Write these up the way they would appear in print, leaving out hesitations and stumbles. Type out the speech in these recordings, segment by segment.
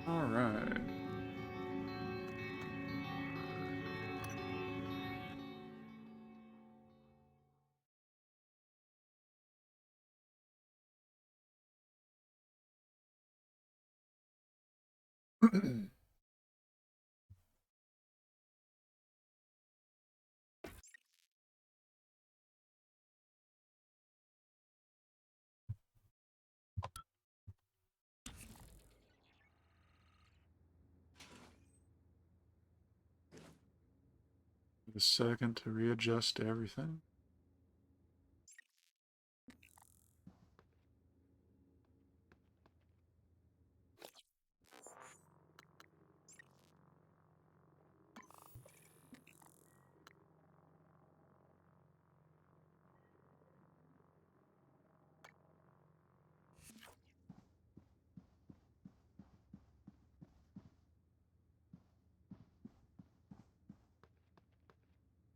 All right. A second to readjust everything.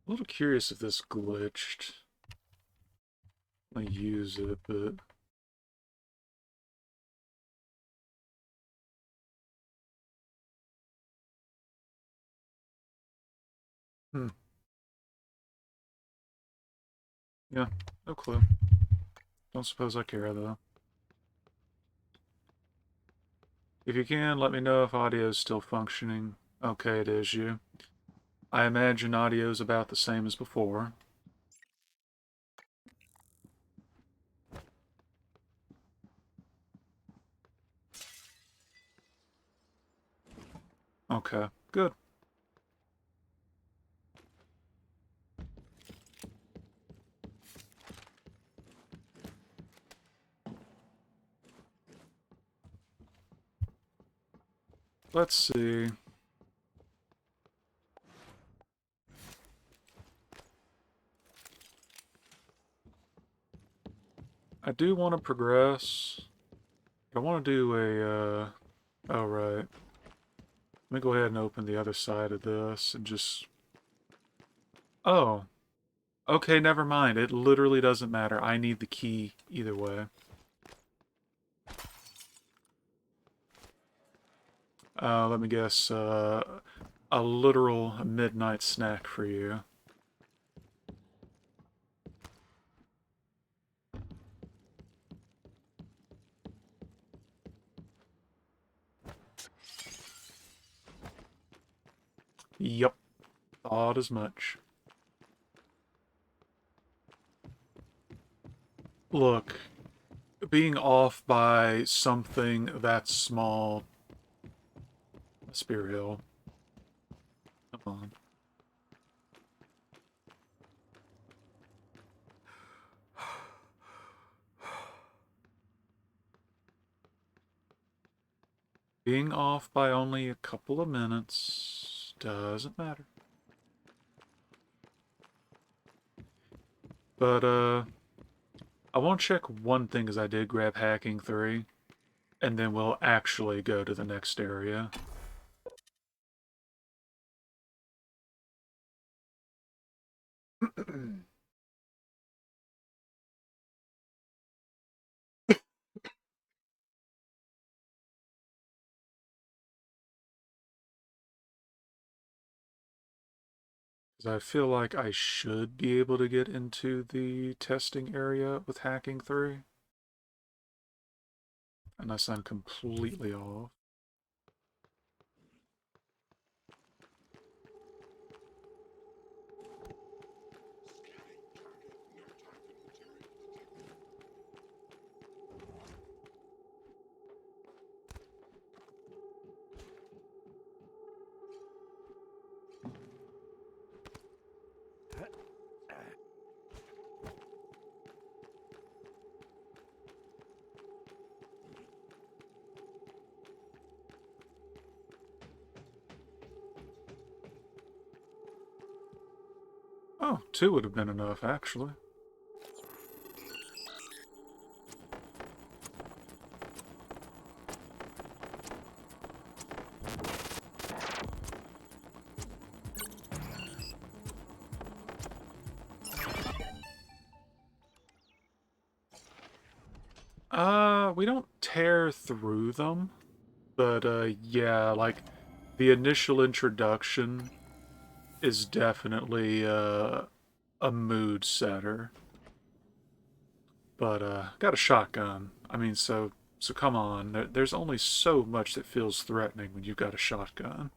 A little curious if this glitched. I use it, but hmm. Yeah, no clue. Don't suppose I care though. If you can, let me know if audio is still functioning. Okay, it is you. I imagine audio is about the same as before. Okay, good. Let's see. I do want to progress. I want to do a, oh right. Let me go ahead and open the other side of this and just... Oh. Okay, never mind. It literally doesn't matter. I need the key either way. Let me guess. A literal midnight snack for you. Yup. Thought as much. Look, being off by something that small... Spear Hill. Come on. Being off by only a couple of minutes doesn't matter. But, I want to check one thing as I did grab Hacking 3, and then we'll actually go to the next area. Because I feel like I should be able to get into the testing area with Hacking 3. Unless I'm completely off. Oh, 2 would have been enough, actually. We don't tear through them, but yeah, like the initial introduction is definitely a mood setter. But got a shotgun. I mean, so come on. There's only so much that feels threatening when you've got a shotgun.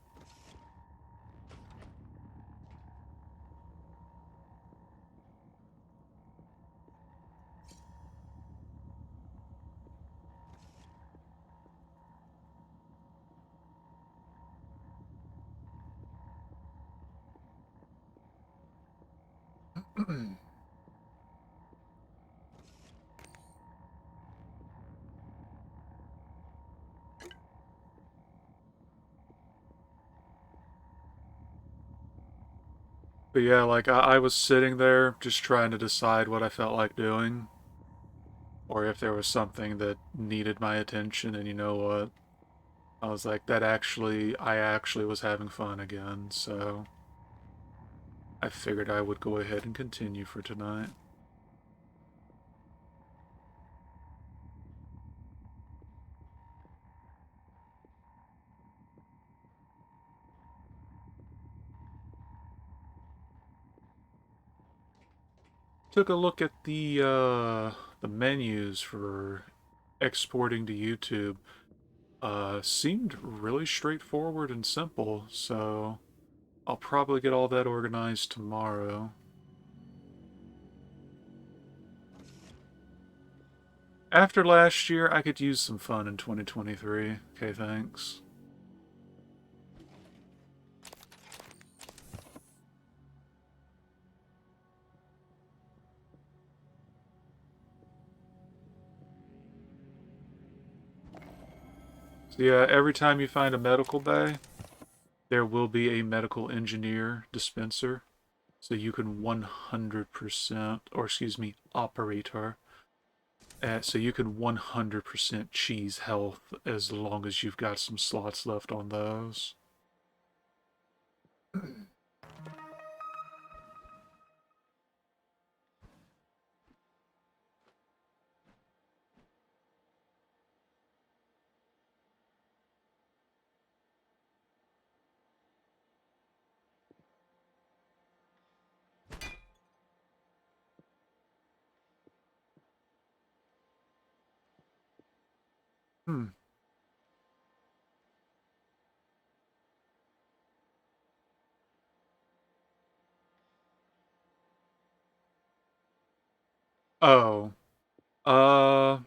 But yeah, like I was sitting there just trying to decide what I felt like doing, or if there was something that needed my attention, and you know what? I was like, I actually was having fun again, so I figured I would go ahead and continue for tonight. Took a look at the menus for exporting to YouTube. Seemed really straightforward and simple, so I'll probably get all that organized tomorrow. After last year, I could use some fun in 2023. Okay, thanks. So yeah, every time you find a medical bay, there will be a medical engineer dispenser. So you can 100%, or excuse me, operator. So you can 100% cheese health as long as you've got some slots left on those. Hmm. Oh. Uh,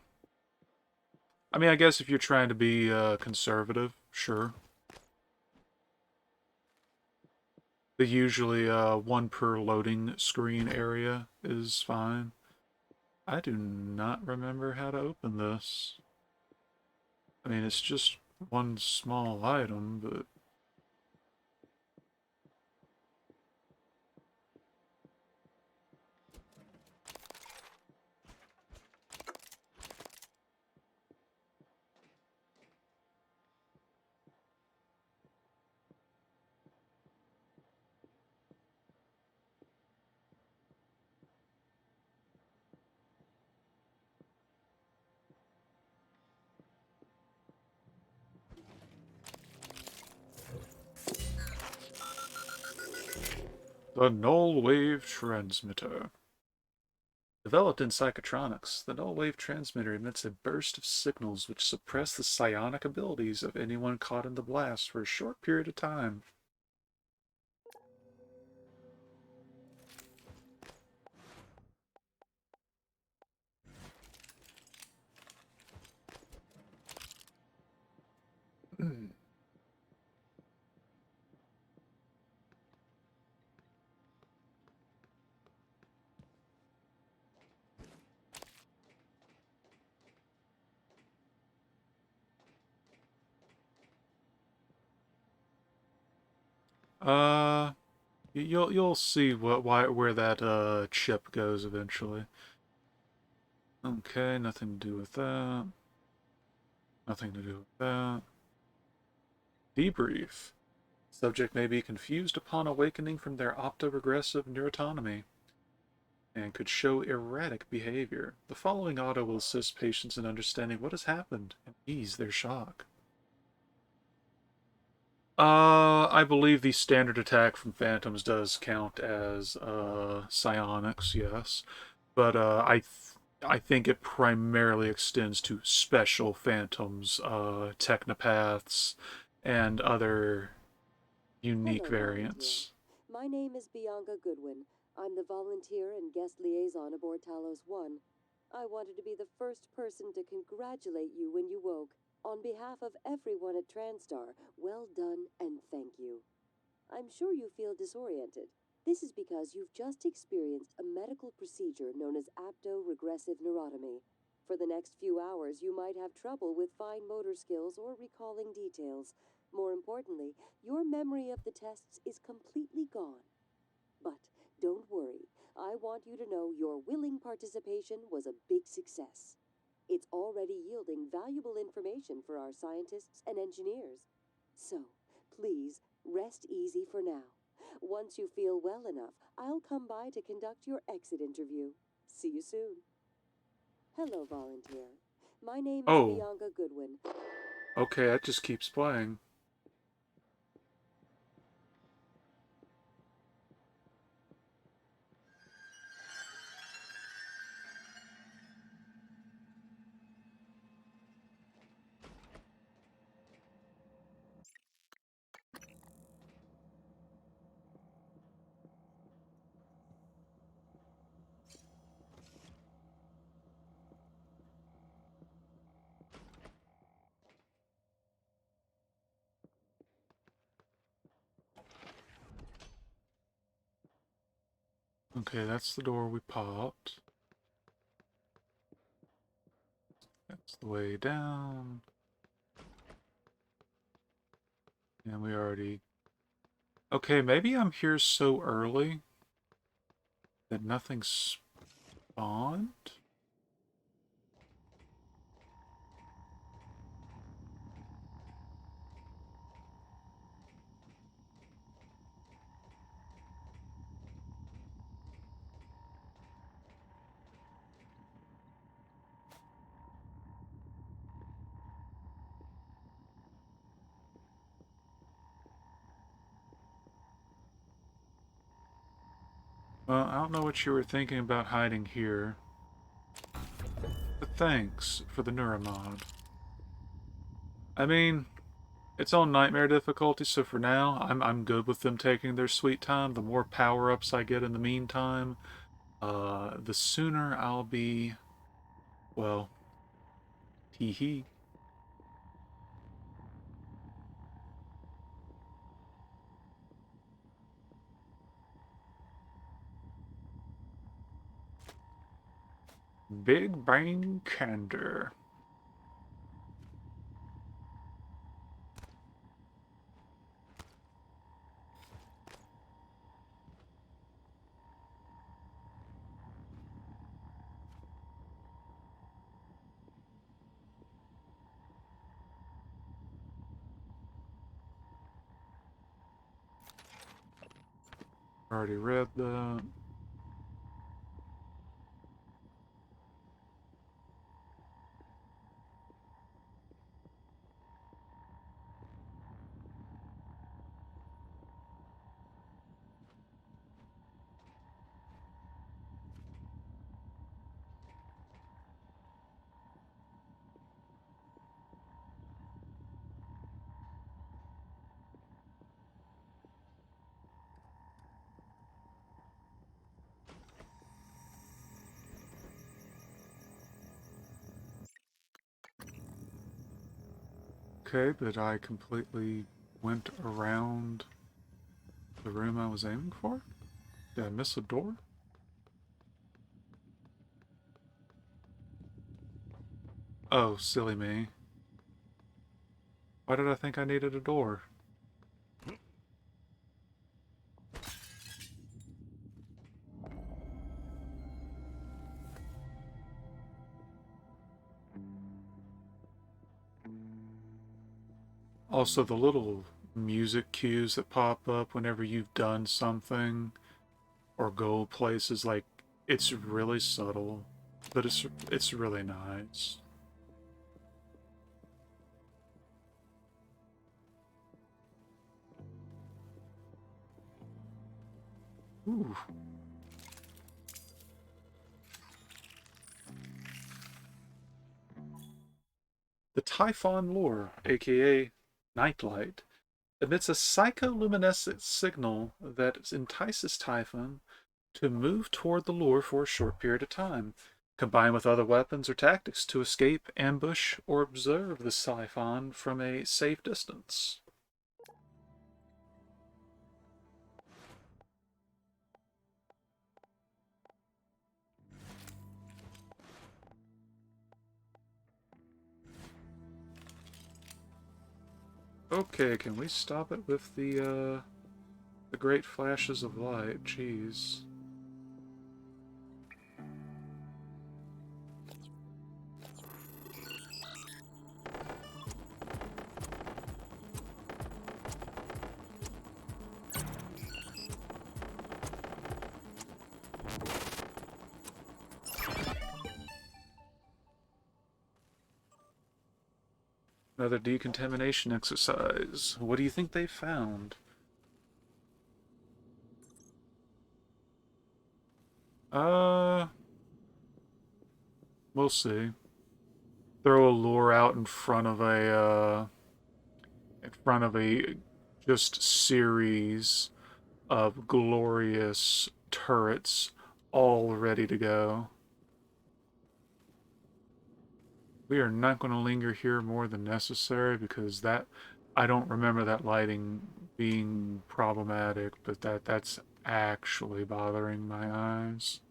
I mean, I guess if you're trying to be conservative, sure. The usually one per loading screen area is fine. I do not remember how to open this. I mean, it's just one small item, but the null wave transmitter. Developed in psychotronics, the null wave transmitter emits a burst of signals which suppress the psionic abilities of anyone caught in the blast for a short period of time. uh, you'll see where that chip goes eventually. Okay, nothing to do with that. Nothing to do with that. Debrief. Subject may be confused upon awakening from their optoregressive neurotonomy. and could show erratic behavior. The following auto will assist patients in understanding what has happened and ease their shock. I believe the standard attack from Phantoms does count as psionics, yes, but I think it primarily extends to special Phantoms, technopaths, and other unique Hello, volunteer. variants. My name is Bianca Goodwin. I'm the volunteer and guest liaison aboard Talos 1. I wanted to be the first person to congratulate you when you woke. On behalf of everyone at TranStar, well done and thank you. I'm sure you feel disoriented. This is because you've just experienced a medical procedure known as apto-regressive neurotomy. For the next few hours, you might have trouble with fine motor skills or recalling details. More importantly, your memory of the tests is completely gone. But don't worry, I want you to know your willing participation was a big success. It's already yielding valuable information for our scientists and engineers. So, please, rest easy for now. Once you feel well enough, I'll come by to conduct your exit interview. See you soon. Hello, volunteer. My name is Oh, Bianca Goodwin. okay, that just keeps playing. Okay, that's the door we popped. That's the way down. And we already... Okay, maybe I'm here so early that nothing spawned? Well, I don't know what you were thinking about hiding here, but thanks for the Neuramod. I mean, it's on nightmare difficulty, so for now, I'm good with them taking their sweet time. The more power-ups I get in the meantime, the sooner I'll be, well, hee hee. Big Brain Candor. Already read that. Okay, but I completely went around the room I was aiming for? Did I miss a door? Oh, silly me. Why did I think I needed a door? Also, the little music cues that pop up whenever you've done something or go places like It's really subtle, but it's really nice. Ooh. The Typhon lure, aka Nightlight, emits a psycholuminescent signal that entices Typhon to move toward the lure for a short period of time, combined with other weapons or tactics to escape, ambush, or observe the Typhon from a safe distance. Okay, can we stop it with the great flashes of light? Jeez. Another decontamination exercise. What do you think they found? Uh, we'll see. Throw a lure out in front of a just series of glorious turrets all ready to go. We are not going to linger here more than necessary because that I don't remember that lighting being problematic, but that's actually bothering my eyes.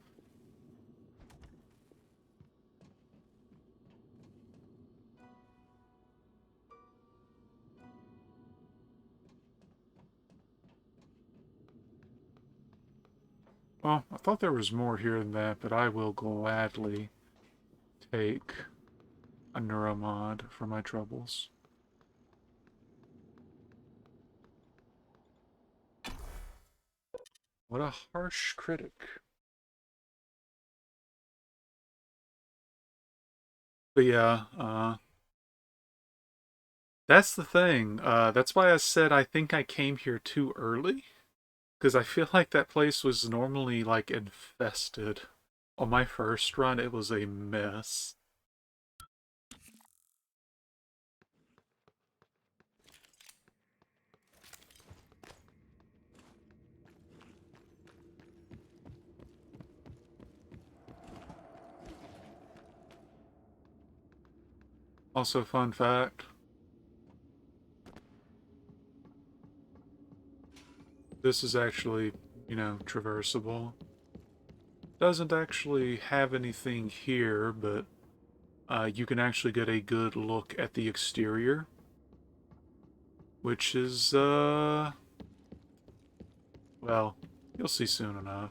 Well, I thought there was more here than that, but I will gladly take a neuromod for my troubles. What a harsh critic. But yeah, that's the thing. That's why I said I think I came here too early. Because I feel like that place was normally, like, infested. On my first run, it was a mess. Also, fun fact, this is actually, traversable. Doesn't actually have anything here, but you can actually get a good look at the exterior, which is, well, you'll see soon enough.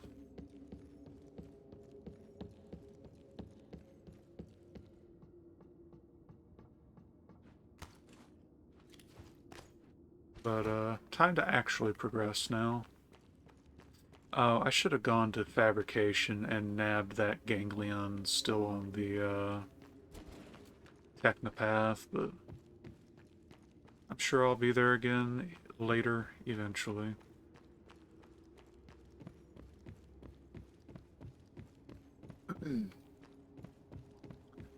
But, time to actually progress now. Oh, I should have gone to fabrication and nabbed that ganglion still on the, Technopath, but I'm sure I'll be there again later, eventually.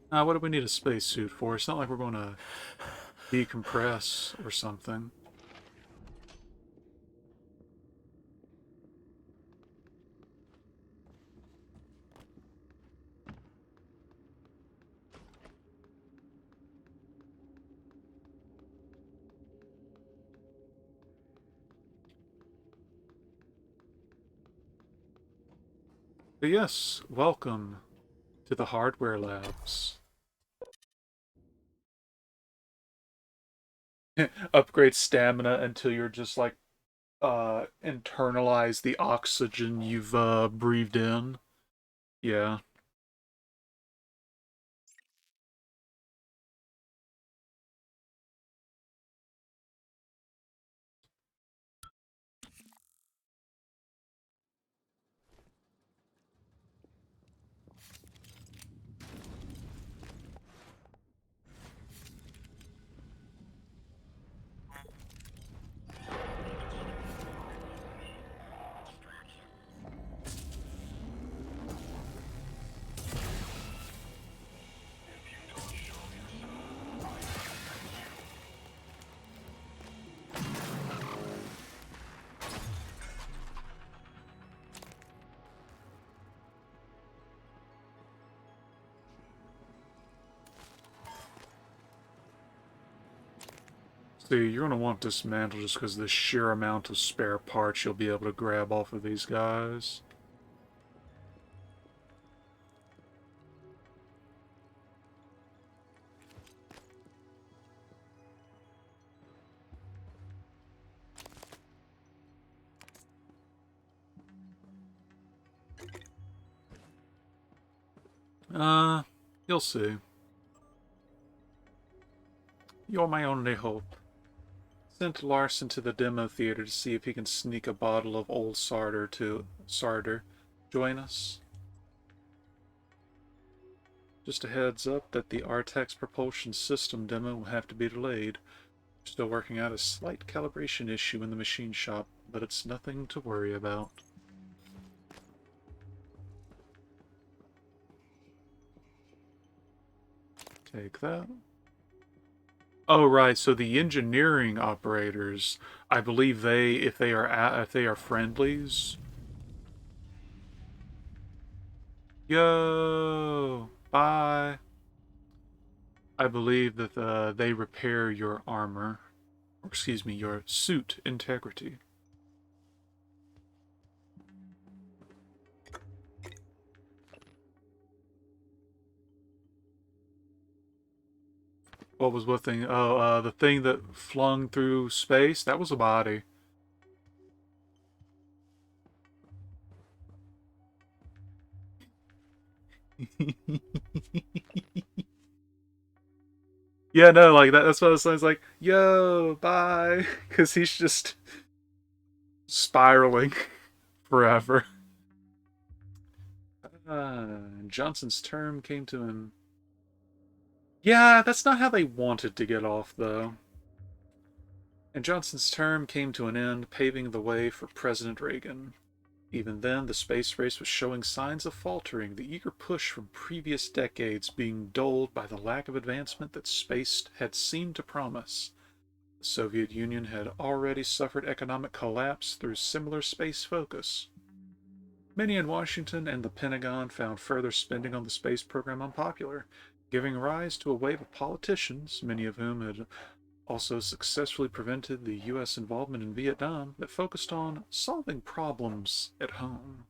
What do we need a spacesuit for? It's not like we're going to decompress or something. But yes, welcome to the hardware labs. Upgrade stamina until you're just like internalize the oxygen you've breathed in. Yeah. See, you're going to want dismantle just because of the sheer amount of spare parts you'll be able to grab off of these guys. You'll see. You're my only hope. Sent Larson to the demo theater to see if he can sneak a bottle of old Sarder. Join us. Just a heads up that the Artex propulsion system demo will have to be delayed. Still working out a slight calibration issue in the machine shop, but it's nothing to worry about. Take that. Oh, right. So the engineering operators, I believe if they are friendlies. Yo, bye. I believe that they repair your armor, or excuse me, your suit integrity. What was what thing? Oh, the thing that flung through space? That was a body. Yeah, no, like that's what I was saying. It's like, yo, bye. Because he's just spiraling forever. Johnson's term came to him. Yeah, that's not how they wanted to get off, though. And Johnson's term came to an end, paving the way for President Reagan. Even then, the space race was showing signs of faltering, the eager push from previous decades being dulled by the lack of advancement that space had seemed to promise. The Soviet Union had already suffered economic collapse through similar space focus. Many in Washington and the Pentagon found further spending on the space program unpopular, giving rise to a wave of politicians, many of whom had also successfully prevented the U.S. involvement in Vietnam, that focused on solving problems at home.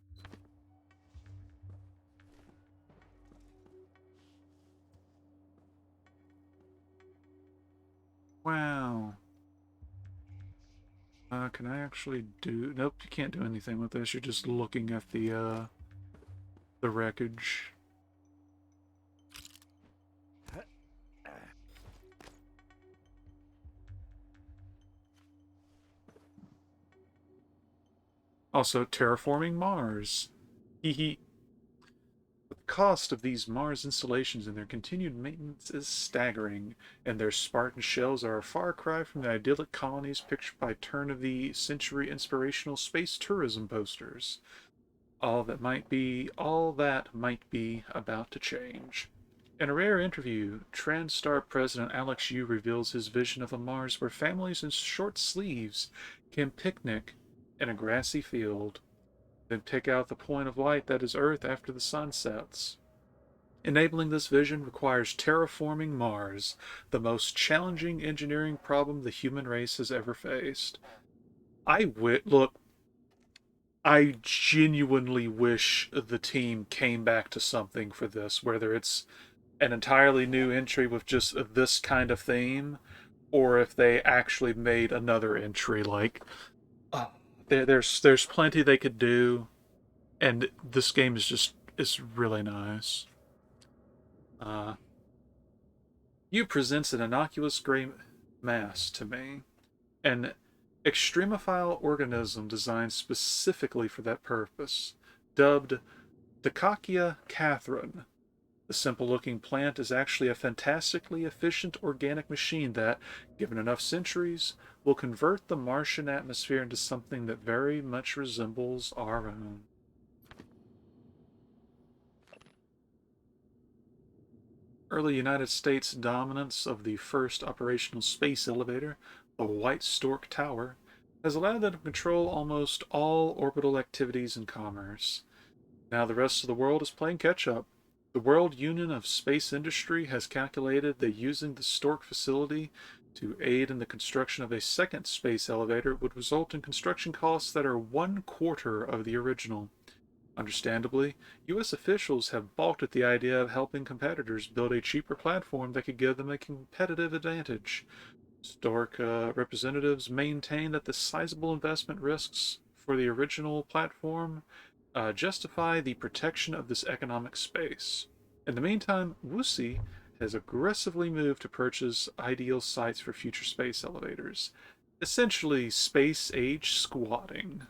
Wow. Can I actually do... Nope, you can't do anything with this. You're just looking at the wreckage. Also, terraforming Mars. Hehe. The cost of these Mars installations and their continued maintenance is staggering, and their Spartan shells are a far cry from the idyllic colonies pictured by turn-of-the-century inspirational space tourism posters. All that might be about to change. In a rare interview, TranStar President Alex Yu reveals his vision of a Mars where families in short sleeves can picnic in a grassy field, then pick out the point of light that is Earth after the sun sets. Enabling this vision requires terraforming Mars, the most challenging engineering problem the human race has ever faced. Look, I genuinely wish the team came back to something for this, whether it's an entirely new entry with just this kind of theme, or if they actually made another entry. Like, there's plenty they could do, and this game is really nice. You presents an innocuous gray mass to me, an extremophile organism designed specifically for that purpose, dubbed Dicachia catherine. The simple-looking plant is actually a fantastically efficient organic machine that, given enough centuries, will convert the Martian atmosphere into something that very much resembles our own. Early United States dominance of the first operational space elevator, the White Stork Tower, has allowed them to control almost all orbital activities and commerce. Now the rest of the world is playing catch-up. The World Union of Space Industry has calculated that using the Stork facility To aid in the construction of a second space elevator would result in construction costs that are 1/4 of the original. Understandably, U.S. officials have balked at the idea of helping competitors build a cheaper platform that could give them a competitive advantage. Historic representatives maintain that the sizable investment risks for the original platform justify the protection of this economic space. In the meantime, WUSI has aggressively moved to purchase ideal sites for future space elevators, essentially space age squatting.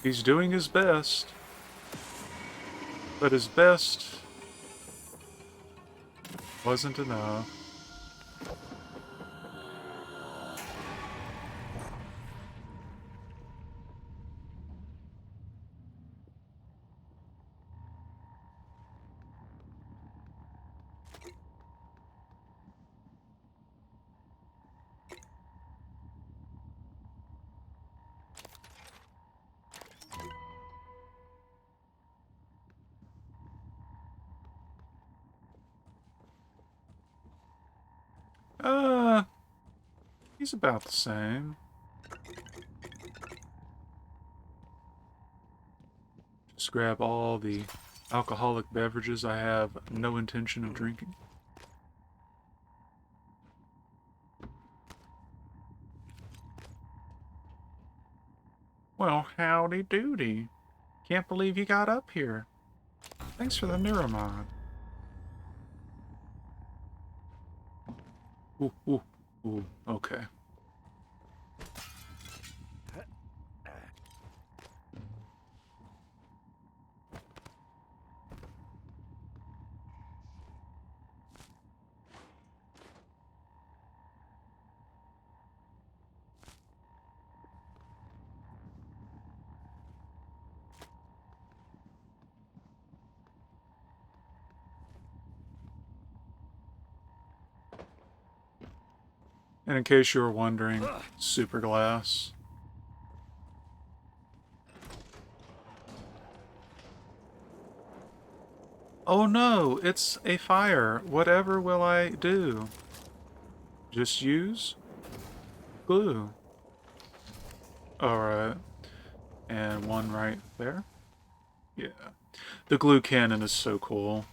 He's doing his best, but his best wasn't enough. Uh, he's about the same. Just grab all the alcoholic beverages I have no intention of drinking. Well, howdy doody. Can't believe you got up here. Thanks for the neuromod. Ooh, ooh, ooh, okay. And in case you were wondering, super glass. Oh no, it's a fire. Whatever will I do? Just use glue. Alright. And one right there. Yeah. The glue cannon is so cool.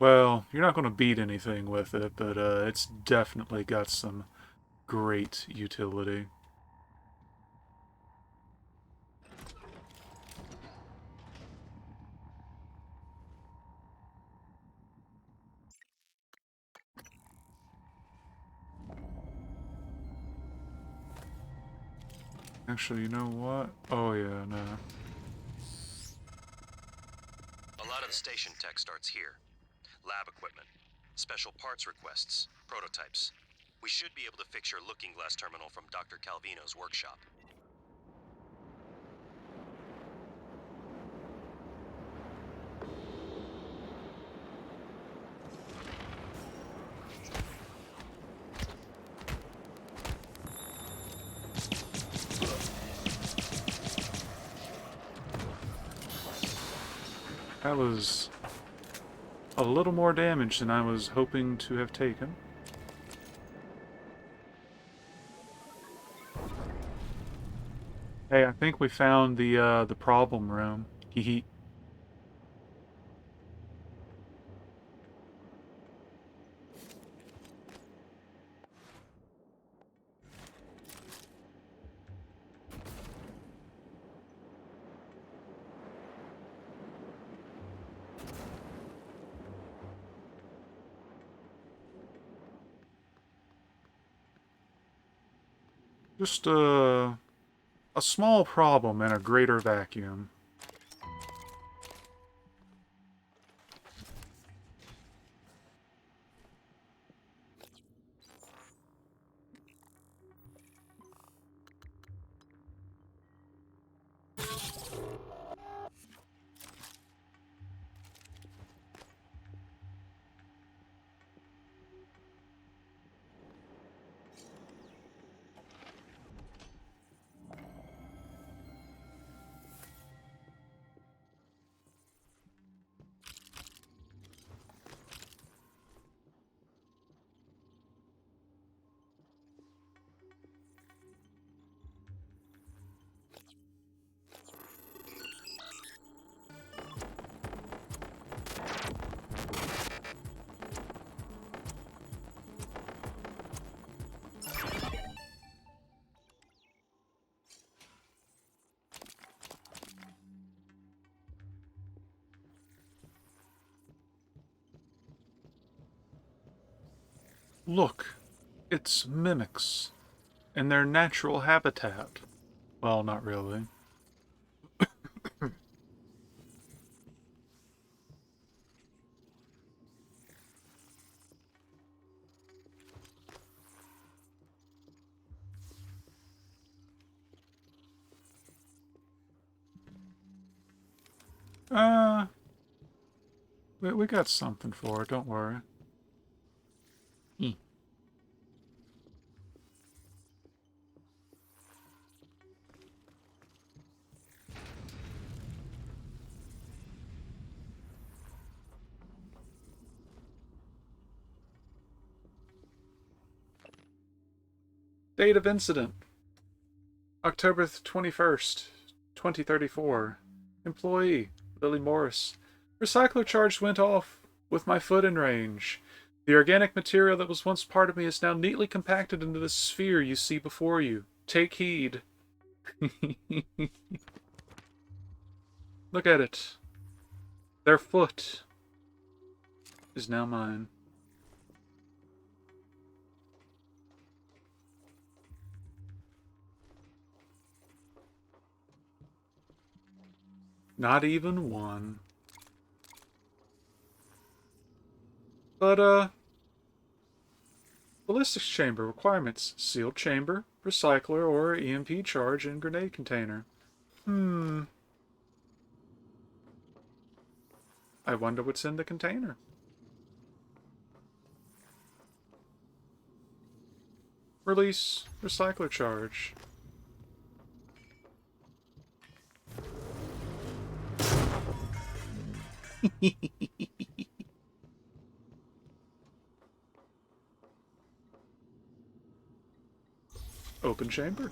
Well, you're not going to beat anything with it, but it's definitely got some great utility. Actually, you know what? Oh yeah, no. A lot of the station tech starts here. Lab equipment, special parts requests, prototypes. We should be able to fix your looking glass terminal from Dr. Calvino's workshop. That was a little more damage than I was hoping to have taken. Hey, I think we found the problem room. Hee hee. Just a small problem in a greater vacuum. Look, it's mimics in their natural habitat. Well, not really. Uh, we got something for it, don't worry. Hmm. Date of incident: October 21st, 2034. Employee: Lily Morris. Recycler charge went off with my foot in range. The organic material that was once part of me is now neatly compacted into the sphere you see before you. Take heed. Look at it. Their foot is now mine. Not even one. But, ballistics chamber requirements: sealed chamber, recycler, or EMP charge and grenade container. I wonder what's in the container. Release recycler charge. Open chamber.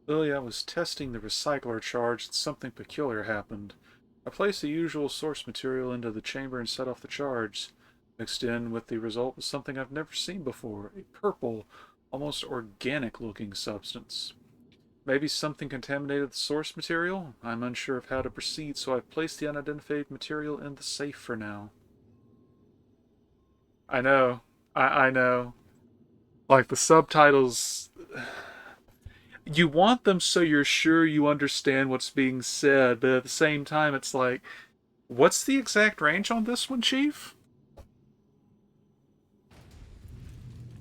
Lily, I was testing the recycler charge and something peculiar happened. I placed the usual source material into the chamber and set off the charge. Mixed in with the result was something I've never seen before, a purple, almost organic-looking substance. Maybe something contaminated the source material? I'm unsure of how to proceed, so I've placed the unidentified material in the safe for now. I know. I know. Like, the subtitles... you want them so you're sure you understand what's being said, but at the same time, it's like, what's the exact range on this one, Chief?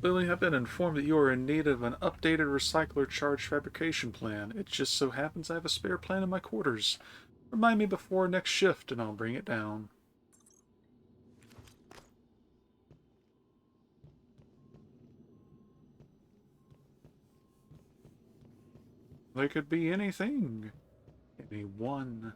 Lily, I've been informed that you are in need of an updated recycler charge fabrication plan. It just so happens I have a spare plan in my quarters. Remind me before next shift and I'll bring it down. They could be anything. Anyone.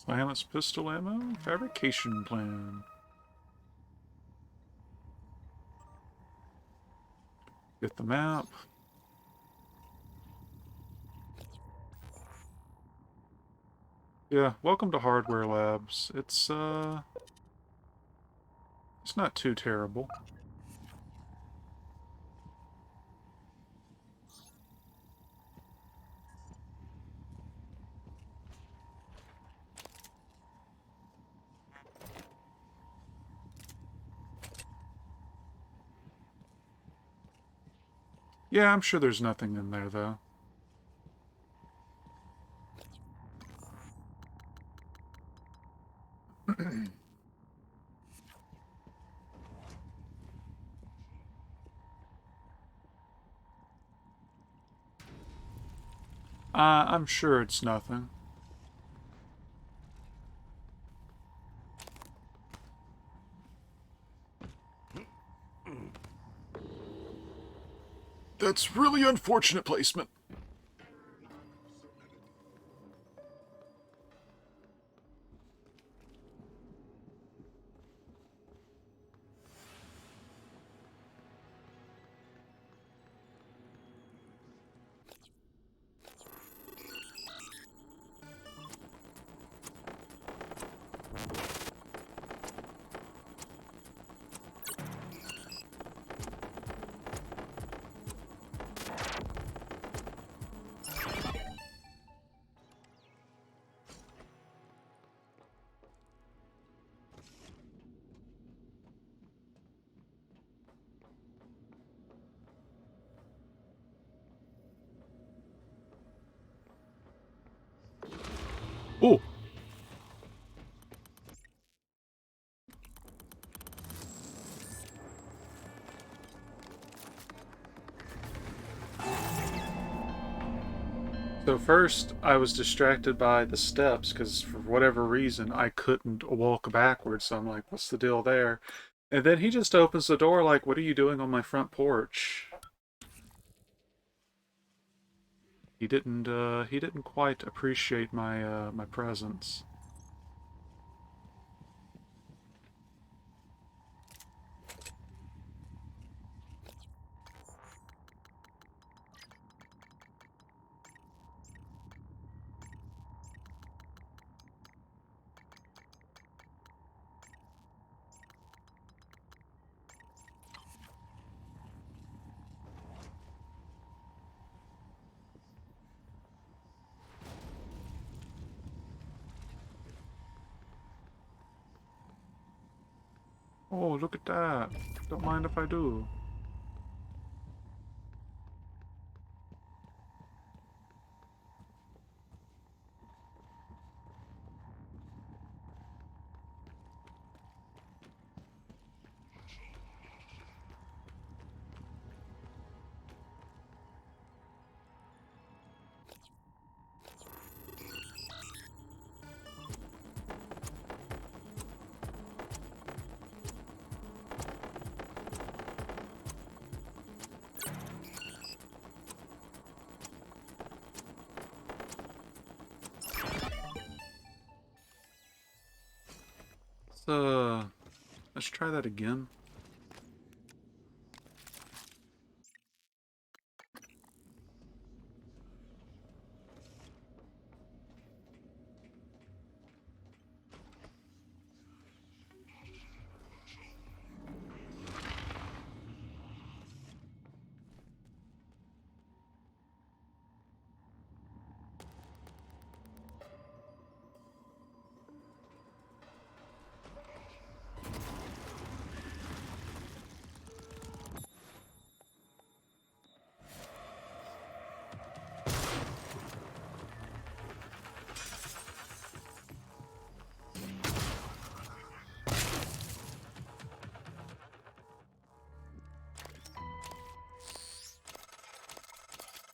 Silence pistol ammo? Fabrication plan. Get the map. Yeah, welcome to Hardware Labs. It's not too terrible. Yeah, I'm sure there's nothing in there, though. I'm sure it's nothing. That's really unfortunate placement. Oh! So first, I was distracted by the steps, because for whatever reason, I couldn't walk backwards, so I'm like, what's the deal there? And then he just opens the door like, what are you doing on my front porch? He didn't quite appreciate my presence. Oh, look at that. Don't mind if I do. let's try that again.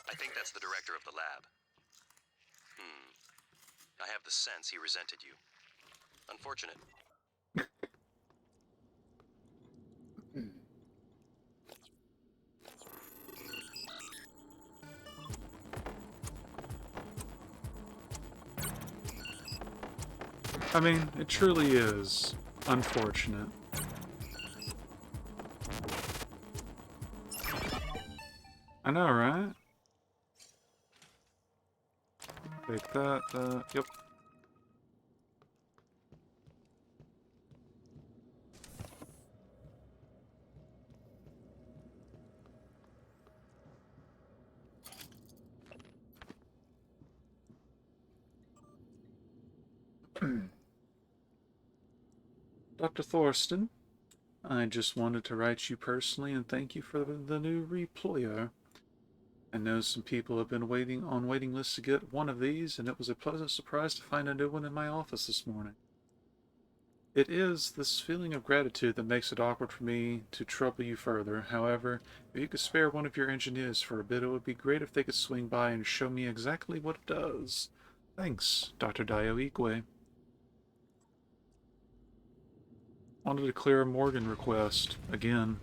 I think that's the director of the lab. I have the sense he resented you. Unfortunate. I mean, it truly is unfortunate. I know, right? Take that, yep. Dr. Thorsten, I just wanted to write you personally and thank you for the new reployer. I know some people have been waiting on waiting lists to get one of these, and it was a pleasant surprise to find a new one in my office this morning. It is this feeling of gratitude that makes it awkward for me to trouble you further. However, if you could spare one of your engineers for a bit, it would be great if they could swing by and show me exactly what it does. Thanks, Dr. Dio Igwe. Wanted to clear a Morgan request. Again,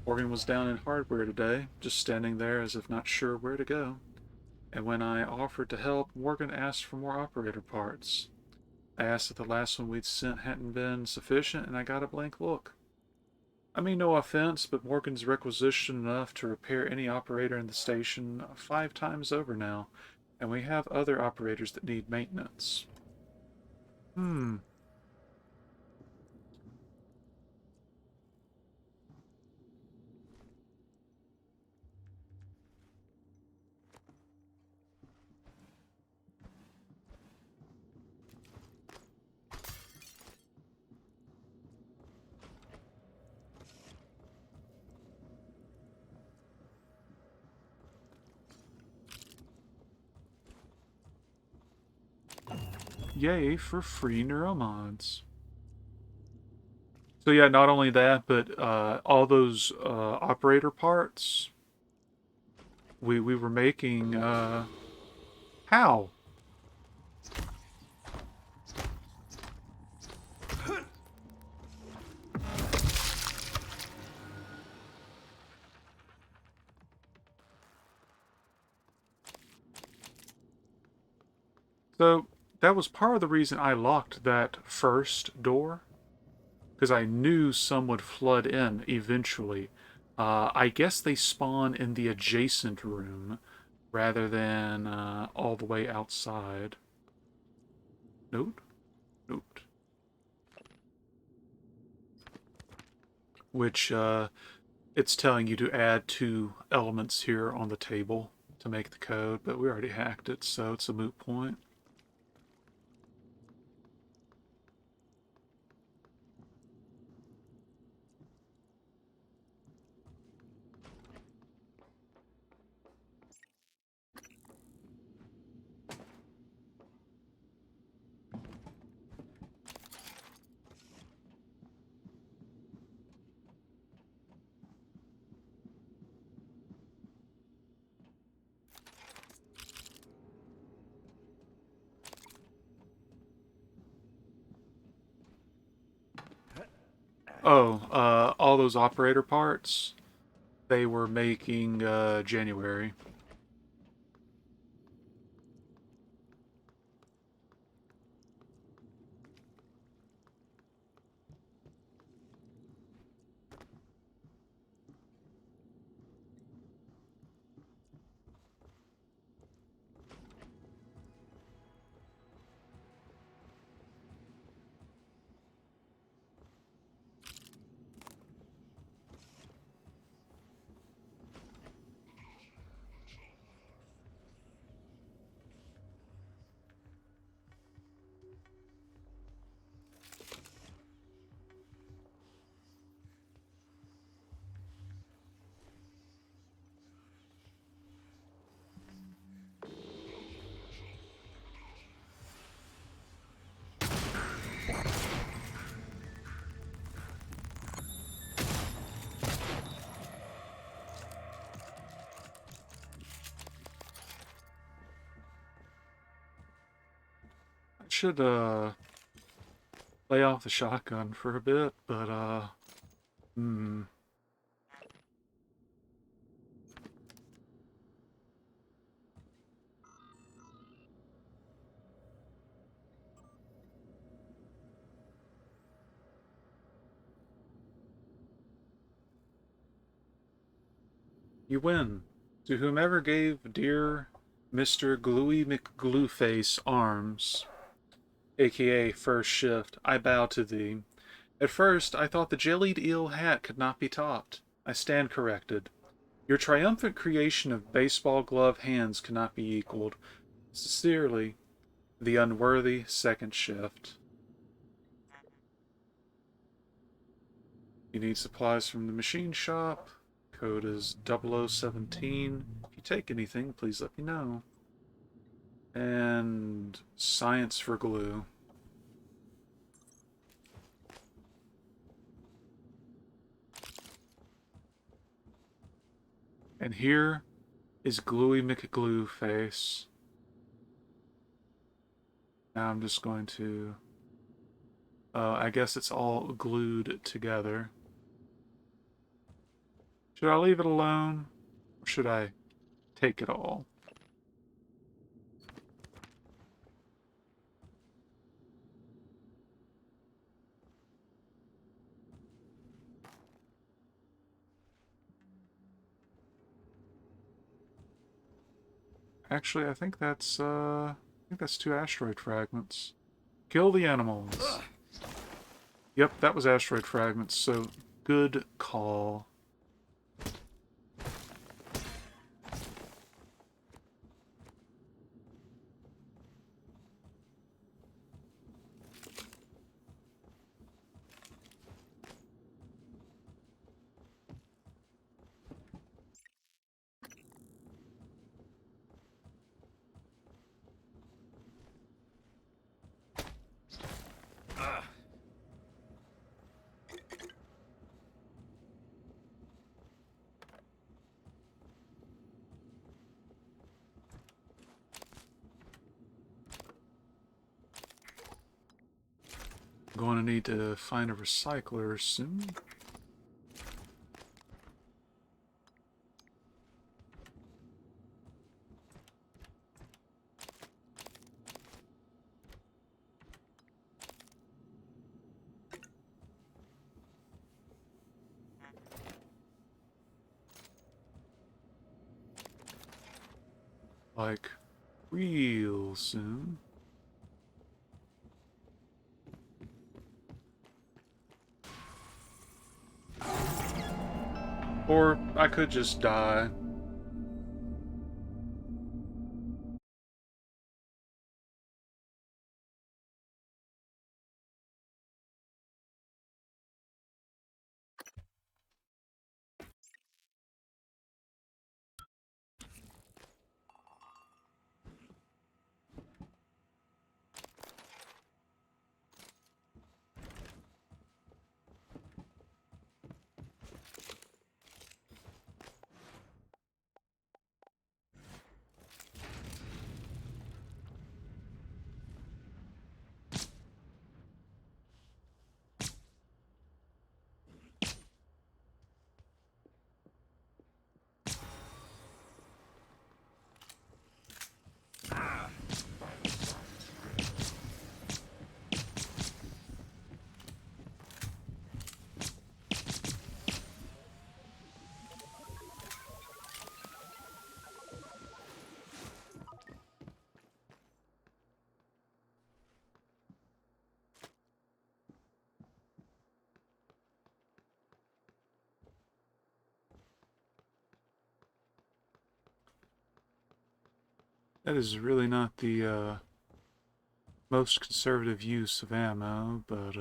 Morgan was down in hardware today, just standing there as if not sure where to go. And when I offered to help, Morgan asked for more operator parts. I asked if the last one we'd sent hadn't been sufficient, and I got a blank look. I mean, no offense, but Morgan's requisitioned enough to repair any operator in the station 5 times over now, and we have other operators that need maintenance. Yay for free neuromods. So yeah, not only that, but all those operator parts we were making. How? So that was part of the reason I locked that first door, because I knew some would flood in eventually. I guess they spawn in the adjacent room rather than all the way outside. Note? Note. Which it's telling you to add 2 elements here on the table to make the code, but we already hacked it, so it's a moot point. Oh, all those operator parts, they were making January. should lay off the shotgun for a bit, but hmm. You win. To whomever gave dear Mr. Gluey McGlueface arms, aka First Shift, I bow to thee. At first, I thought the jellied eel hat could not be topped. I stand corrected. Your triumphant creation of baseball glove hands cannot be equaled. Sincerely, the unworthy Second Shift. You need supplies from the machine shop. Code is 0017. If you take anything, please let me know. And science for glue. And here is Gluey McGlueface. Now I'm just going to... I guess it's all glued together. Should I leave it alone? Or should I take it all? Actually, I think that's 2 asteroid fragments. Kill the animals. Yep, that was asteroid fragments, so good call. Going to need to find a recycler soon. Like, real soon. Or I could just die. That is really not the most conservative use of ammo, but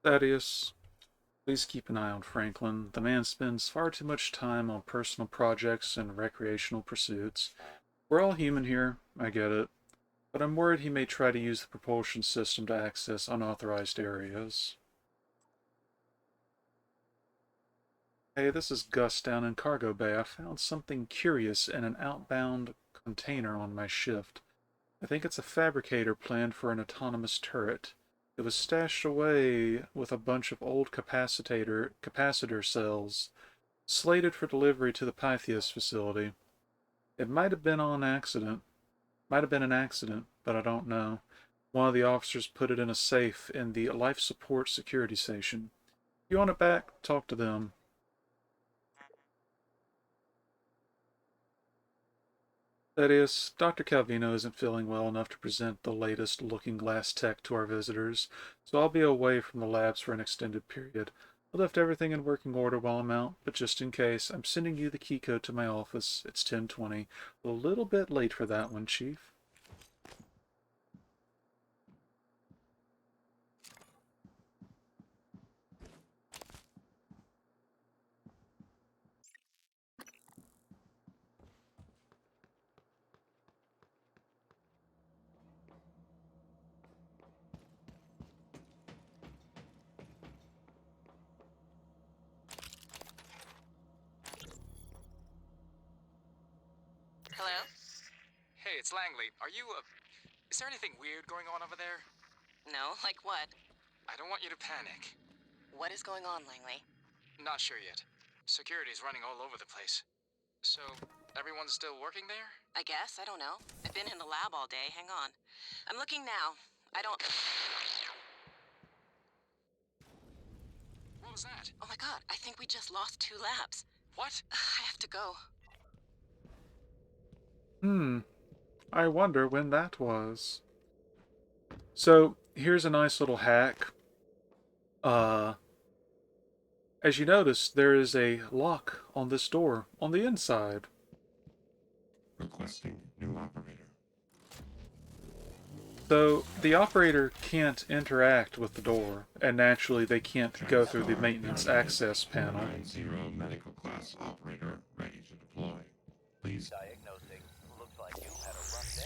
Thaddeus, Please keep an eye on Franklin. The man spends far too much time on personal projects and recreational pursuits. We're all human here, I get it, but I'm worried he may try to use the propulsion system to access unauthorized areas. Hey, this is Gus down in Cargo Bay. I found something curious in an outbound container on my shift. I think it's a fabricator planned for an autonomous turret. It was stashed away with a bunch of old capacitor cells, slated for delivery to the Pythias facility. It might have been an accident, but I don't know. One of the officers put it in a safe in the life support security station. If you want it back, talk to them. That is, Dr. Calvino isn't feeling well enough to present the latest looking glass tech to our visitors, so I'll be away from the labs for an extended period. I left everything in working order while I'm out, but just in case, I'm sending you the key code to my office. It's 10:20. A little bit late for that one, Chief. Hello? Hey, it's Langley. Is there anything weird going on over there? No, like what? I don't want you to panic. What is going on, Langley? Not sure yet. Security's running all over the place. So, everyone's still working there? I guess, I don't know. I've been in the lab all day, hang on. I'm looking now. I don't... What was that? Oh my god, I think we just lost 2 labs. What? I have to go. I wonder when that was. So, here's a nice little hack. As you notice, there is a lock on this door on the inside. Requesting new operator. So, the operator can't interact with the door, and naturally they can't go through the maintenance access panel. 90 medical class operator ready to deploy. Please. Diagnosing. Looks like you had a rough day.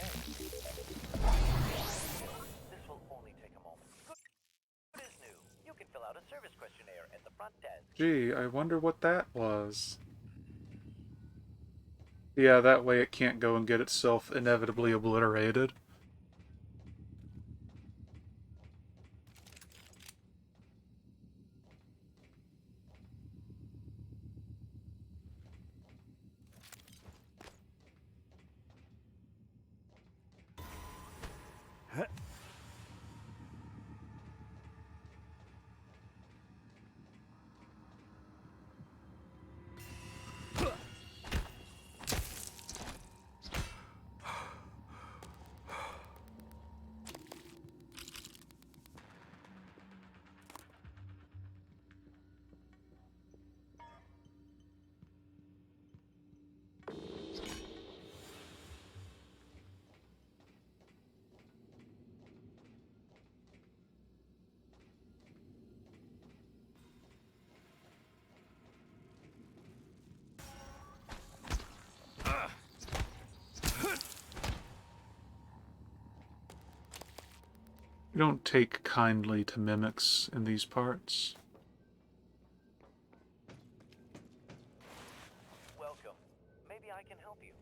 This will only take a moment. Good is new. You can fill out a service questionnaire at the front desk. Gee, I wonder what that was. Yeah, that way it can't go and get itself inevitably obliterated. You don't take kindly to mimics in these parts. Welcome. Maybe I can help you.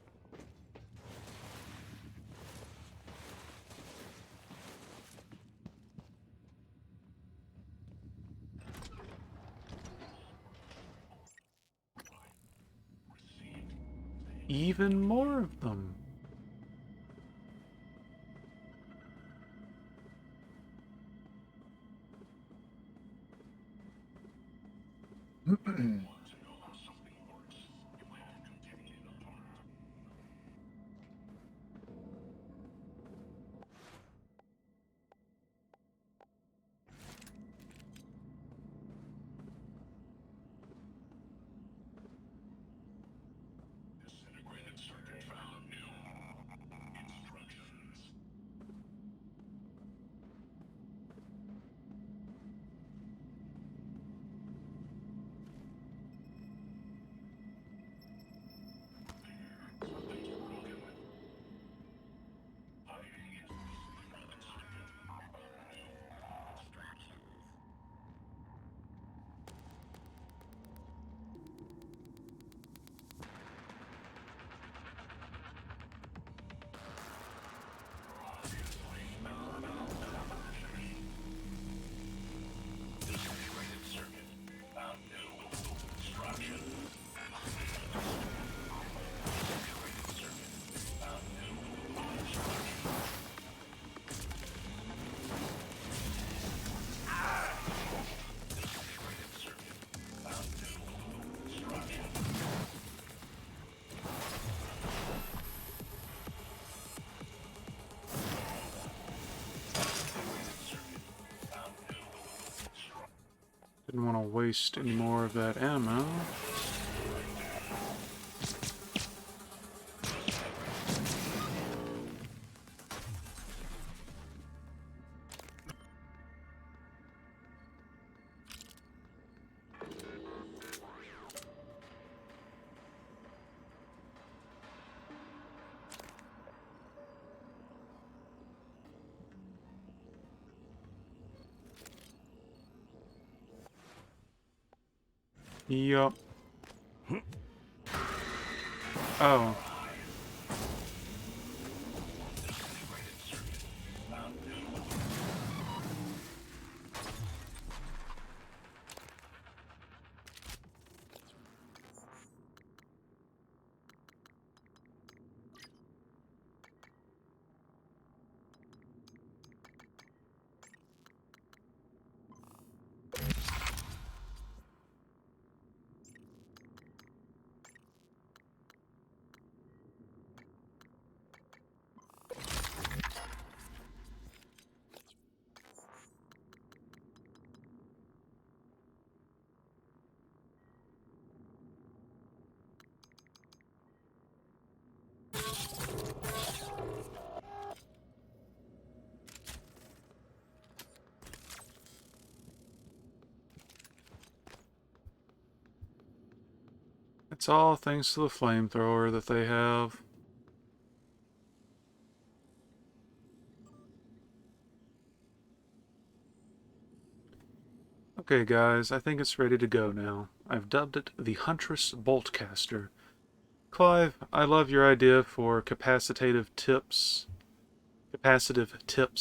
Even more of them. Didn't want to waste any more of that ammo. Yup. Oh. It's all thanks to the flamethrower that they have. Okay guys, I think it's ready to go now. I've dubbed it the Huntress Boltcaster. Clive, I love your idea for capacitive tips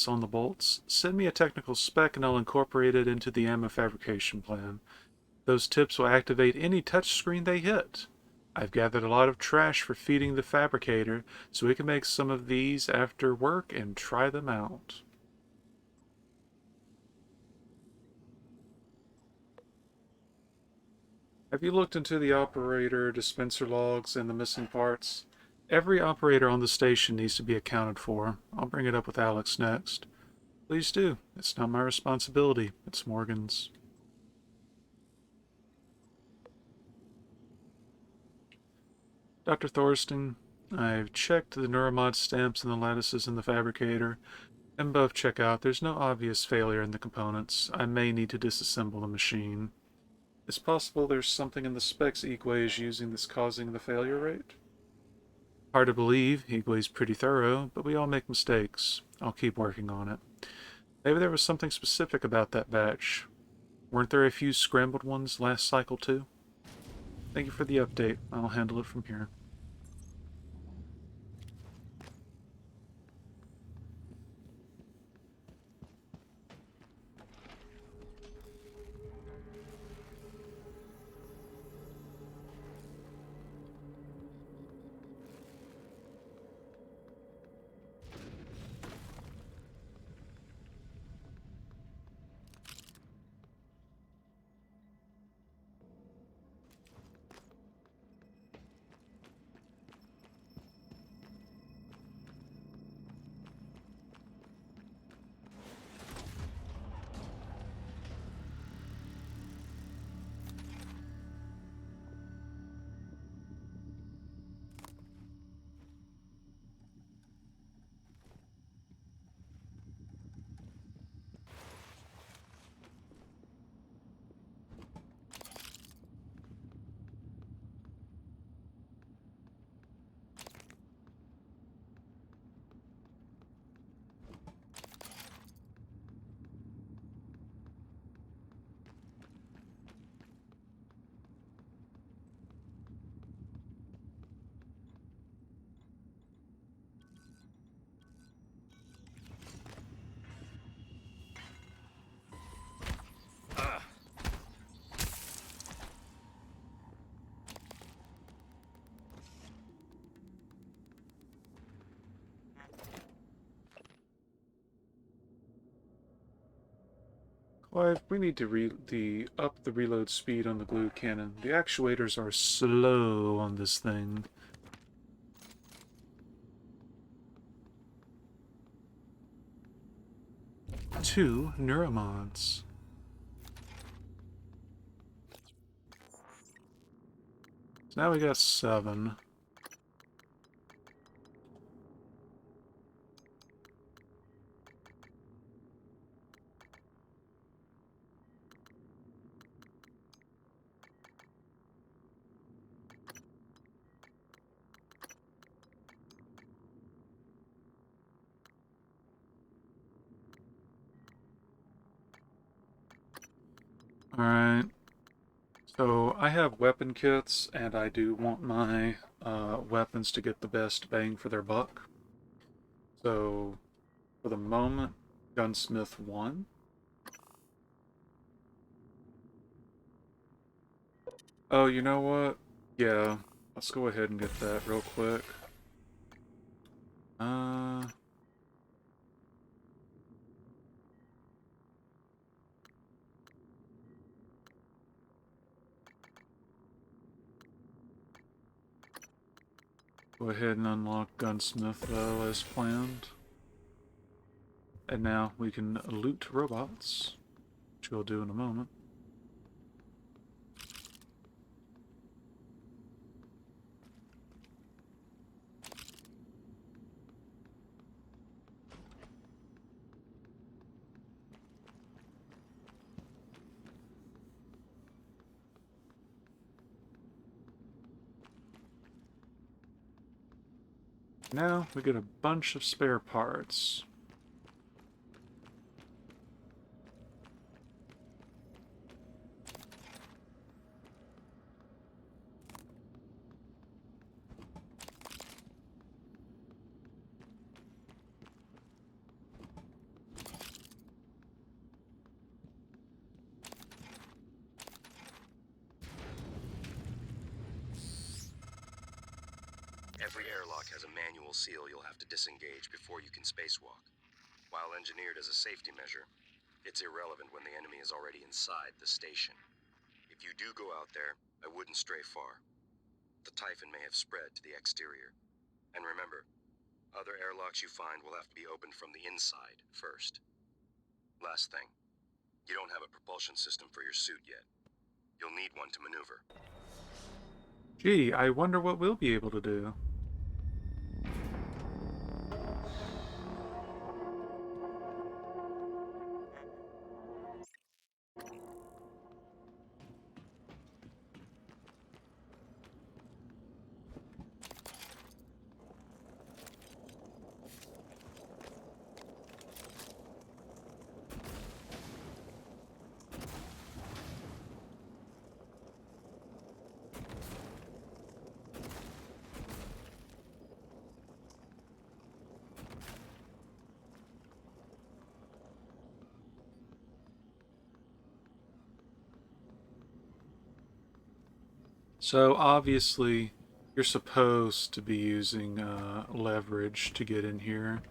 on the bolts. Send me a technical spec and I'll incorporate it into the ammo fabrication plan. Those tips will activate any touchscreen they hit. I've gathered a lot of trash for feeding the fabricator, so we can make some of these after work and try them out. Have you looked into the operator dispenser logs and the missing parts? Every operator on the station needs to be accounted for. I'll bring it up with Alex next. Please do. It's not my responsibility. It's Morgan's. Dr. Thorsten, I've checked the neuromod stamps and the lattices in the fabricator. And both check out. There's no obvious failure in the components. I may need to disassemble the machine. It's possible there's something in the specs Igwe is using that's causing the failure rate. Hard to believe, Igwe's pretty thorough, but we all make mistakes. I'll keep working on it. Maybe there was something specific about that batch. Weren't there a few scrambled ones last cycle too? Thank you for the update. I'll handle it from here. Clive, we need to up the reload speed on the glue cannon. The actuators are slow on this thing. Two neuromods. So now we got 7. Alright. So I have weapon kits, and I do want my weapons to get the best bang for their buck. So for the moment, Gunsmith 1. Oh, you know what? Yeah, let's go ahead and get that real quick. Go ahead and unlock Gunsmith though, as planned. And now we can loot robots, which we'll do in a moment. Now we get a bunch of spare parts. Every airlock has a manual seal you'll have to disengage before you can spacewalk. While engineered as a safety measure, it's irrelevant when the enemy is already inside the station. If you do go out there, I wouldn't stray far. The Typhon may have spread to the exterior. And remember, other airlocks you find will have to be opened from the inside first. Last thing, you don't have a propulsion system for your suit yet. You'll need one to maneuver. Gee, I wonder what we'll be able to do. So obviously, you're supposed to be using leverage to get in here,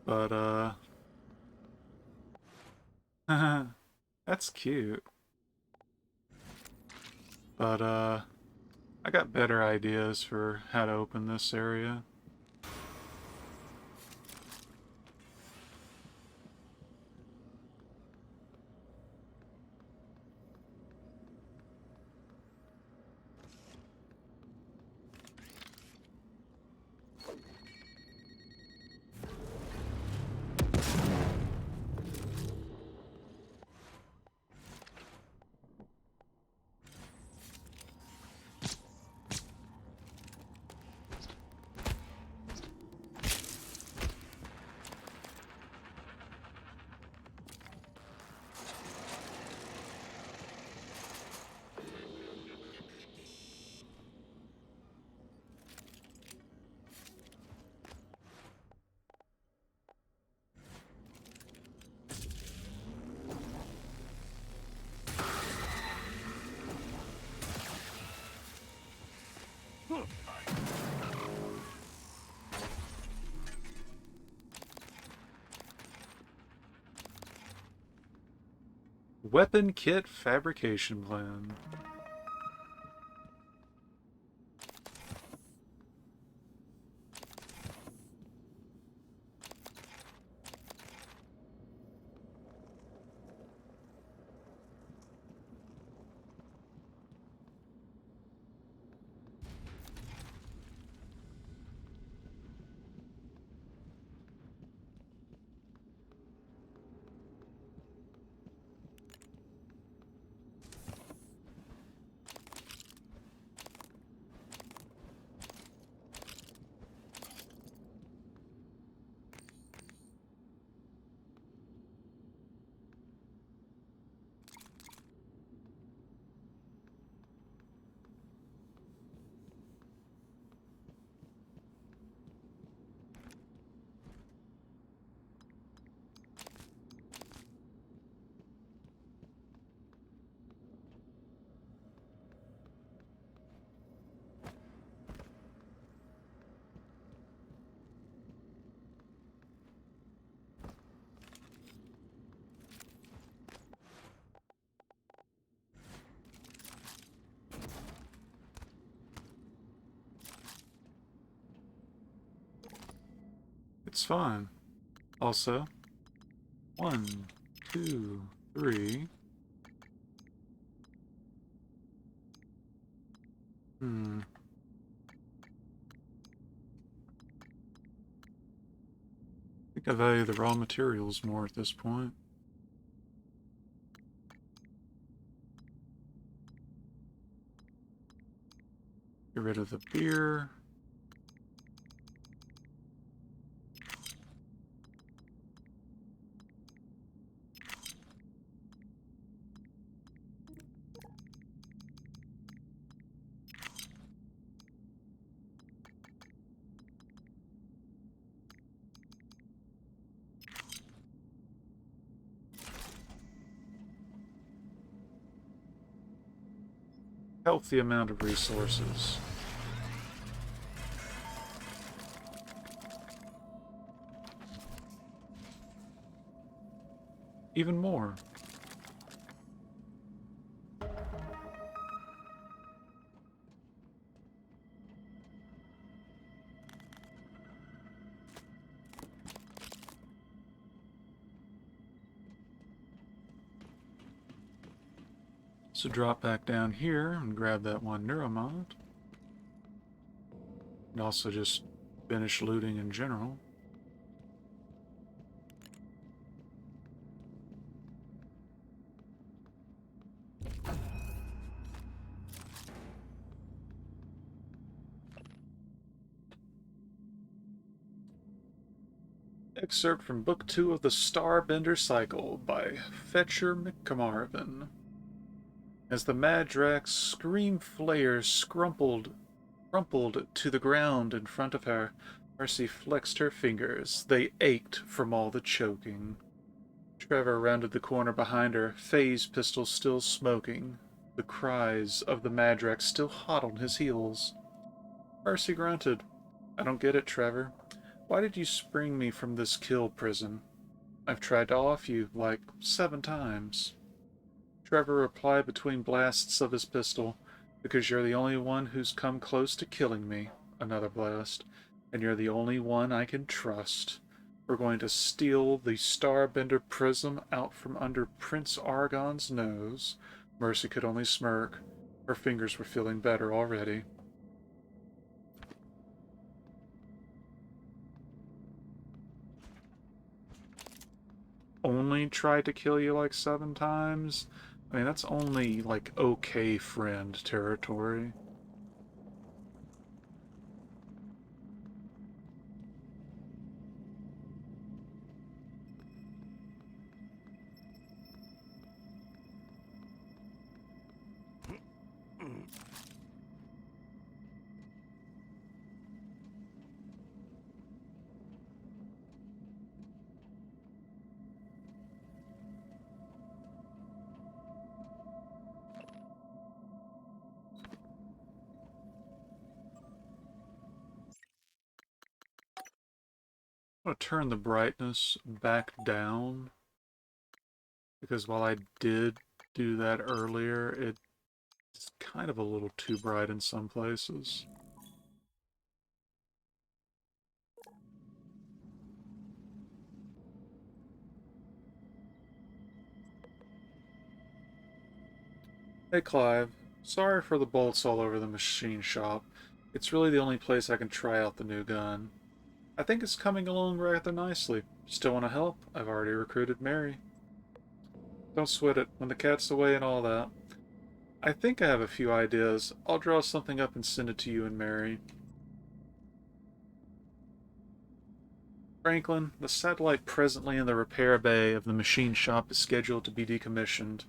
but that's cute. But I got better ideas for how to open this area. Weapon kit fabrication plan. It's fine. Also, 1, 2, 3. I think I value the raw materials more at this point. Get rid of the beer. Healthy amount of resources. Even more. So drop back down here and grab that one neuromod. And also just finish looting in general. Excerpt from Book 2 of the Starbender Cycle by Fetcher McCarmarvin. As the Madrax scream flare crumpled to the ground in front of her, Mercy flexed her fingers. They ached from all the choking. Trevor rounded the corner behind her, phase pistol still smoking, the cries of the Madrax still hot on his heels. Mercy grunted. I don't get it, Trevor. Why did you spring me from this kill prison? I've tried to off you, like 7 times. Trevor replied between blasts of his pistol, because you're the only one who's come close to killing me. Another blast. And you're the only one I can trust. We're going to steal the Starbender prism out from under Prince Argon's nose. Mercy could only smirk. Her fingers were feeling better already. Only tried to kill you like 7 times? I mean, that's only, like, okay friend territory. I'm going to turn the brightness back down, because while I did do that earlier, it's kind of a little too bright in some places. Hey Clive, sorry for the bolts all over the machine shop. It's really the only place I can try out the new gun. I think it's coming along rather nicely. Still want to help? I've already recruited Mary. Don't sweat it, when the cat's away and all that. I think I have a few ideas. I'll draw something up and send it to you and Mary. Franklin, the satellite presently in the repair bay of the machine shop is scheduled to be decommissioned.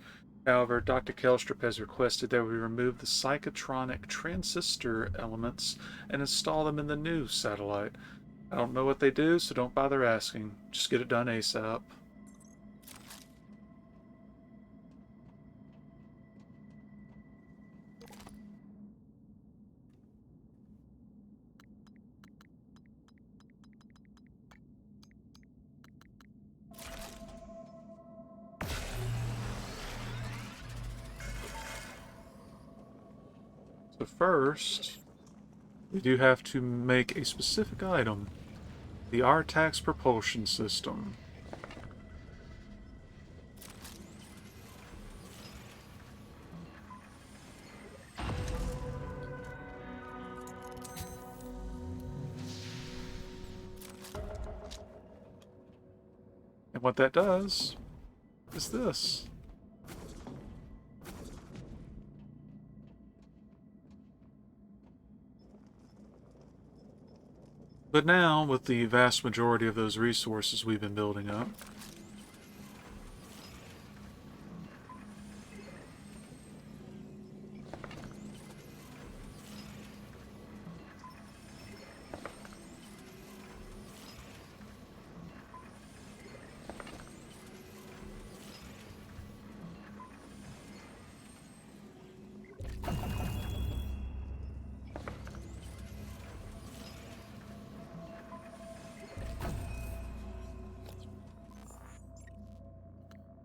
However, Dr. Kelstrup has requested that we remove the psychotronic transistor elements and install them in the new satellite. I don't know what they do, so don't bother asking. Just get it done ASAP. So first, we do have to make a specific item. The Artax propulsion system. And what that does is this. But now, with the vast majority of those resources we've been building up,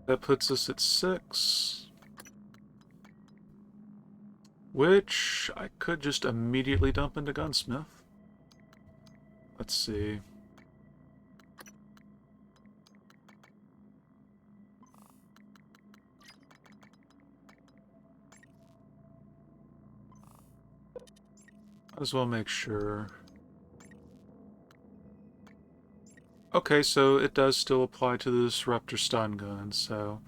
that puts us at 6. Which I could just immediately dump into Gunsmith. Let's see. Might as well make sure. Okay, so it does still apply to the Disruptor stun gun, so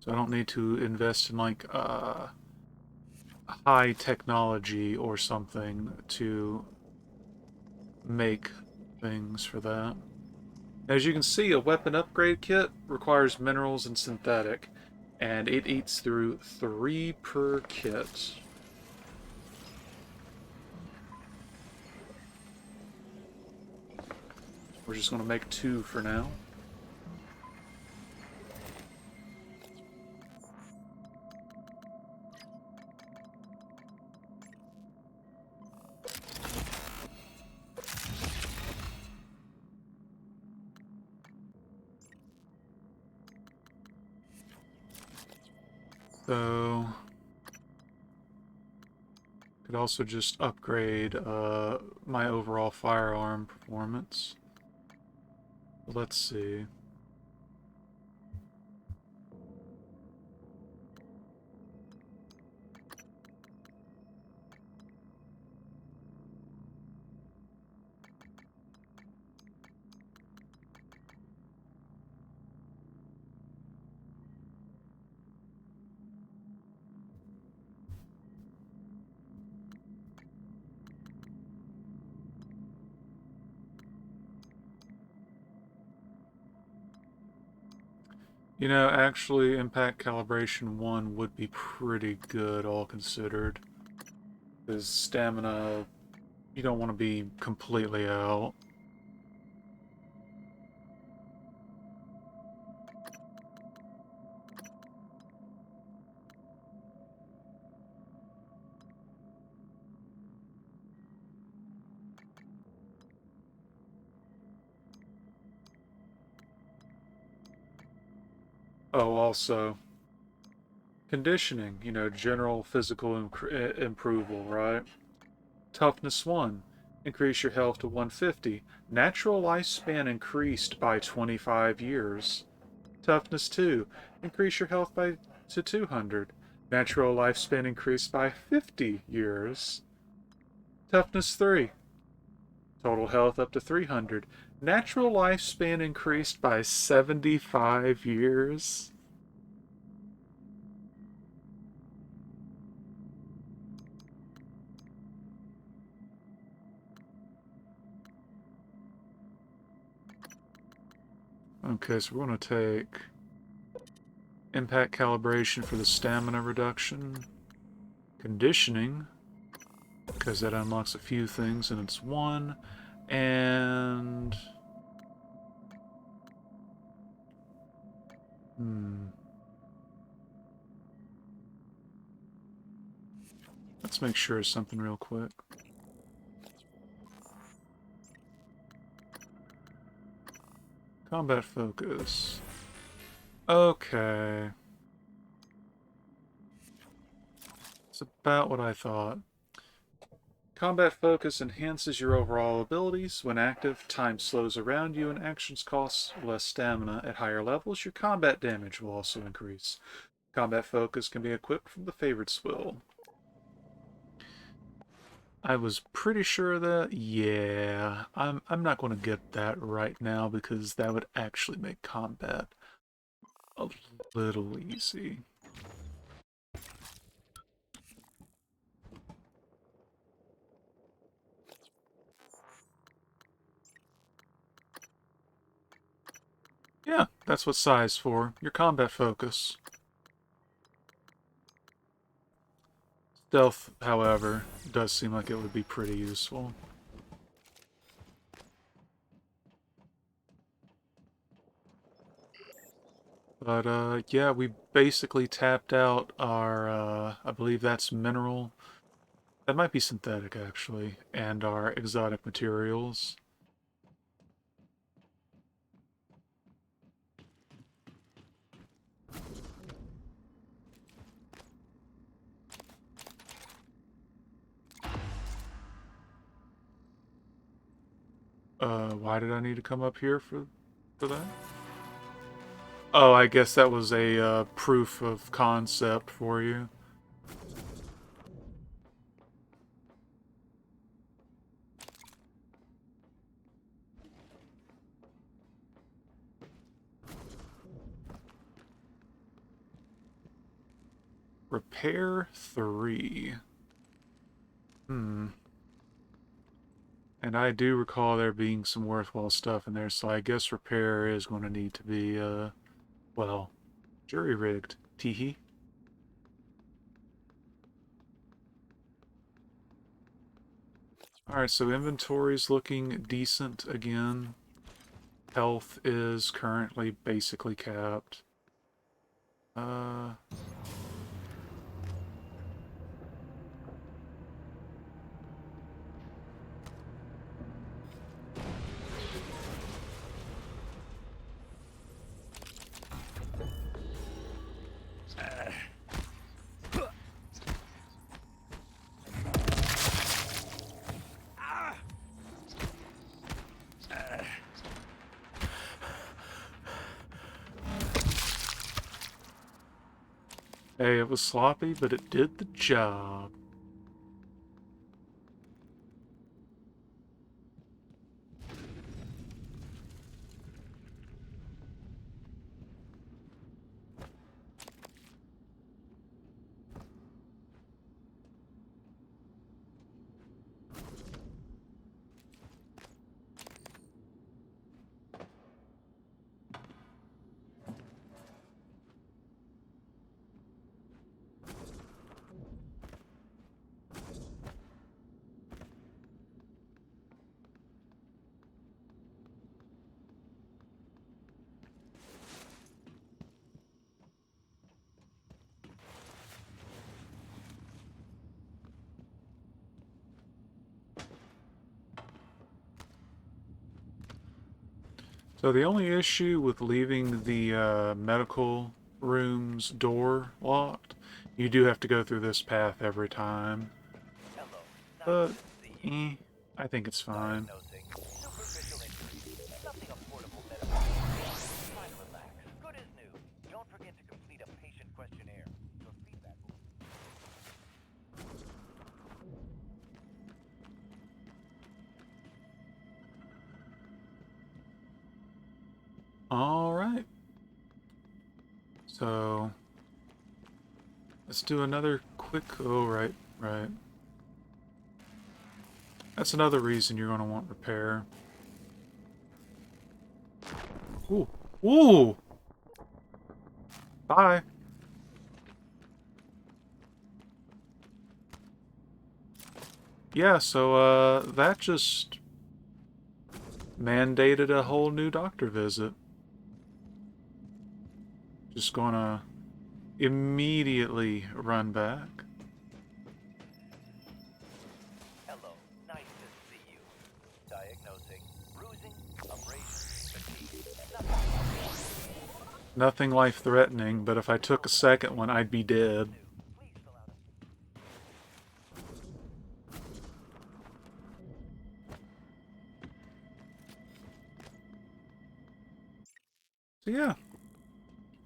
I don't need to invest in, like, high technology or something to make things for that. As you can see, a weapon upgrade kit requires minerals and synthetic, and it eats through 3 per kit. We're just going to make 2 for now. So, could also just upgrade my overall firearm performance. Let's see. You know, actually, Impact Calibration 1 would be pretty good, all considered. Because stamina, you don't want to be completely out. Oh, also, conditioning, you know, general physical improval, right? Toughness 1, increase your health to 150. Natural lifespan increased by 25 years. Toughness 2, increase your health to 200. Natural lifespan increased by 50 years. Toughness 3, total health up to 300. Natural lifespan increased by 75 years. Okay, so we're going to take impact calibration for the stamina reduction, conditioning, because that unlocks a few things, and it's 1, and... Let's make sure it's something real quick. Combat focus. Okay. It's about what I thought. Combat focus enhances your overall abilities. When active, time slows around you and actions cost less stamina. At higher levels, your combat damage will also increase. Combat focus can be equipped from the favorites wheel. I was pretty sure of that. Yeah, I'm not going to get that right now because that would actually make combat a little easy. Yeah, that's what Psi's for. Your combat focus. Stealth, however, does seem like it would be pretty useful. But, yeah, we basically tapped out our, I believe that's mineral. That might be synthetic, actually. And our exotic materials. Why did I need to come up here for that? Oh, I guess that was a, proof of concept for you. Repair 3. And I do recall there being some worthwhile stuff in there, so I guess repair is going to need to be, well, jury-rigged. Teehee. Alright, so inventory's looking decent again. Health is currently basically capped. Hey, it was sloppy, but it did the job. So the only issue with leaving the medical room's door locked, you do have to go through this path every time. Hello. But, Nice to see you. I think it's fine. Diagnosing. Superficial injury. Nothing affordable medical. Try to relax. Good as new. Don't forget to complete a patient questionnaire. Your feedback will... Alright. So, let's do another quick... Oh, right. That's another reason you're going to want repair. Ooh. Ooh! Bye. Yeah, so, that just mandated a whole new doctor visit. Just gonna immediately run back. Hello. Nice to see you. Diagnosing. Bruising. Abrasion. Fatigue. Nothing life-threatening, but if I took a second one, I'd be dead. Please fill out a... Yeah.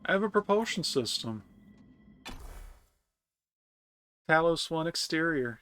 I have a propulsion system. Talos 1 exterior.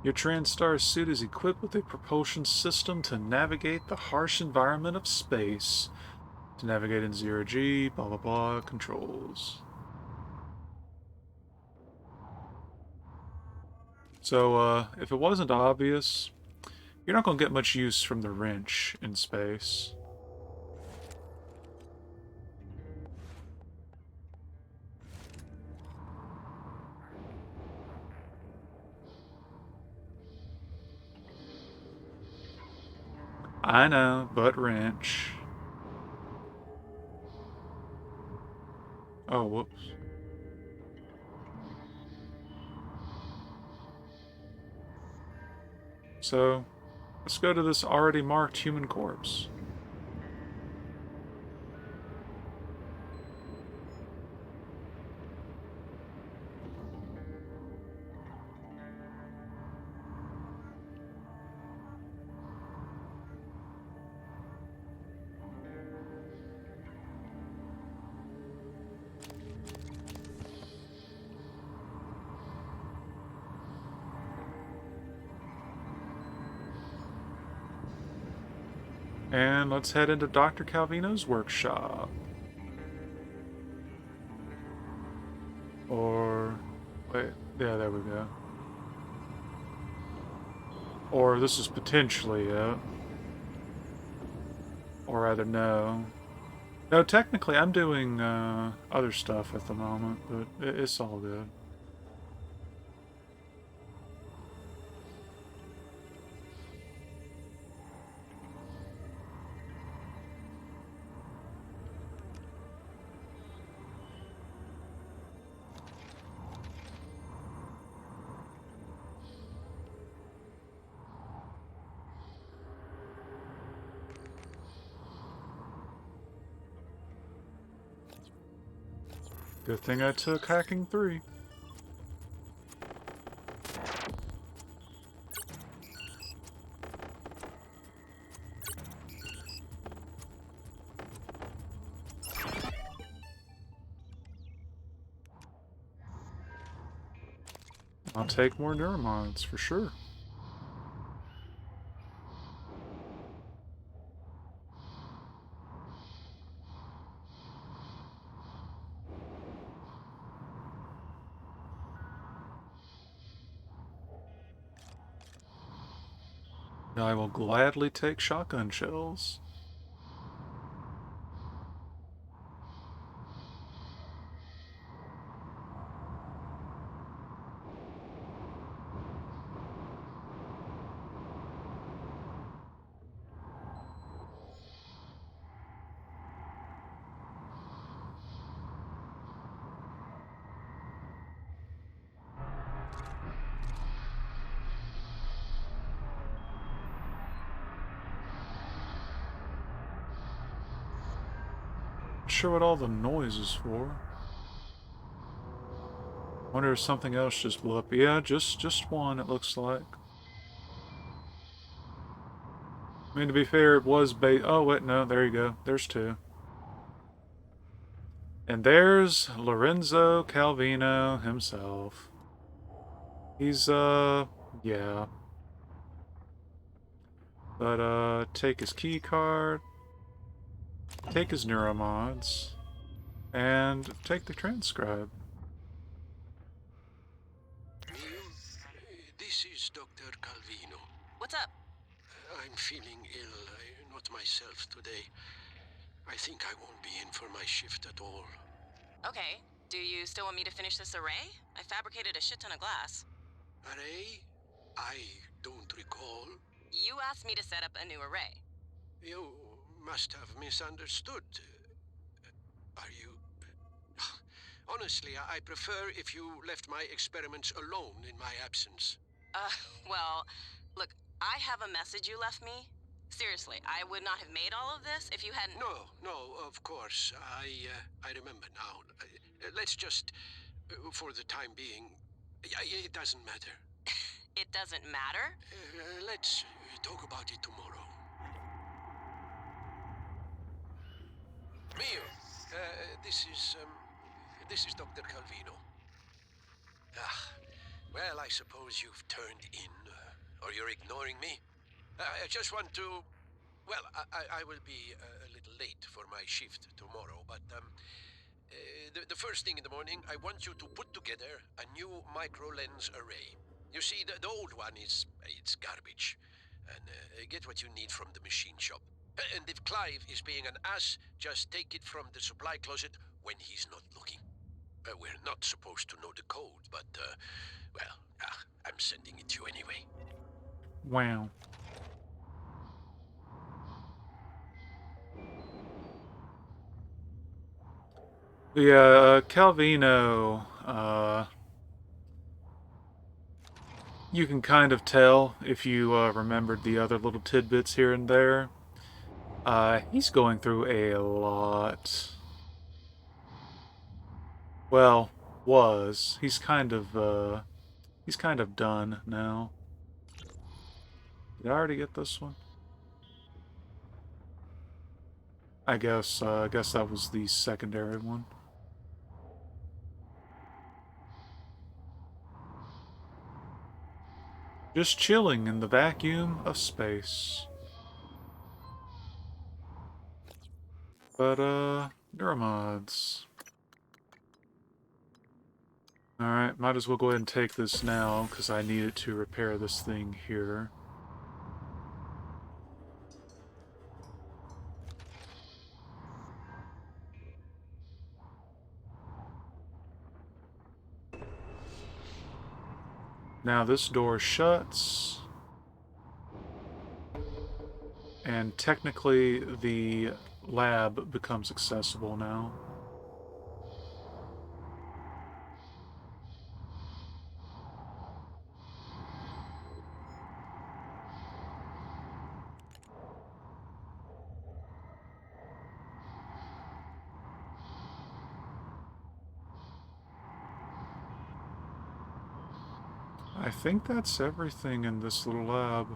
Your TranStar suit is equipped with a propulsion system to navigate the harsh environment of space. To navigate in zero-G, blah blah blah, controls. So, if it wasn't obvious, you're not going to get much use from the wrench in space. I know, but wrench. Oh, whoops. So, let's go to this already marked human corpse. And let's head into Dr. Calvino's workshop. Or... wait, yeah, there we go. Or this is potentially it. Or rather, no. No, technically I'm doing other stuff at the moment, but it's all good. Good thing I took Hacking 3. I'll take more neuromods for sure. I will gladly take shotgun shells. Not sure what all the noise is for. Wonder if something else just blew up. Yeah, just one, it looks like. I mean, to be fair, it was oh, wait, no, there you go. There's two. And there's Lorenzo Calvino himself. He's, yeah. But, take his key card, take his neuromods, and take the transcribe. This is Dr. Calvino. What's up? I'm feeling ill, not myself today. I think I won't be in for my shift at all. Okay. Do you still want me to finish this array? I fabricated a shit ton of glass. Array? I don't recall. You asked me to set up a new array. You must have misunderstood. Are you... Honestly, I prefer if you left my experiments alone in my absence. Well, look, I have a message you left me. Seriously, I would not have made all of this if you hadn't. No, of course. I remember now. Let's just, for the time being, it doesn't matter. It doesn't matter? Let's talk about it tomorrow. Mio, this is Dr. Calvino. Ah, well, I suppose you've turned in, or you're ignoring me. I just want to... Well, I will be a little late for my shift tomorrow, but the first thing in the morning, I want you to put together a new micro-lens array. You see, the old one it's garbage. And get what you need from the machine shop. And if Clive is being an ass, just take it from the supply closet when he's not looking. We're not supposed to know the code, but, I'm sending it to you anyway. Wow. Yeah, Calvino, you can kind of tell if you remembered the other little tidbits here and there. He's going through a lot. Well, was. He's kind of done now. Did I already get this one? I guess that was the secondary one. Just chilling in the vacuum of space. But, neuromods. Alright, might as well go ahead and take this now, because I need it to repair this thing here. Now this door shuts. And technically the lab becomes accessible now. I think that's everything in this little lab.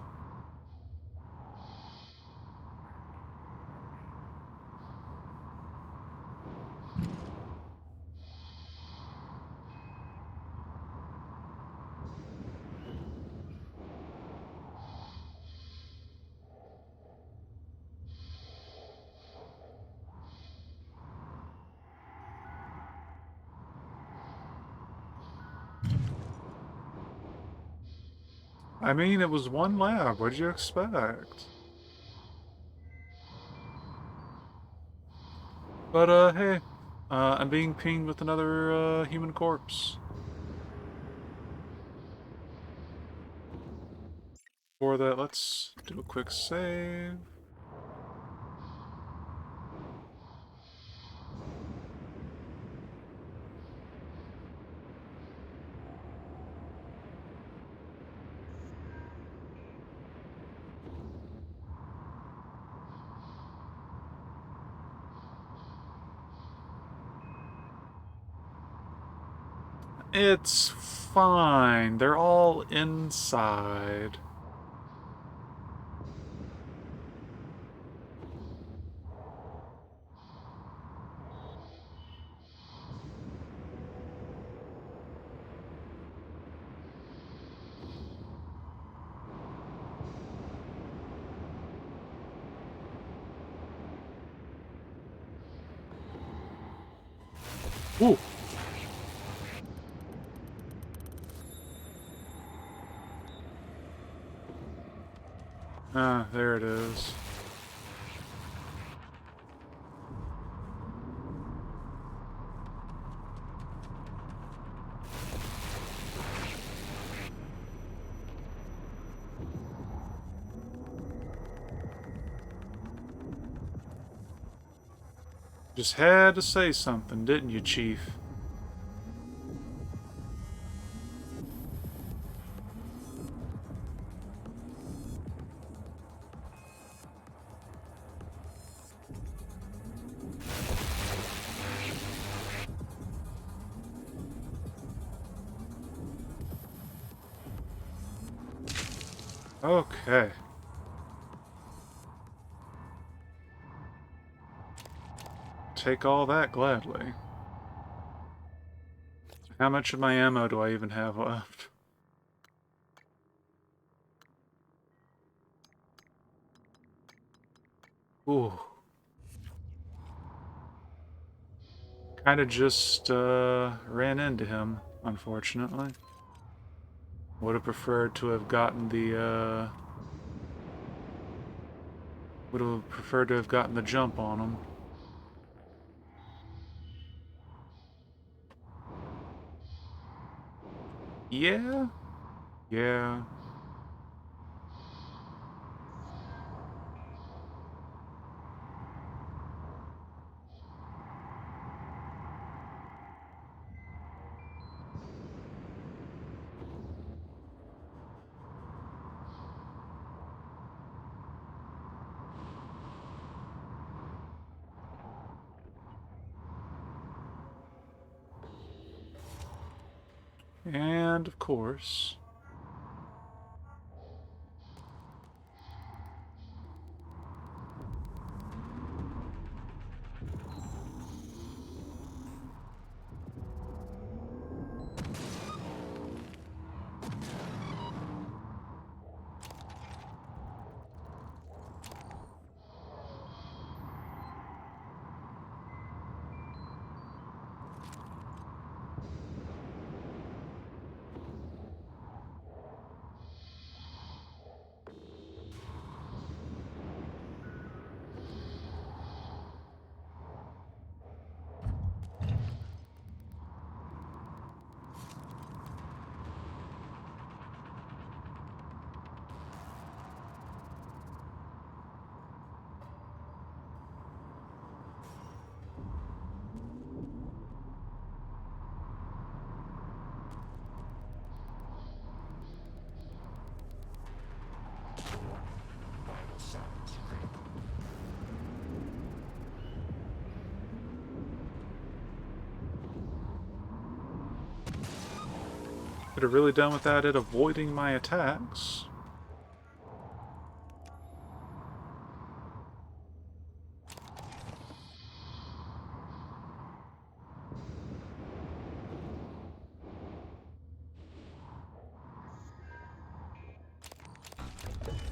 I mean, it was one lab. What'd you expect? But, hey. I'm being pinged with another, human corpse. For that, let's do a quick save. It's fine. They're all inside. Ooh. Ah, there it is. Just had to say something, didn't you, Chief? Okay. Take all that gladly. How much of my ammo do I even have left? Ooh. Kinda just, ran into him, unfortunately. Would have preferred to have gotten the, would have preferred to have gotten the jump on him. Yeah? Yeah. And, of course... Vital signs green. Could have really done without it avoiding my attacks.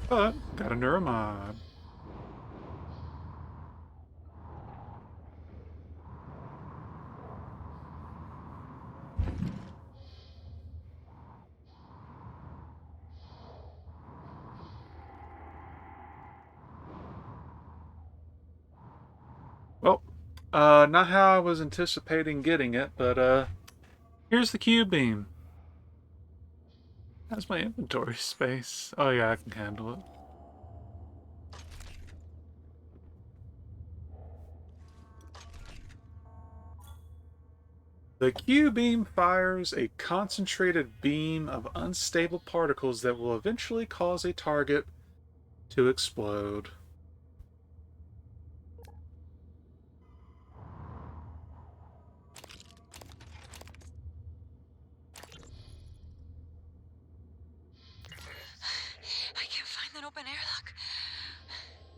But, got a Neuromod. Well, not how I was anticipating getting it, but, here's the Q-beam. How's my inventory space? Oh yeah, I can handle it. The Q-beam fires a concentrated beam of unstable particles that will eventually cause a target to explode. I can't find that open airlock.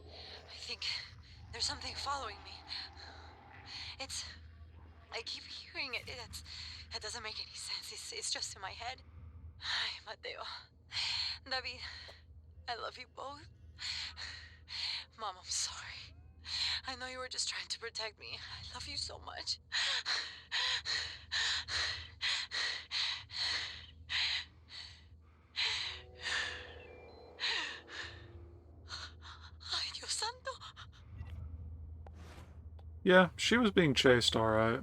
I think there's something following me. I keep hearing it. That doesn't make any sense. It's just in my head. Ay, Mateo. David, I love you both. Mom, I'm sorry. I know you were just trying to protect me. I love you so much. Ay, Dios santo. Yeah, she was being chased alright.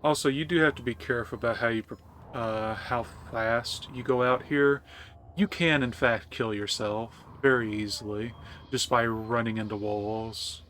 Also, you do have to be careful about how fast you go out here. You can, in fact, kill yourself very easily just by running into walls.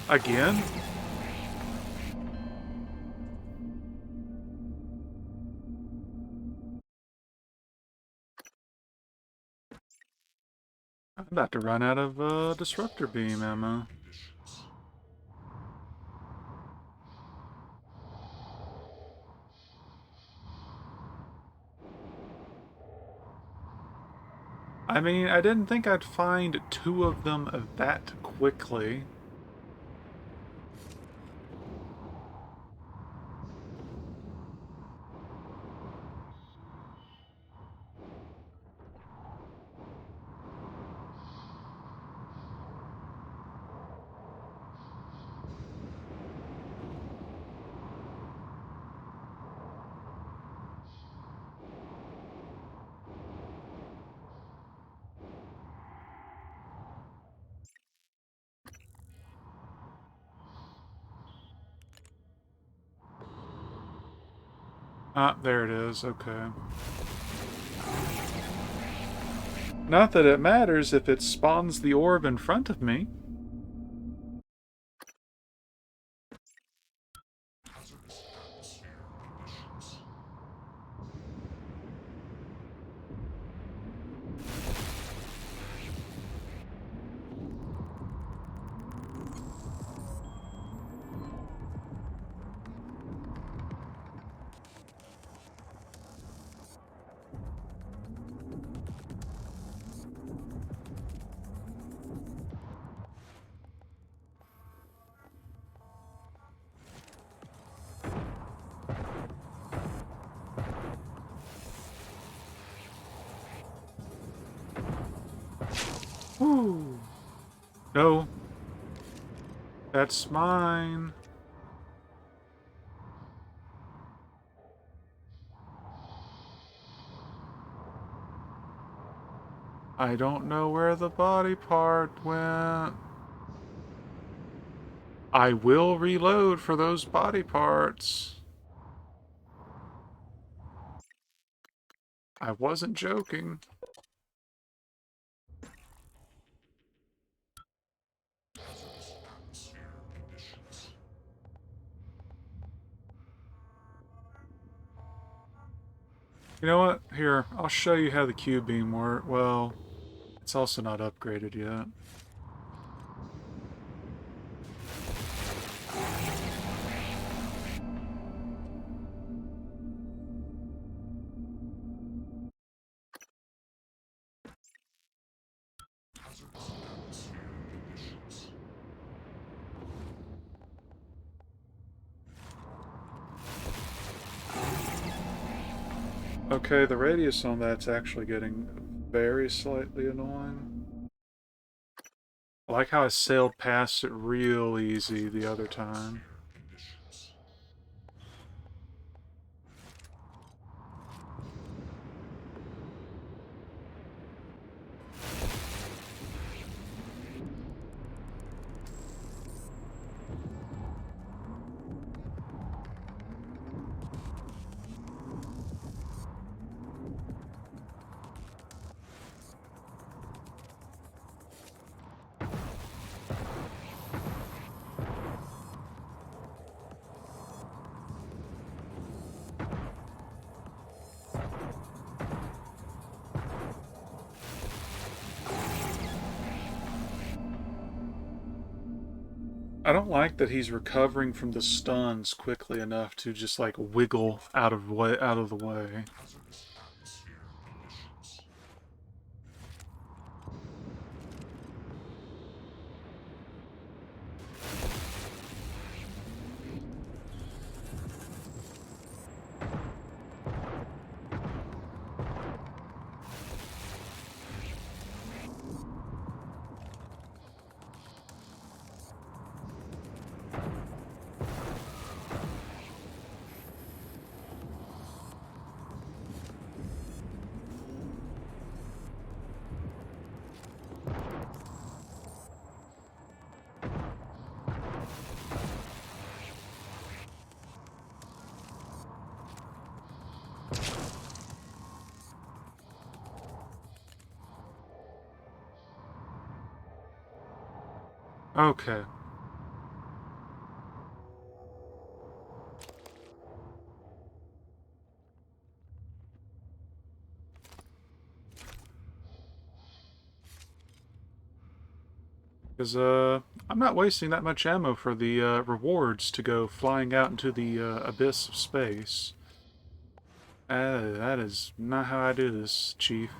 Again? I'm about to run out of disruptor beam ammo. I mean, I didn't think I'd find 2 of them that quickly. Ah, there it is, okay. Not that it matters if it spawns the orb in front of me. Woo! No. That's mine. I don't know where the body part went. I will reload for those body parts. I wasn't joking. You know what? Here, I'll show you how the Q-beam works. Well, it's also not upgraded yet. Okay, the radius on that's actually getting very slightly annoying. I like how I sailed past it real easy the other time. I don't like that he's recovering from the stuns quickly enough to just like wiggle out of the way. Okay. Because, I'm not wasting that much ammo for the, rewards to go flying out into the, abyss of space. That is not how I do this, Chief.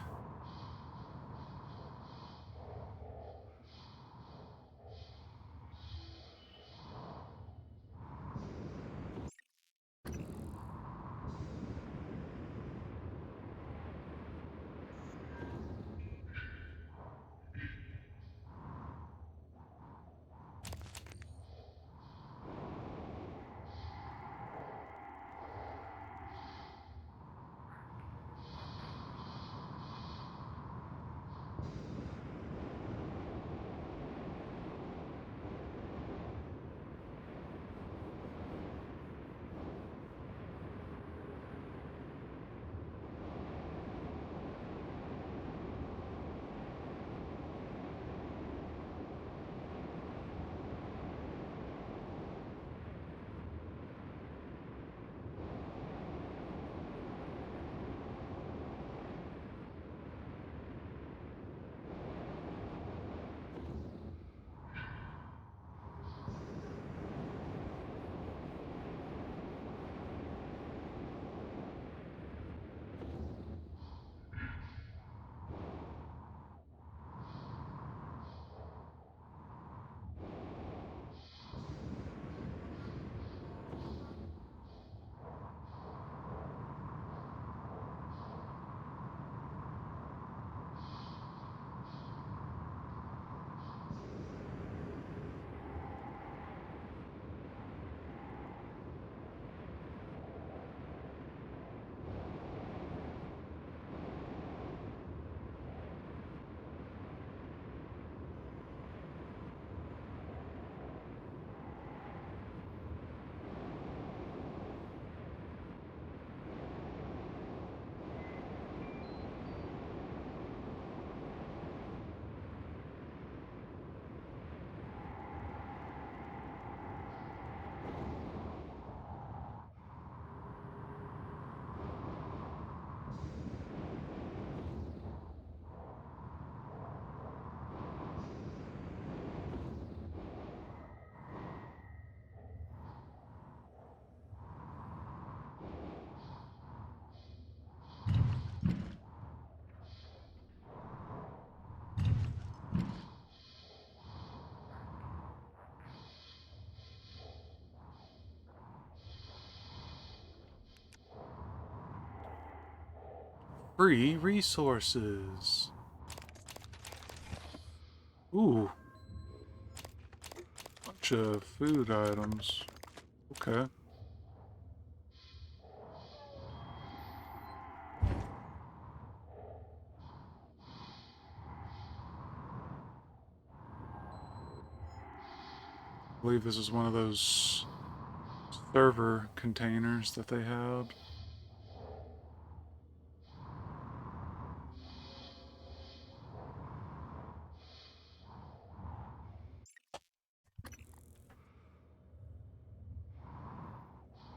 Free resources. Ooh. Bunch of food items. Okay. I believe this is one of those server containers that they had.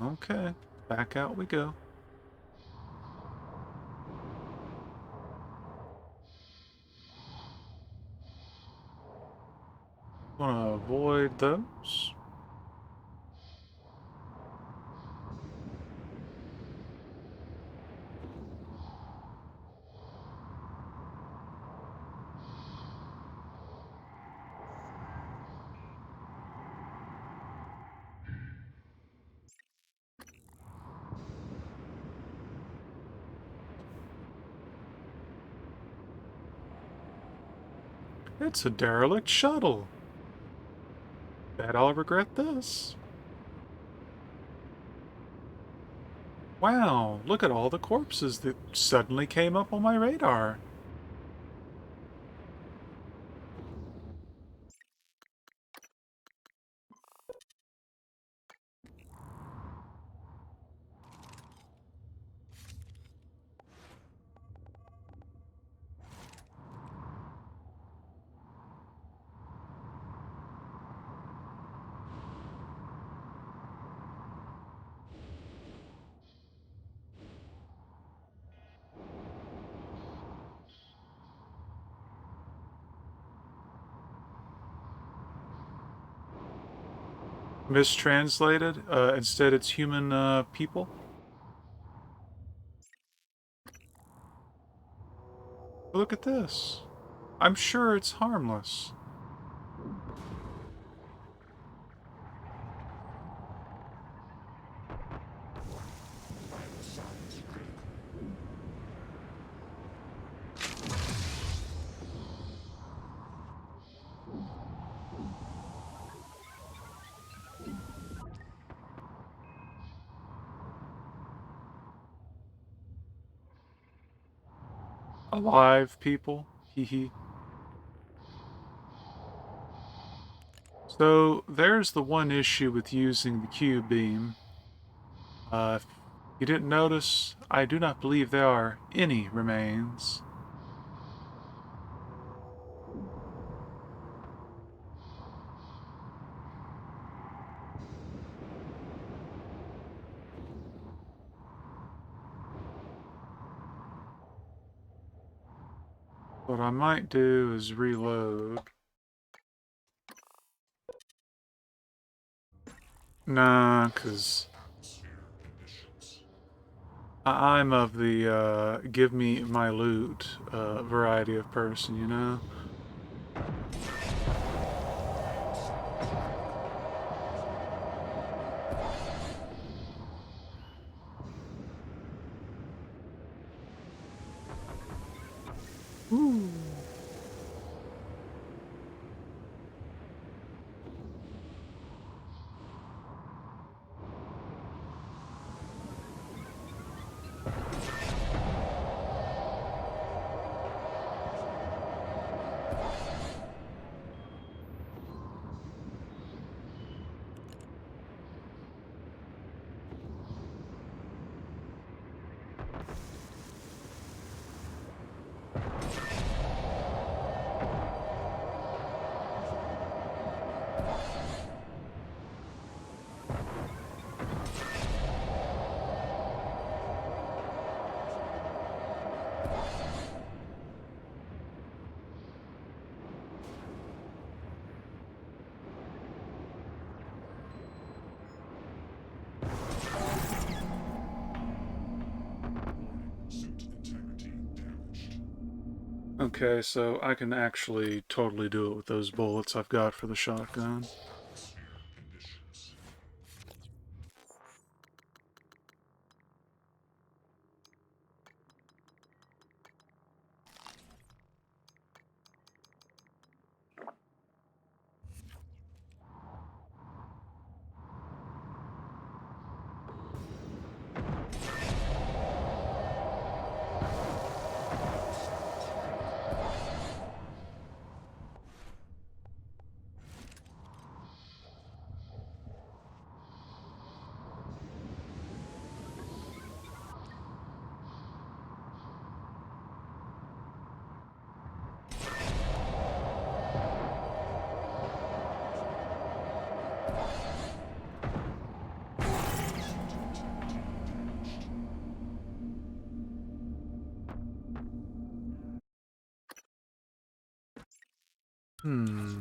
Okay, back out we go. Wanna avoid those. It's a derelict shuttle. Bet I'll regret this. Wow, look at all the corpses that suddenly came up on my radar. mistranslated. Instead, it's human people. Look at this. I'm sure it's harmless. Alive people. Hee hee. So there's the one issue with using the Q-beam. If you didn't notice, I do not believe there are any remains. What I might do is reload. Nah, because I'm of the give me my loot variety of person, you know? Ooh. Okay, so I can actually totally do it with those bullets I've got for the shotgun. Hmm.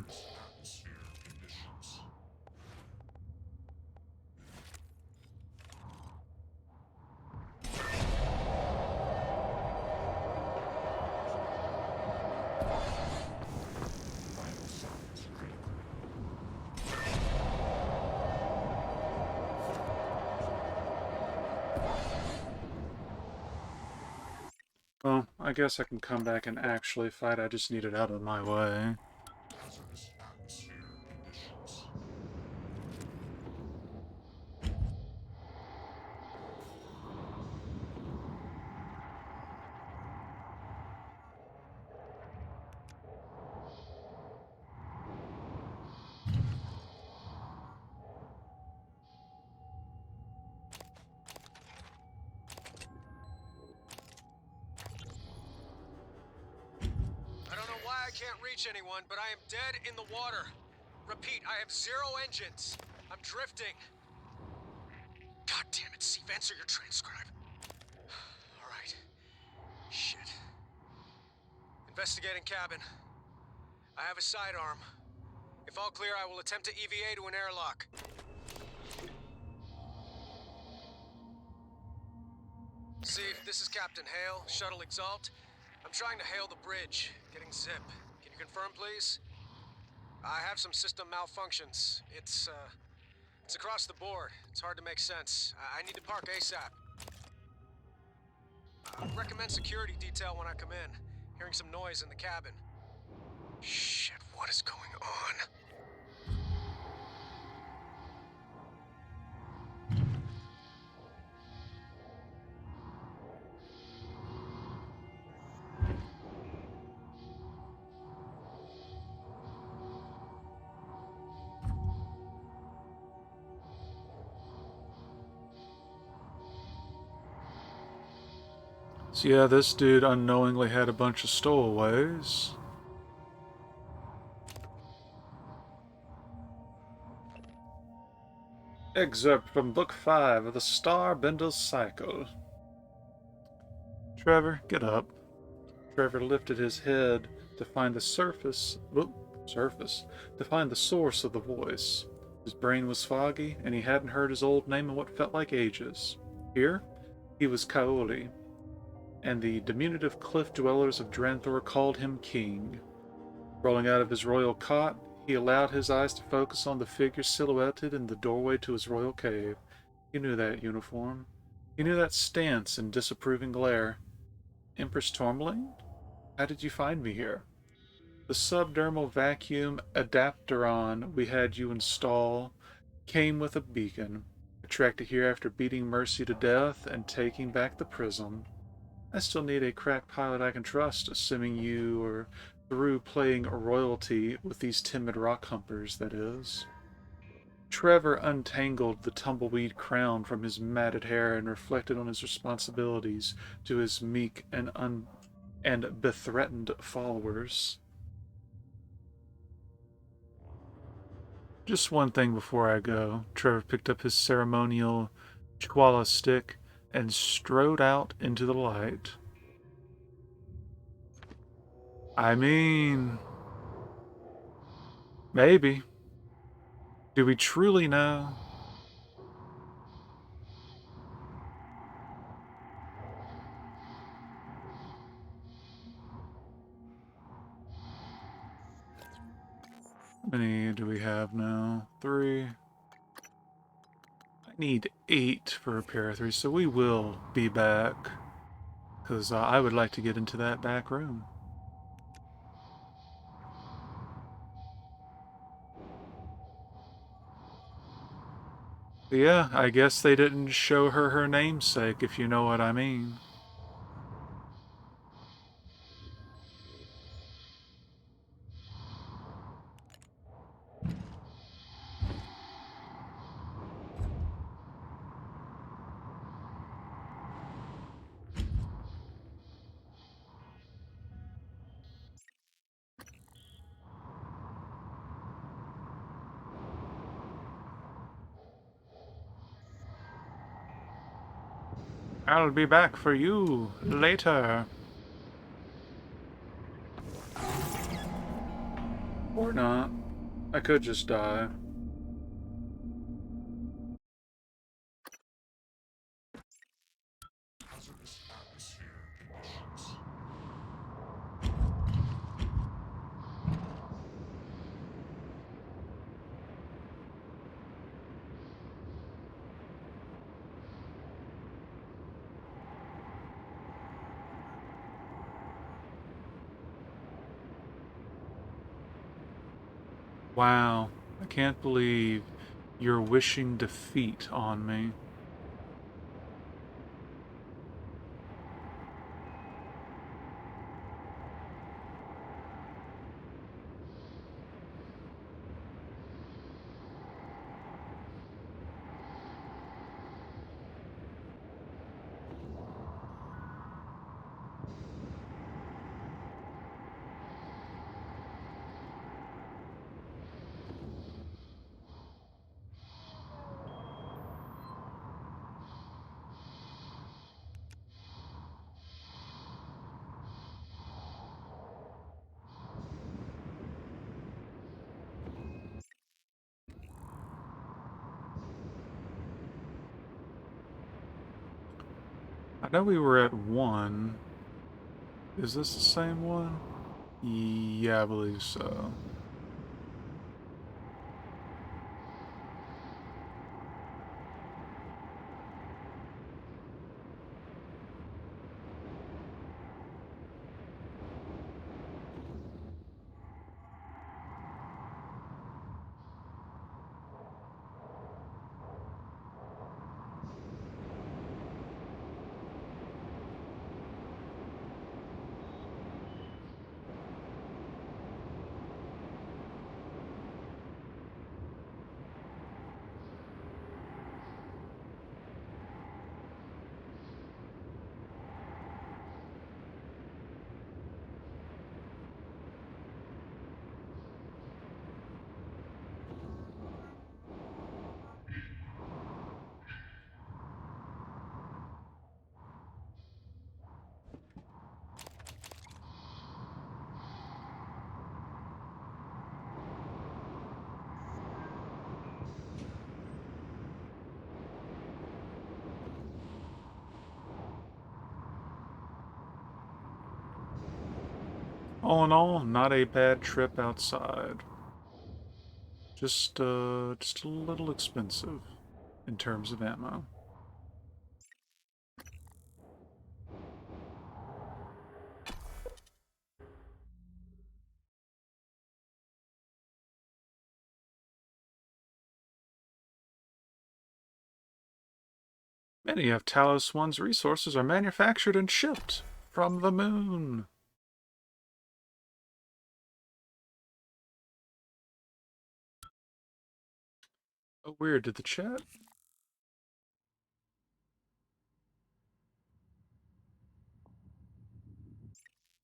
Well, I guess I can come back and actually fight. I just need it out of my way. I don't know why I can't reach anyone, but I am dead in the water. Repeat, I have 0 engines. I'm drifting. God damn it, Steve, answer your transcribe. Alright. Shit. Investigating cabin. I have a sidearm. If all clear, I will attempt to EVA to an airlock. Steve, this is Captain Hale, Shuttle Exalt. I'm trying to hail the bridge, getting zip. Can you confirm, please? I have some system malfunctions. It's across the board. It's hard to make sense. I need to park ASAP. I'd recommend security detail when I come in. Hearing some noise in the cabin. Shit, what is going on? So yeah, this dude unknowingly had a bunch of stowaways. Excerpt from Book 5 of the Starbender's Cycle. Trevor, get up. Trevor lifted his head to find the surface, to find the source of the voice. His brain was foggy, and he hadn't heard his old name in what felt like ages. Here, he was Kaoli, and the diminutive cliff dwellers of Dranthor called him King. Rolling out of his royal cot, he allowed his eyes to focus on the figure silhouetted in the doorway to his royal cave. He knew that uniform. He knew that stance and disapproving glare. Empress Tourmaline? How did you find me here? The subdermal vacuum adapteron we had you install came with a beacon. I tracked it here after beating Mercy to death and taking back the prism. I still need a crack pilot I can trust, assuming you are through playing royalty with these timid rock humpers, that is. Trevor untangled the tumbleweed crown from his matted hair and reflected on his responsibilities to his meek and bethreatened followers. Just one thing before I go. Trevor picked up his ceremonial Chwala stick and strode out into the light. I mean, maybe. Do we truly know? How many do we have now? 3. I need 8 for repair 3, so we will be back. Because I would like to get into that back room. But yeah, I guess they didn't show her her namesake, if you know what I mean. I'll be back for you later. Or not. I could just die. Hazardous atmosphere conditions. Wow, I can't believe you're wishing defeat on me. I know we were at 1. Is this the same one? Yeah, I believe so. All in all, not a bad trip outside. Just a little expensive in terms of ammo. Many of Talos One's resources are manufactured and shipped from the moon. Oh, weird. Did the chat?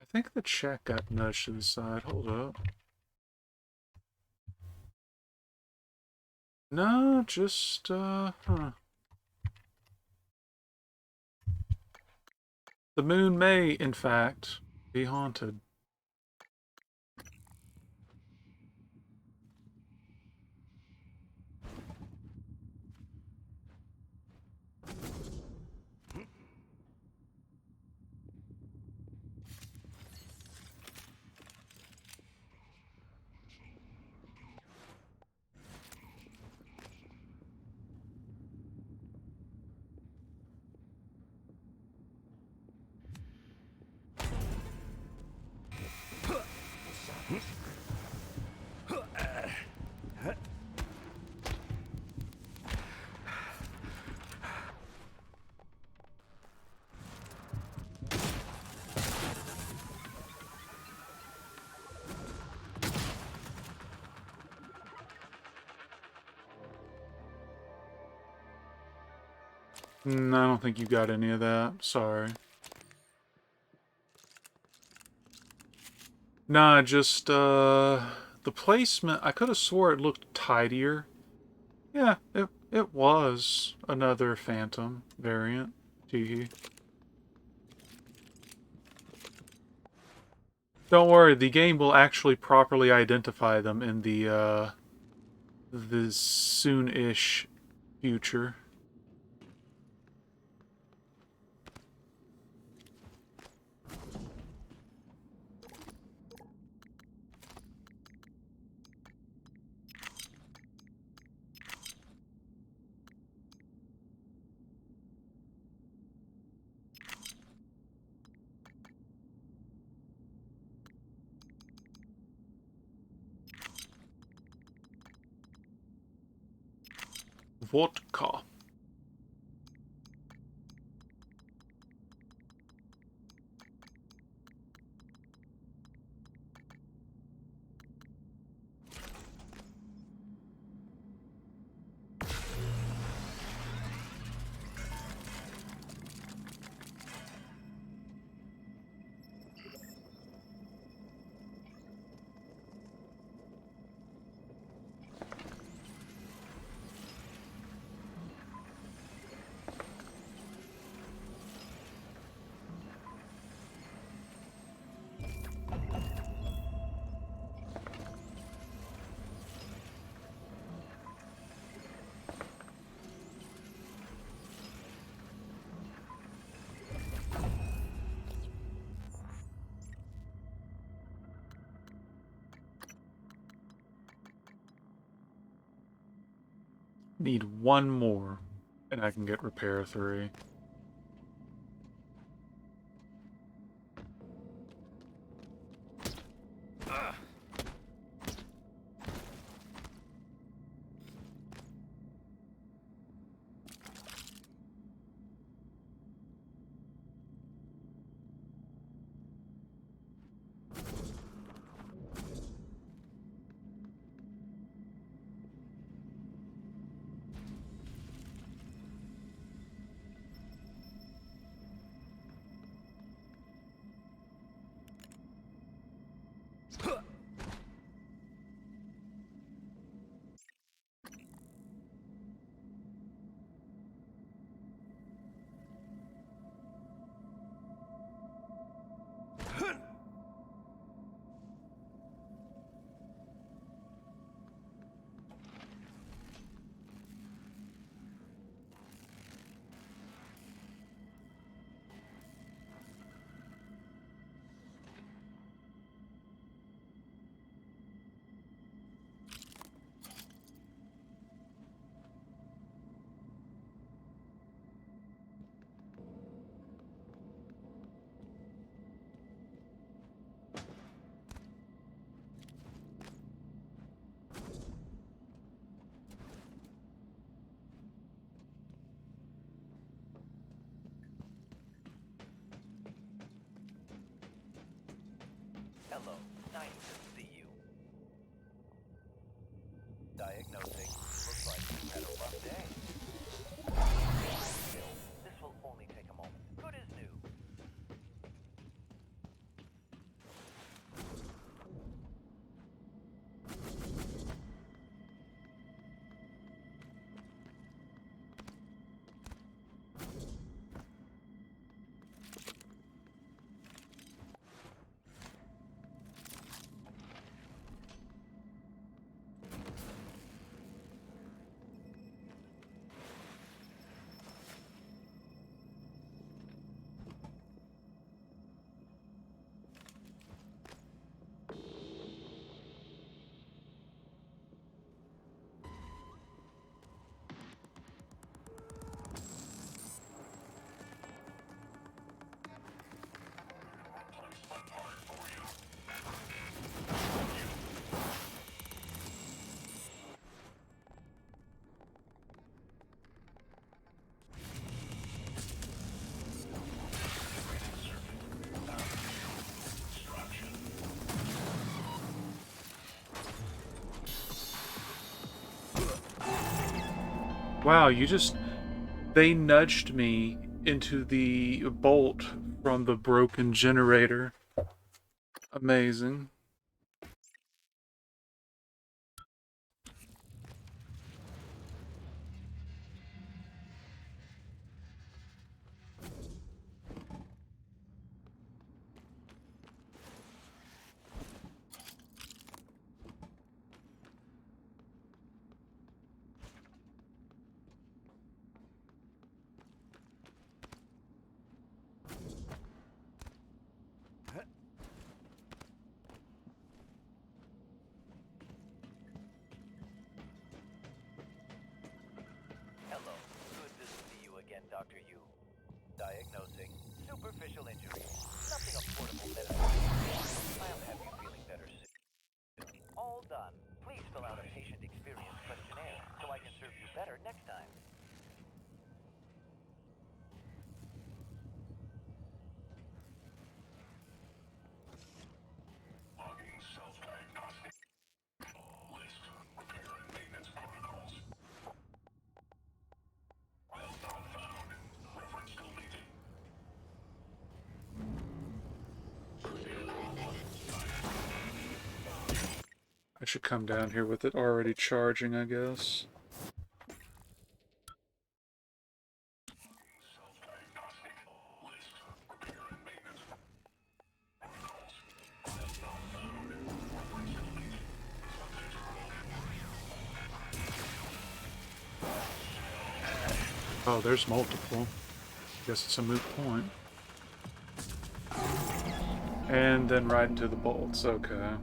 I think the chat got nudged to the side. Hold up. No, just, huh. The moon may, in fact, be haunted. No, I don't think you got any of that. Sorry. Nah, just, the placement, I could have swore it looked tidier. Yeah, it was another Phantom variant. Teehee. Don't worry, the game will actually properly identify them in the soon-ish future. Vodka. Need one more, and I can get repair 3. Hello, nice to see you. Diagnosing. Looks like you had a rough day. Still, this will only take a moment. Good as new. Wow, you just... They nudged me into the bolt from the broken generator. Amazing. Hello, good to see you again, Dr. Yu. Diagnosing. Superficial injury. Nothing of portable medicine. I'll have you feeling better soon. All done. Please fill out a patient experience questionnaire so I can serve you better next time. Logging self-diagnostic. List. Repair and maintenance protocols. File not found. Reference deleted. I should come down here with it already charging, I guess. Self-diagnostic. List. Repair and maintenance protocols. File not found. Reference deleted. Subject broken. Oh, there's multiple. Guess it's a moot point. And then right into the bolts, okay.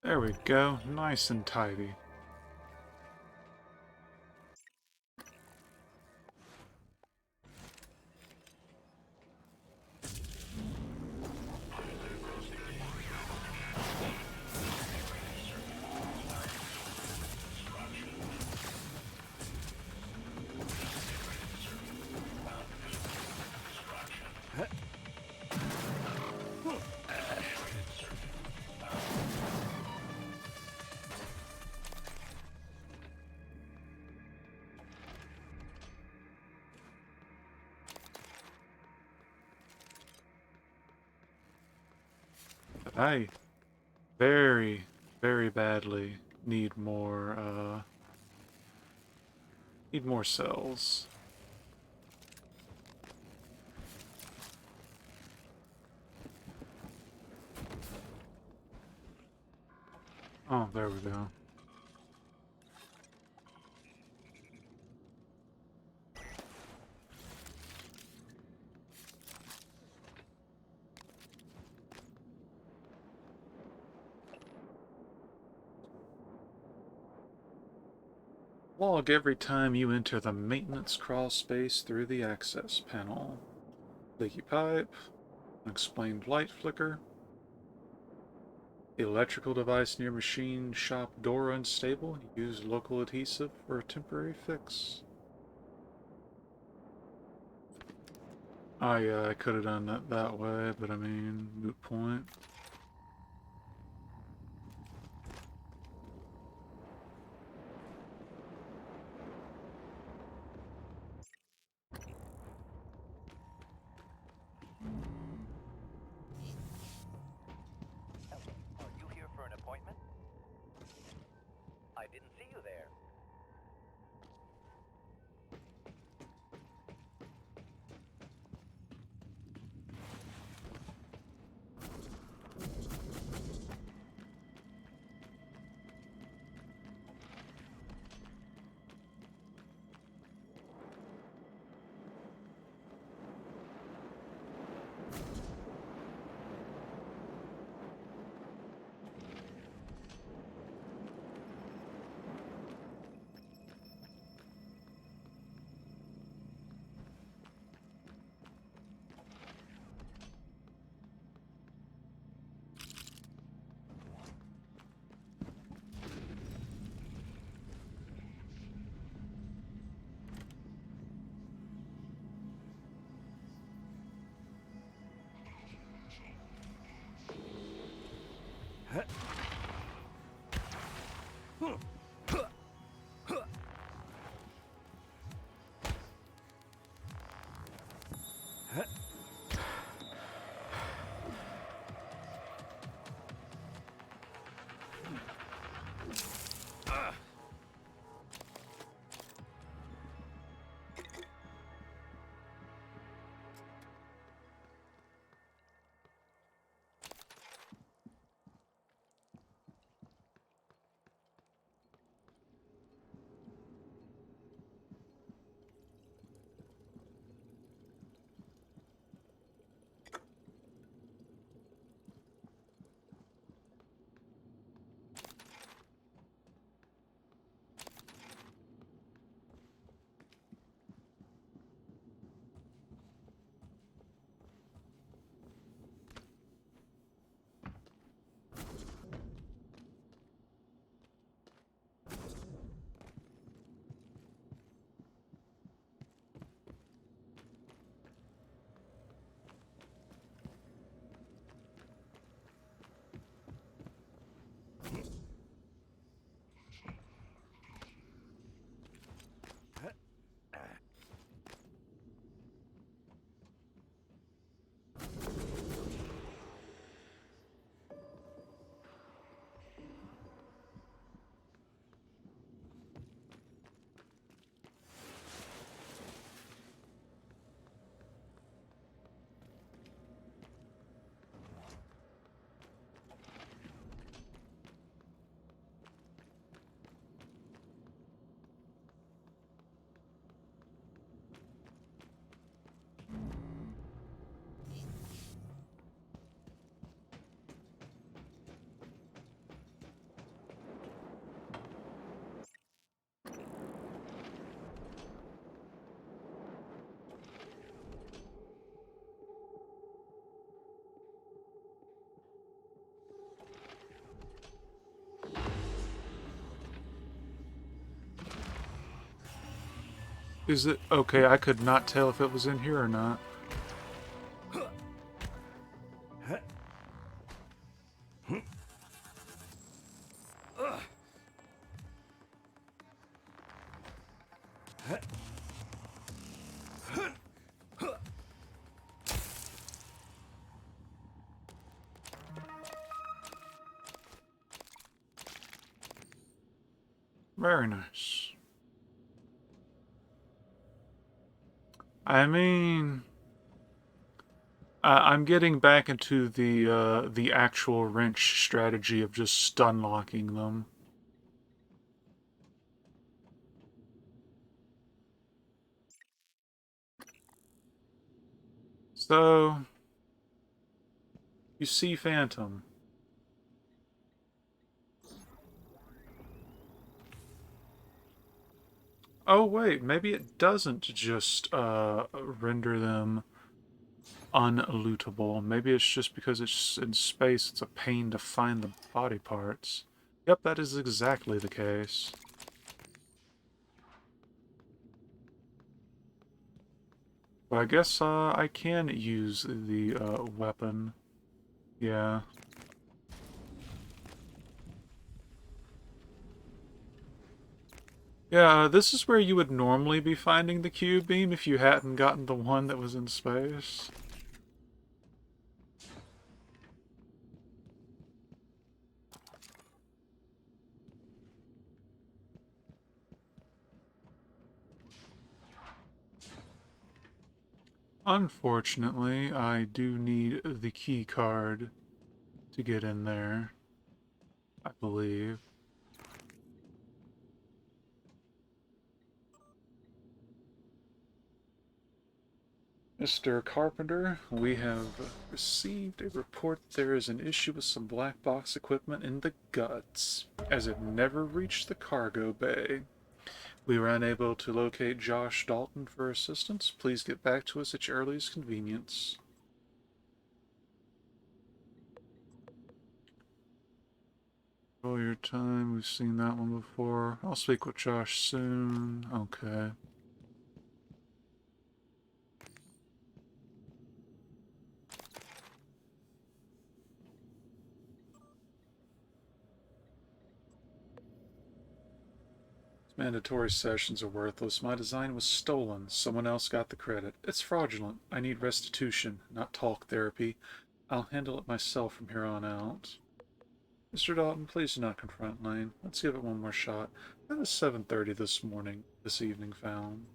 There we go, nice and tidy. I very, very badly need more cells. Oh, there we go. Log every time you enter the maintenance crawl space through the access panel. Leaky pipe, unexplained light flicker, electrical device near machine shop door unstable. Use local adhesive for a temporary fix. Oh yeah, I could have done that way, but I mean, moot point. Are you here for an appointment? I didn't see you there. Is it okay? I could not tell if it was in here or not. Very nice. I mean, I'm getting back into the actual wrench strategy of just stun locking them. So, you see Phantom. Oh wait, maybe it doesn't just render them unlootable. Maybe it's just because it's in space, it's a pain to find the body parts. Yep, that is exactly the case. But I guess I can use the weapon. Yeah. Yeah, this is where you would normally be finding the Q-beam if you hadn't gotten the one that was in space. Unfortunately, I do need the key card to get in there, I believe. Mr. Carpenter, we have received a report that there is an issue with some black box equipment in the guts, as it never reached the cargo bay. We were unable to locate Josh Dalton for assistance. Please get back to us at your earliest convenience. All your time, we've seen that one before. I'll speak with Josh soon. Okay. Mandatory sessions are worthless. My design was stolen. Someone else got the credit. It's fraudulent. I need restitution, not talk therapy. I'll handle it myself from here on out. Mr. Dalton, please do not confront Lane. Let's give it one more shot. That is 7:30 this evening sound.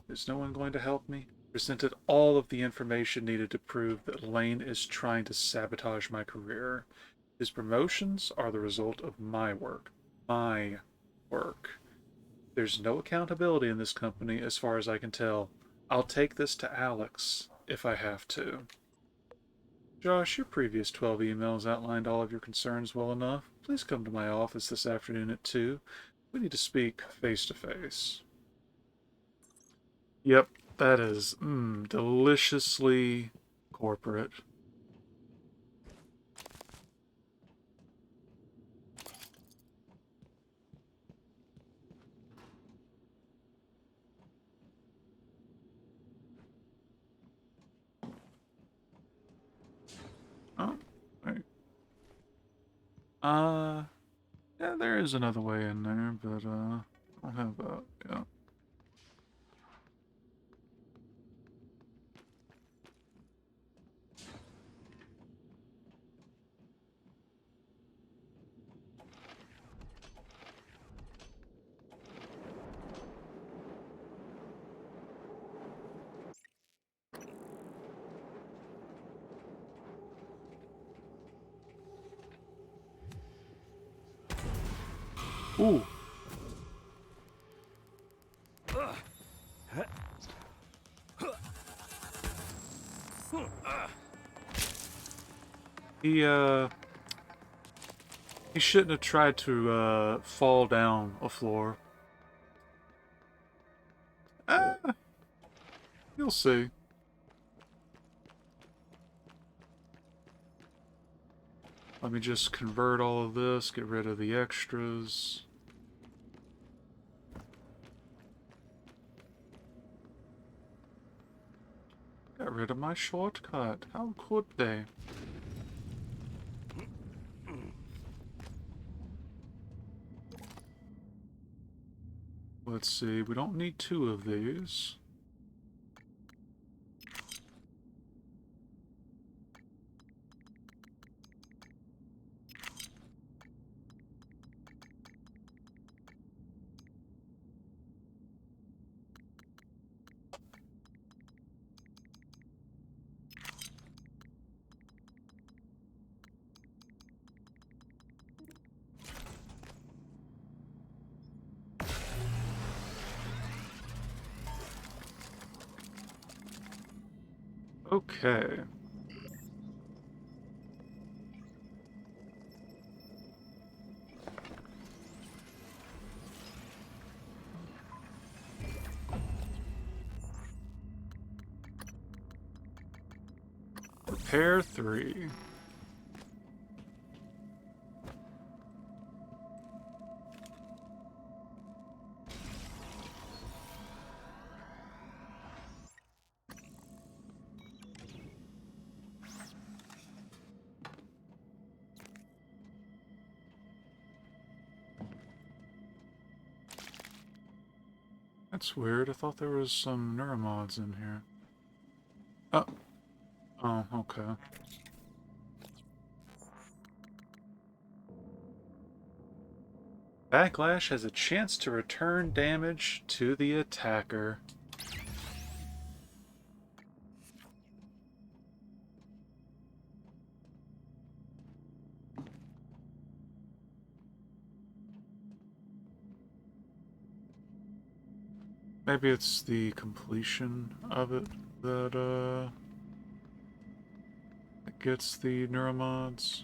Is no one going to help me? Presented all of the information needed to prove that Lane is trying to sabotage my career. His promotions are the result of my work. My work. There's no accountability in this company as far as I can tell. I'll take this to Alex if I have to. Josh, your previous 12 emails outlined all of your concerns well enough. Please come to my office this afternoon at 2. We need to speak face to face. Yep, that is deliciously corporate. Oh, right. Yeah, there is another way in there, but I'll have that, yeah. Ooh. He shouldn't have tried to fall down a floor. You'll see. Let me just convert all of this, get rid of the extras. Got rid of my shortcut. How could they? Let's see, we don't need 2 of these. Okay. Repair 3. That's weird. I thought there was some neuromods in here. Oh. Oh, okay. Backlash has a chance to return damage to the attacker. Maybe it's the completion of it that gets the neuromods.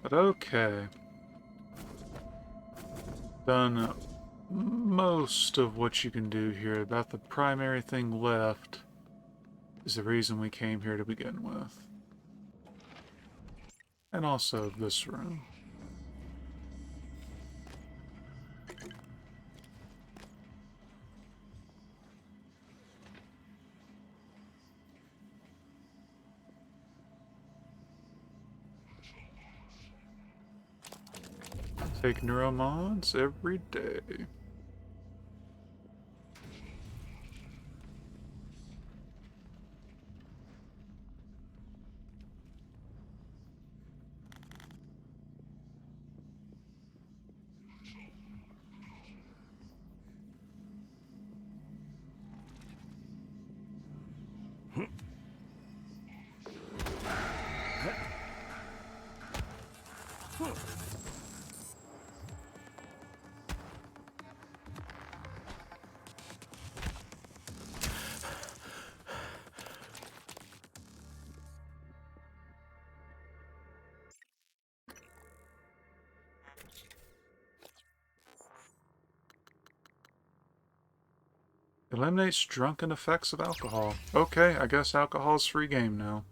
But okay. Done most of what you can do here. About the primary thing left is the reason we came here to begin with. And also this room. Take neuromods every day. Eliminates drunken effects of alcohol. Okay, I guess alcohol's free game now.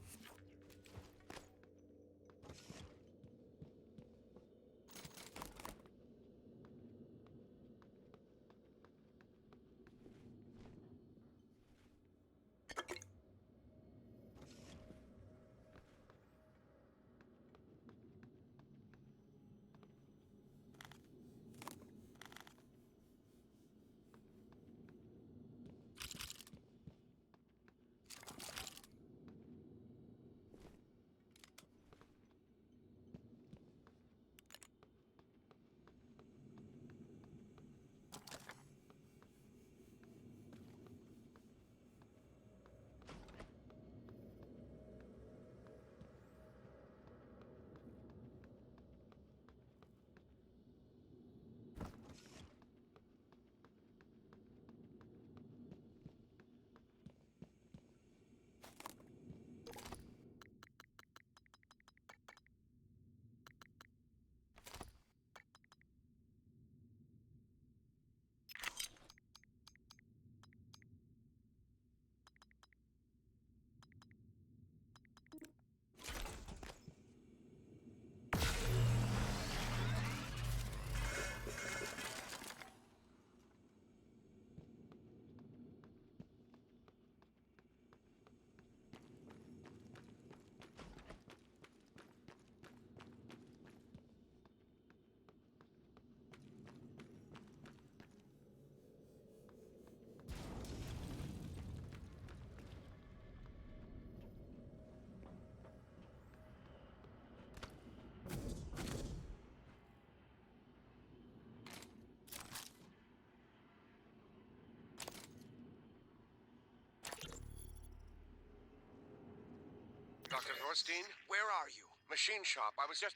Dr. Thorstein, where are you? Machine shop. I was just...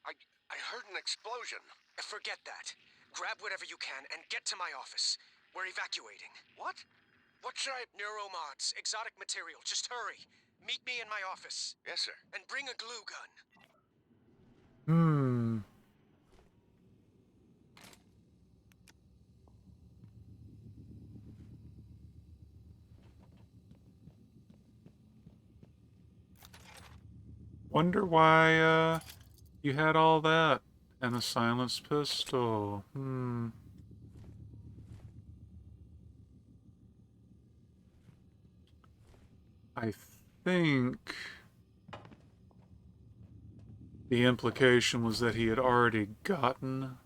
I heard an explosion. Forget that. Grab whatever you can and get to my office. We're evacuating. What? What should I... Neuromods, exotic material. Just hurry. Meet me in my office. Yes, sir. And bring a glue gun. Wonder why, you had all that and a silenced pistol. I think the implication was that he had already gotten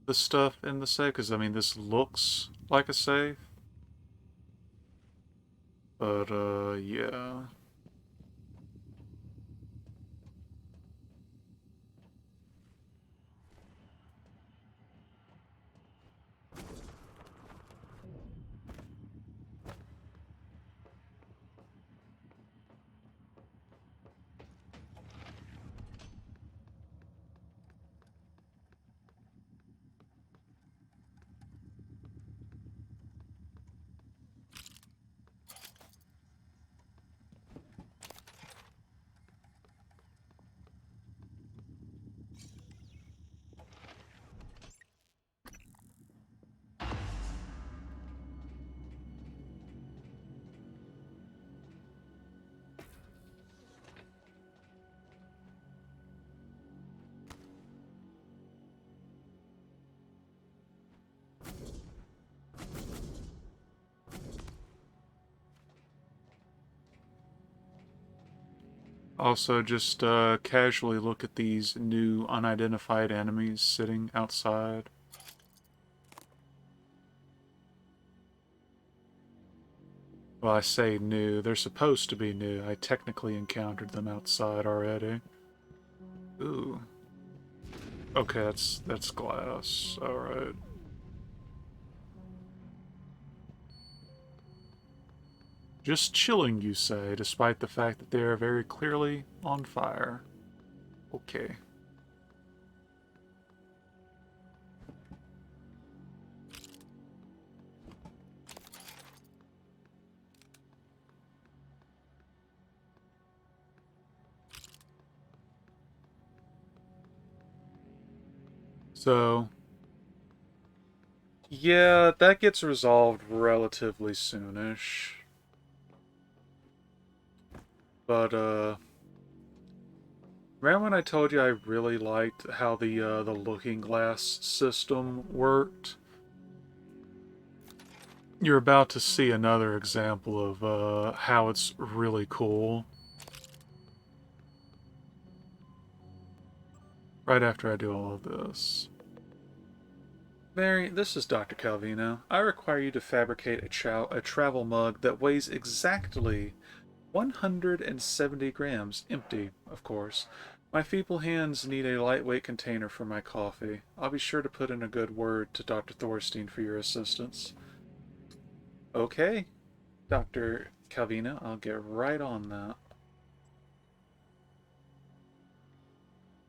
the stuff in the safe, because, I mean, this looks like a safe. But, yeah. Also, just casually look at these new unidentified enemies sitting outside. Well, I say new. They're supposed to be new. I technically encountered them outside already. Ooh. Okay, that's glass. Alright. Just chilling, you say, despite the fact that they are very clearly on fire. Okay. So, yeah, that gets resolved relatively soonish. But, remember when I told you I really liked how the looking glass system worked? You're about to see another example of, how it's really cool. Right after I do all of this. Mary, this is Dr. Calvino. I require you to fabricate a travel mug that weighs exactly 170 grams, empty, of course. My feeble hands need a lightweight container for my coffee. I'll be sure to put in a good word to Dr. Thorstein for your assistance. Okay, Dr. Calvino, I'll get right on that.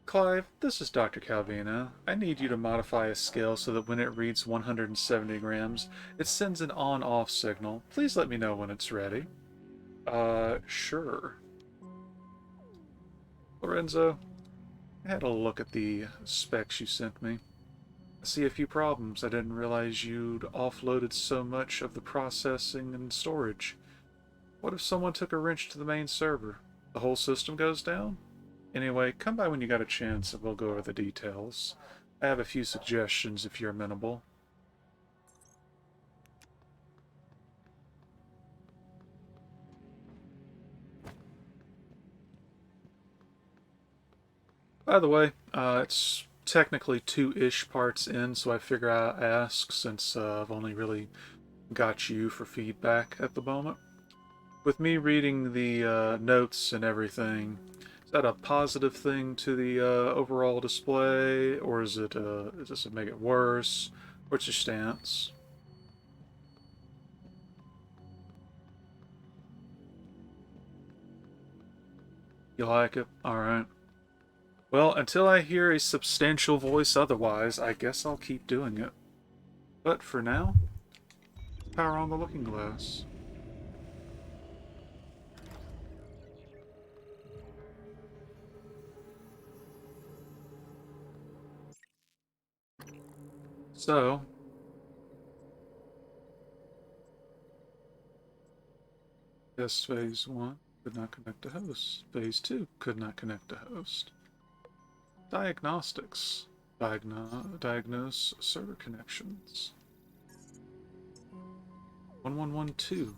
Clive, this is Dr. Calvino. I need you to modify a scale so that when it reads 170 grams, it sends an on-off signal. Please let me know when it's ready. Sure. Lorenzo, I had a look at the specs you sent me. I see a few problems. I didn't realize you'd offloaded so much of the processing and storage. What if someone took a wrench to the main server? The whole system goes down? Anyway, come by when you got a chance and we'll go over the details. I have a few suggestions if you're amenable. By the way, it's technically 2-ish parts in, so I figure I'll ask since I've only really got you for feedback at the moment. With me reading the notes and everything, is that a positive thing to the overall display, or is it does it make it worse? What's your stance? You like it? Alright. Well, until I hear a substantial voice otherwise, I guess I'll keep doing it. But for now, power on the looking glass. So, test phase 1 could not connect to host. Phase 2 could not connect to host. Diagnostics. Diagnose server connections. 1112.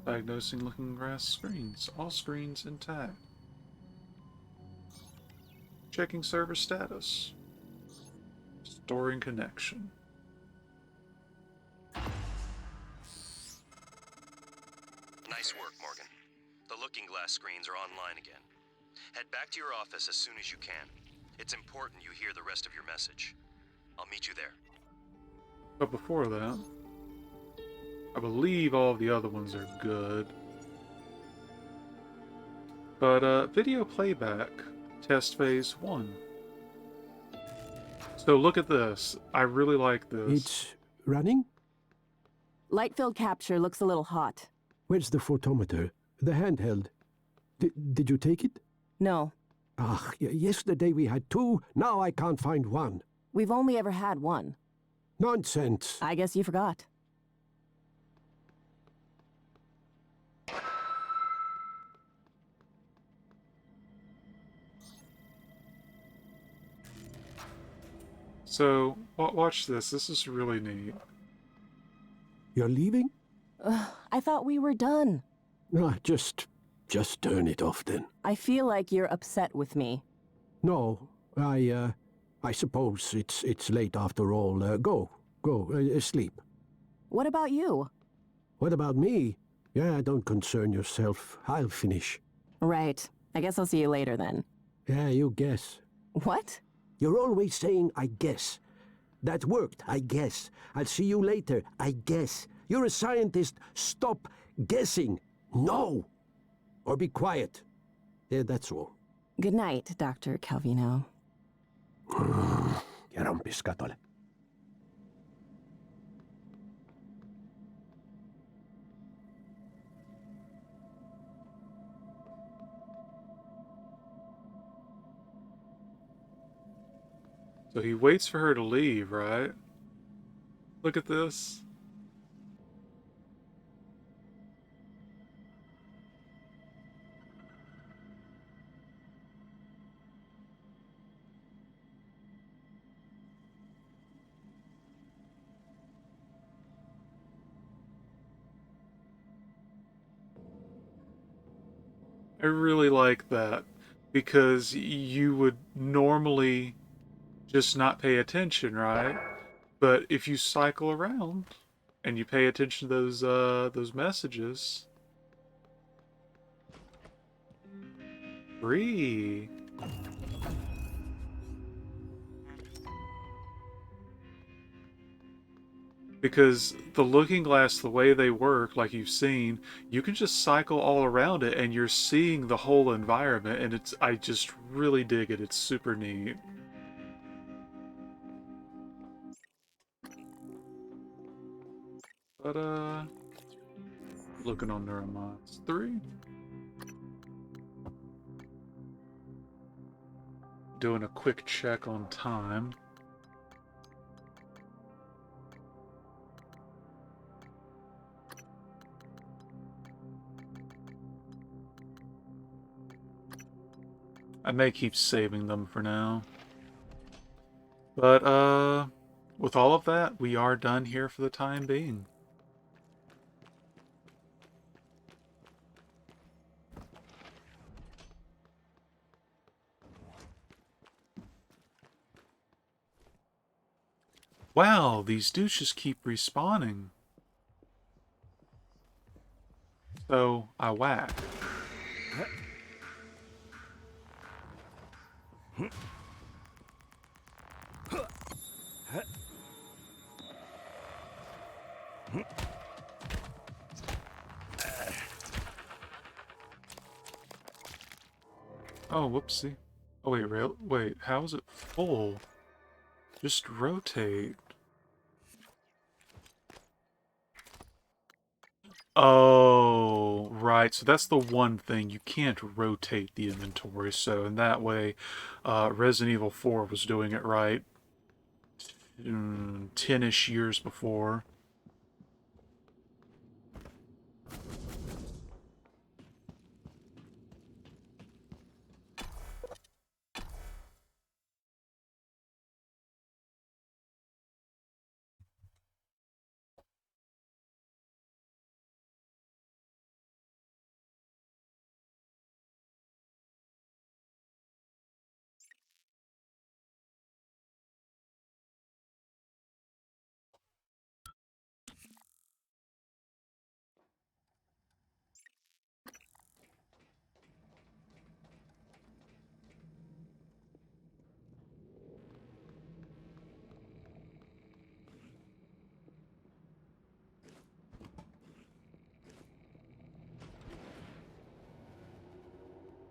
Diagnosing looking glass screens. All screens intact. Checking server status. Storing connection. Nice work, Morgan. The looking glass screens are online again. Head back to your office as soon as you can. It's important you hear the rest of your message. I'll meet you there. But before that, I believe all of the other ones are good. But video playback, test phase 1. So look at this. I really like this. It's running? Light field capture looks a little hot. Where's the photometer? The handheld. Did you take it? No, Ah, yesterday we had 2, now I can't find 1. we've only ever had one. Nonsense. I guess you forgot. So, watch this. This is really neat. You're leaving? I thought we were done. Ah, just turn it off then. I feel like you're upset with me. No, I suppose it's late after all. Go, sleep. What about you? What about me? Yeah, don't concern yourself. I'll finish. Right. I guess I'll see you later then. Yeah, you guess. What? You're always saying, I guess. That worked, I guess. I'll see you later, I guess. You're a scientist. Stop guessing. No. Or be quiet. Yeah, that's all. Good night, Dr. Calvino. Ja rompiskatole. So he waits for her to leave, right? Look at this. I really like that because you would normally just not pay attention, right? But if you cycle around and you pay attention to those messages, free. Because the looking glass, the way they work, like you've seen, you can just cycle all around it and you're seeing the whole environment, and I just really dig it. It's super neat. But looking on Neuromods 3. Doing a quick check on time. I may keep saving them for now. But, with all of that, we are done here for the time being. Wow, these douches keep respawning. So, I whack. Oh, whoopsie. Oh, wait, wait, how is it full? Just rotate. Oh, right. So that's the one thing. You can't rotate the inventory. So in that way, Resident Evil 4 was doing it right 10-ish years before.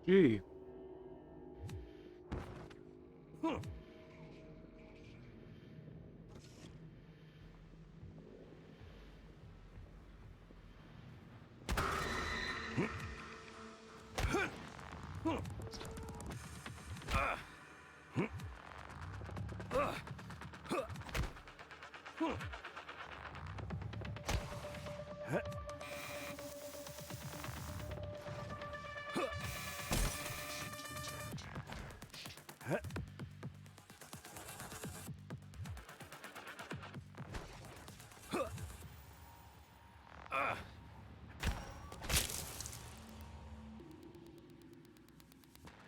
Gee.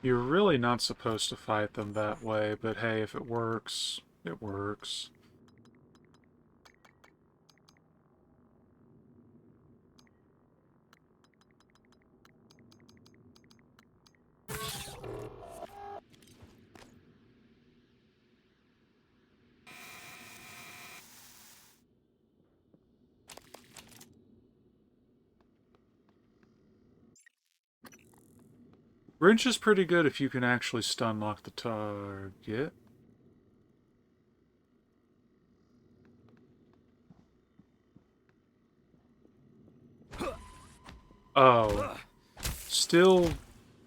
You're really not supposed to fight them that way, but hey, if it works, it works. Wrench is pretty good if you can actually stun lock the target. Oh. Still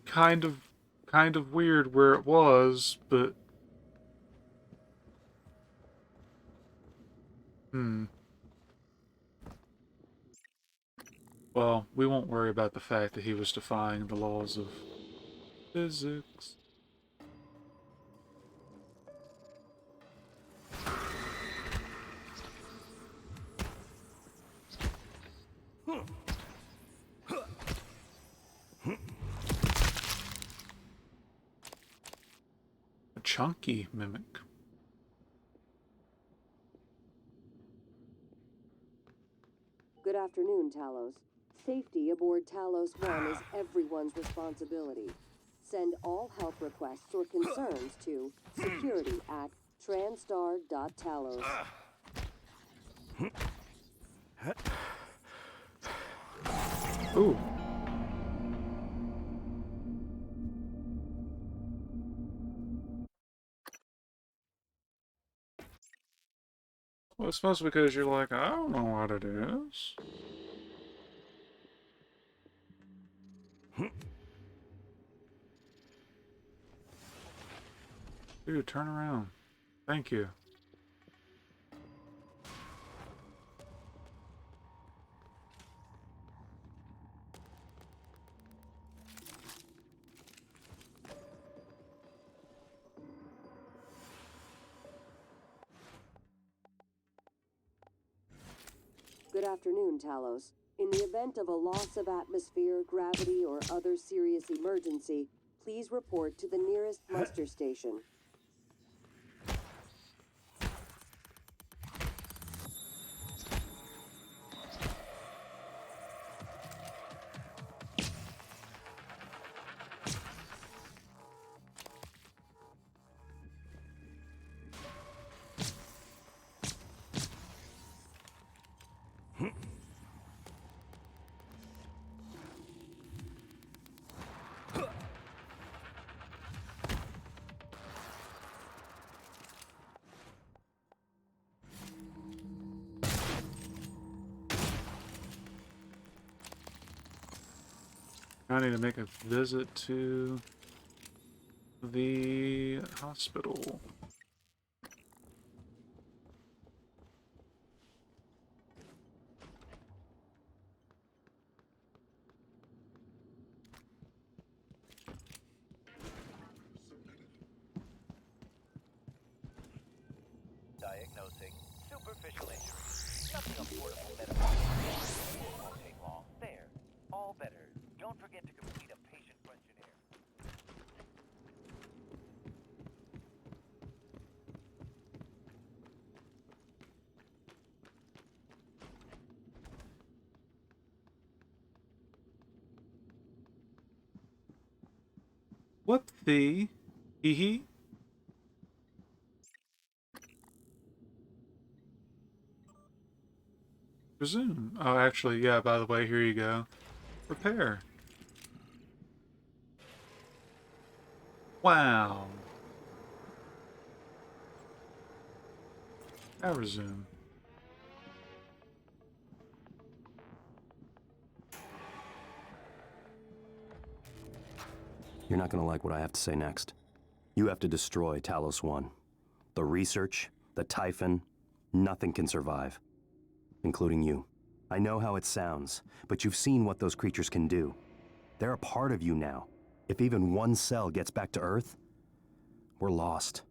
kind of weird where it was, but well, we won't worry about the fact that he was defying the laws of physics. A chunky mimic. Good afternoon, Talos. Safety aboard Talos 1 is everyone's responsibility. Send all help requests or concerns to security@transtar.talos. Ooh. Well, it's mostly because you're like, I don't know what it is. Dude, turn around. Thank you. Good afternoon, Talos. In the event of a loss of atmosphere, gravity, or other serious emergency, please report to the nearest muster station. I need to make a visit to the hospital. Diagnosing superficial injury. Nothing affordable medical. It won't take long. There. All better. Don't forget to complete a patient questionnaire. What the? Hee hee? Resume. Oh, actually, yeah, by the way, here you go. Repair. Wow. Now resume. You're not going to like what I have to say next. You have to destroy Talos 1. The research, the Typhon, nothing can survive. Including you. I know how it sounds, but you've seen what those creatures can do. They're a part of you now. If even one cell gets back to Earth, we're lost.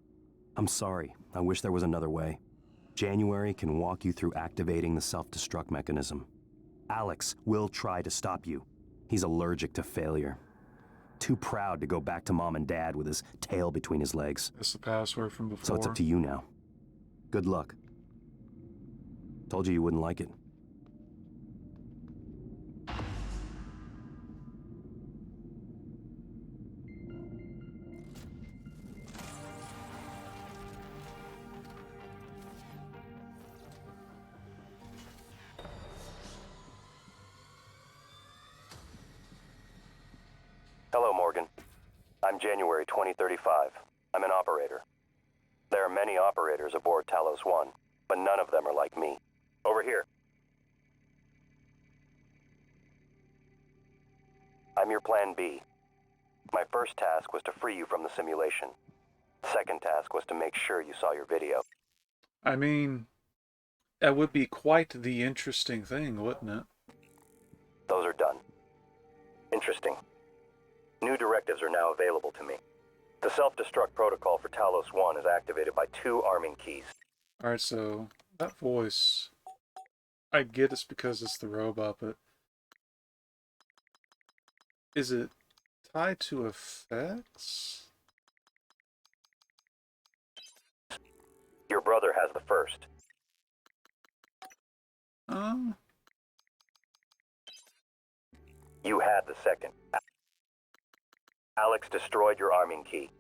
I'm sorry. I wish there was another way. January can walk you through activating the self-destruct mechanism. Alex will try to stop you. He's allergic to failure. Too proud to go back to Mom and Dad with his tail between his legs. That's the password from before. So it's up to you now. Good luck. Told you wouldn't like it. Hello, Morgan. I'm January 2035. I'm an operator. There are many operators aboard Talos 1, but none of them are like me. Over here. I'm your plan B. My first task was to free you from the simulation. Second task was to make sure you saw your video. I mean, that would be quite the interesting thing, wouldn't it? Those are done. Interesting. New directives are now available to me. The self-destruct protocol for Talos 1 is activated by 2 arming keys. Alright, so that voice, I get it's because it's the robot, but is it tied to effects? Your brother has the first. You had the second. Alex destroyed your arming key,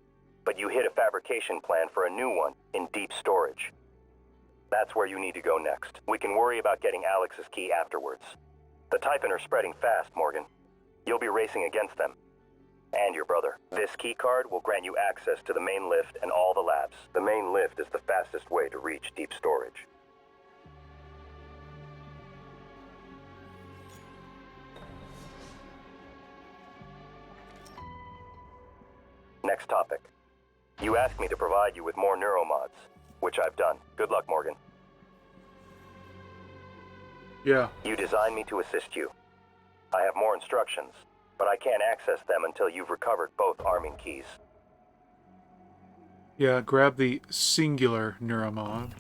but you hit a fabrication plan for a new one in deep storage. That's where you need to go next. We can worry about getting Alex's key afterwards. The Typhon are spreading fast, Morgan. You'll be racing against them. And your brother. This key card will grant you access to the main lift and all the labs. The main lift is the fastest way to reach deep storage. Next topic. You asked me to provide you with more neuromods, which I've done. Good luck, Morgan. Yeah. You designed me to assist you. I have more instructions, but I can't access them until you've recovered both arming keys. Yeah, grab the singular neuromod.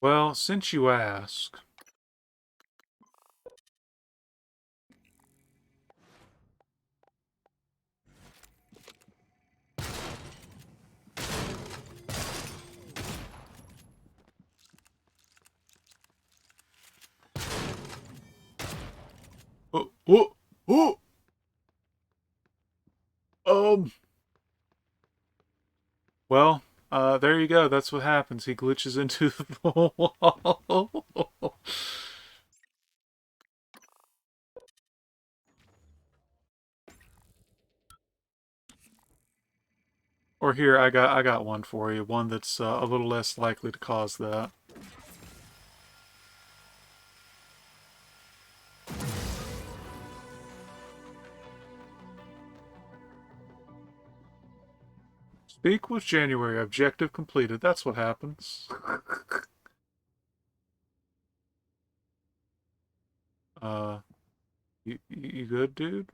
Well, since you ask... Oh! Well, there you go. That's what happens. He glitches into the wall. Or here, I got one for you. One that's a little less likely to cause that. Speak with January. Objective completed. That's what happens. You good, dude?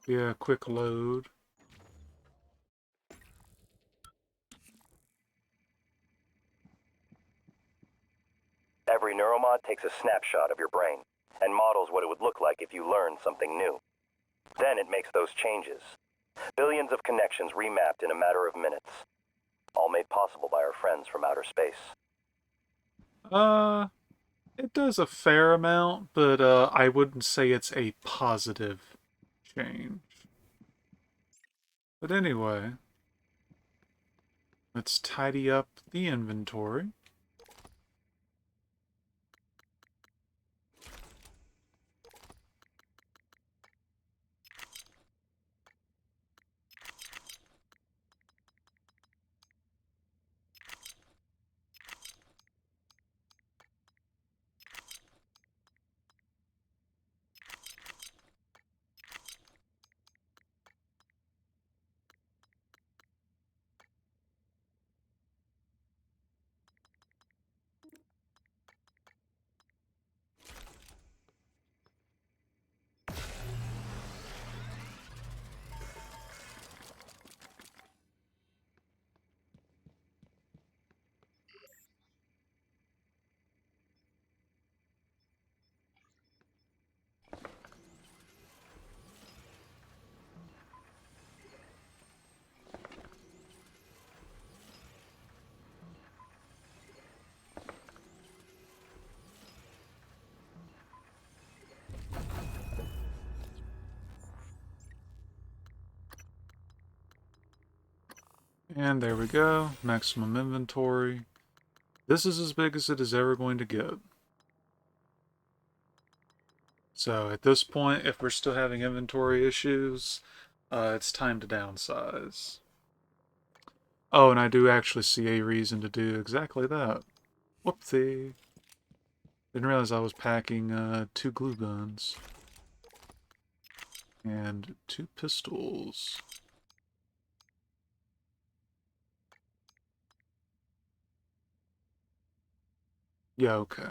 Yeah, quick load. Every neuromod takes a snapshot of your brain and models what it would look like if you learned something new. Then it makes those changes. Billions of connections remapped in a matter of minutes. All made possible by our friends from outer space. It does a fair amount, but I wouldn't say it's a positive change. But anyway, let's tidy up the inventory. And there we go, maximum inventory. This is as big as it is ever going to get. So at this point, if we're still having inventory issues, it's time to downsize. Oh, and I do actually see a reason to do exactly that. Whoopsie. Didn't realize I was packing 2 glue guns. And 2 pistols. Yeah, okay.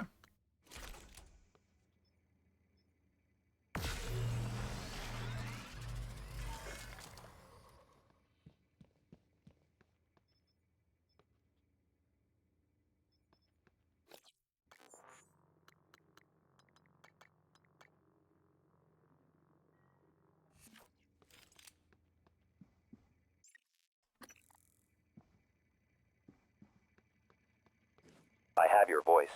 I have your voice.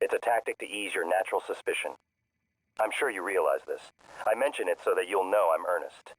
It's a tactic to ease your natural suspicion. I'm sure you realize this. I mention it so that you'll know I'm earnest.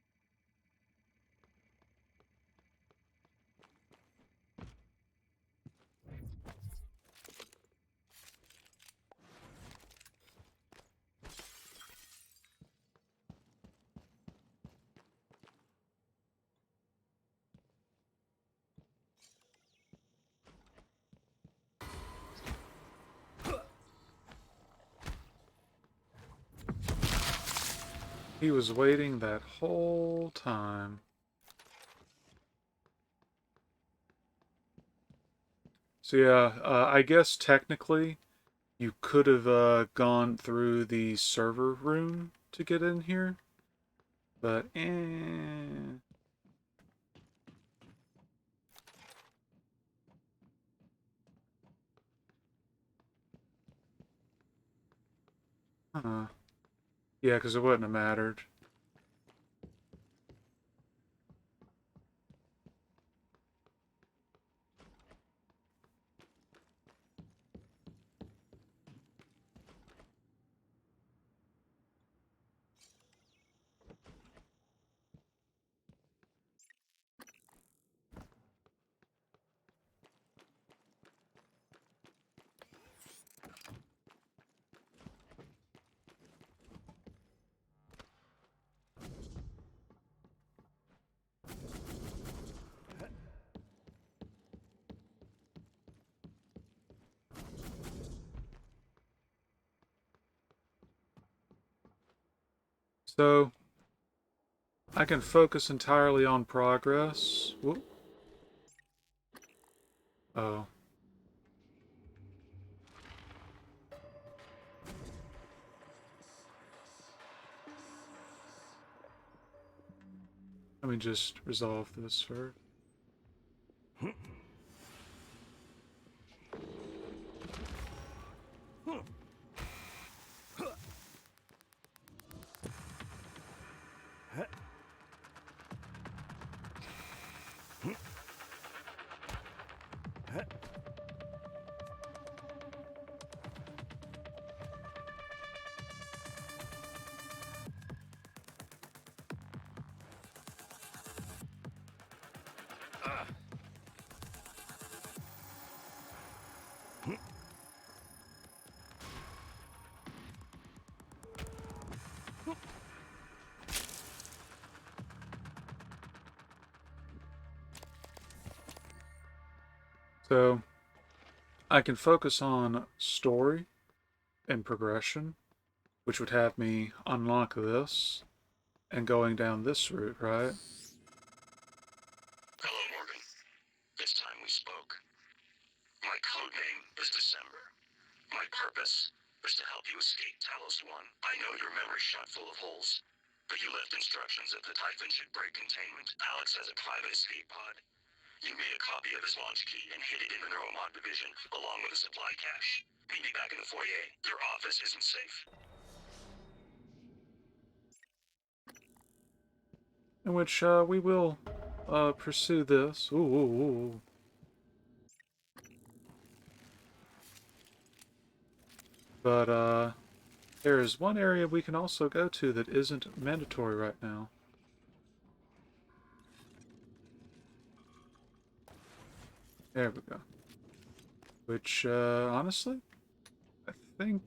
He was waiting that whole time. So yeah, I guess technically you could have gone through the server room to get in here, but yeah, because it wouldn't have mattered. So, I can focus entirely on progress. Whoop. Oh. Let me just resolve this first. So, I can focus on story and progression, which would have me unlock this and going down this route, right? Hello, Morgan. It's time we spoke. My code name is December. My purpose is to help you escape Talos 1. I know your memory's shot full of holes, but you left instructions that the Typhon should break containment. Alex has a private escape pod. You made a copy of his launch key and hid it in the Neuromod division, along with a supply cache. Meet me back in the foyer. Your office isn't safe. In which we will pursue this. Ooh. But there is one area we can also go to that isn't mandatory right now. There we go. Which, honestly, I think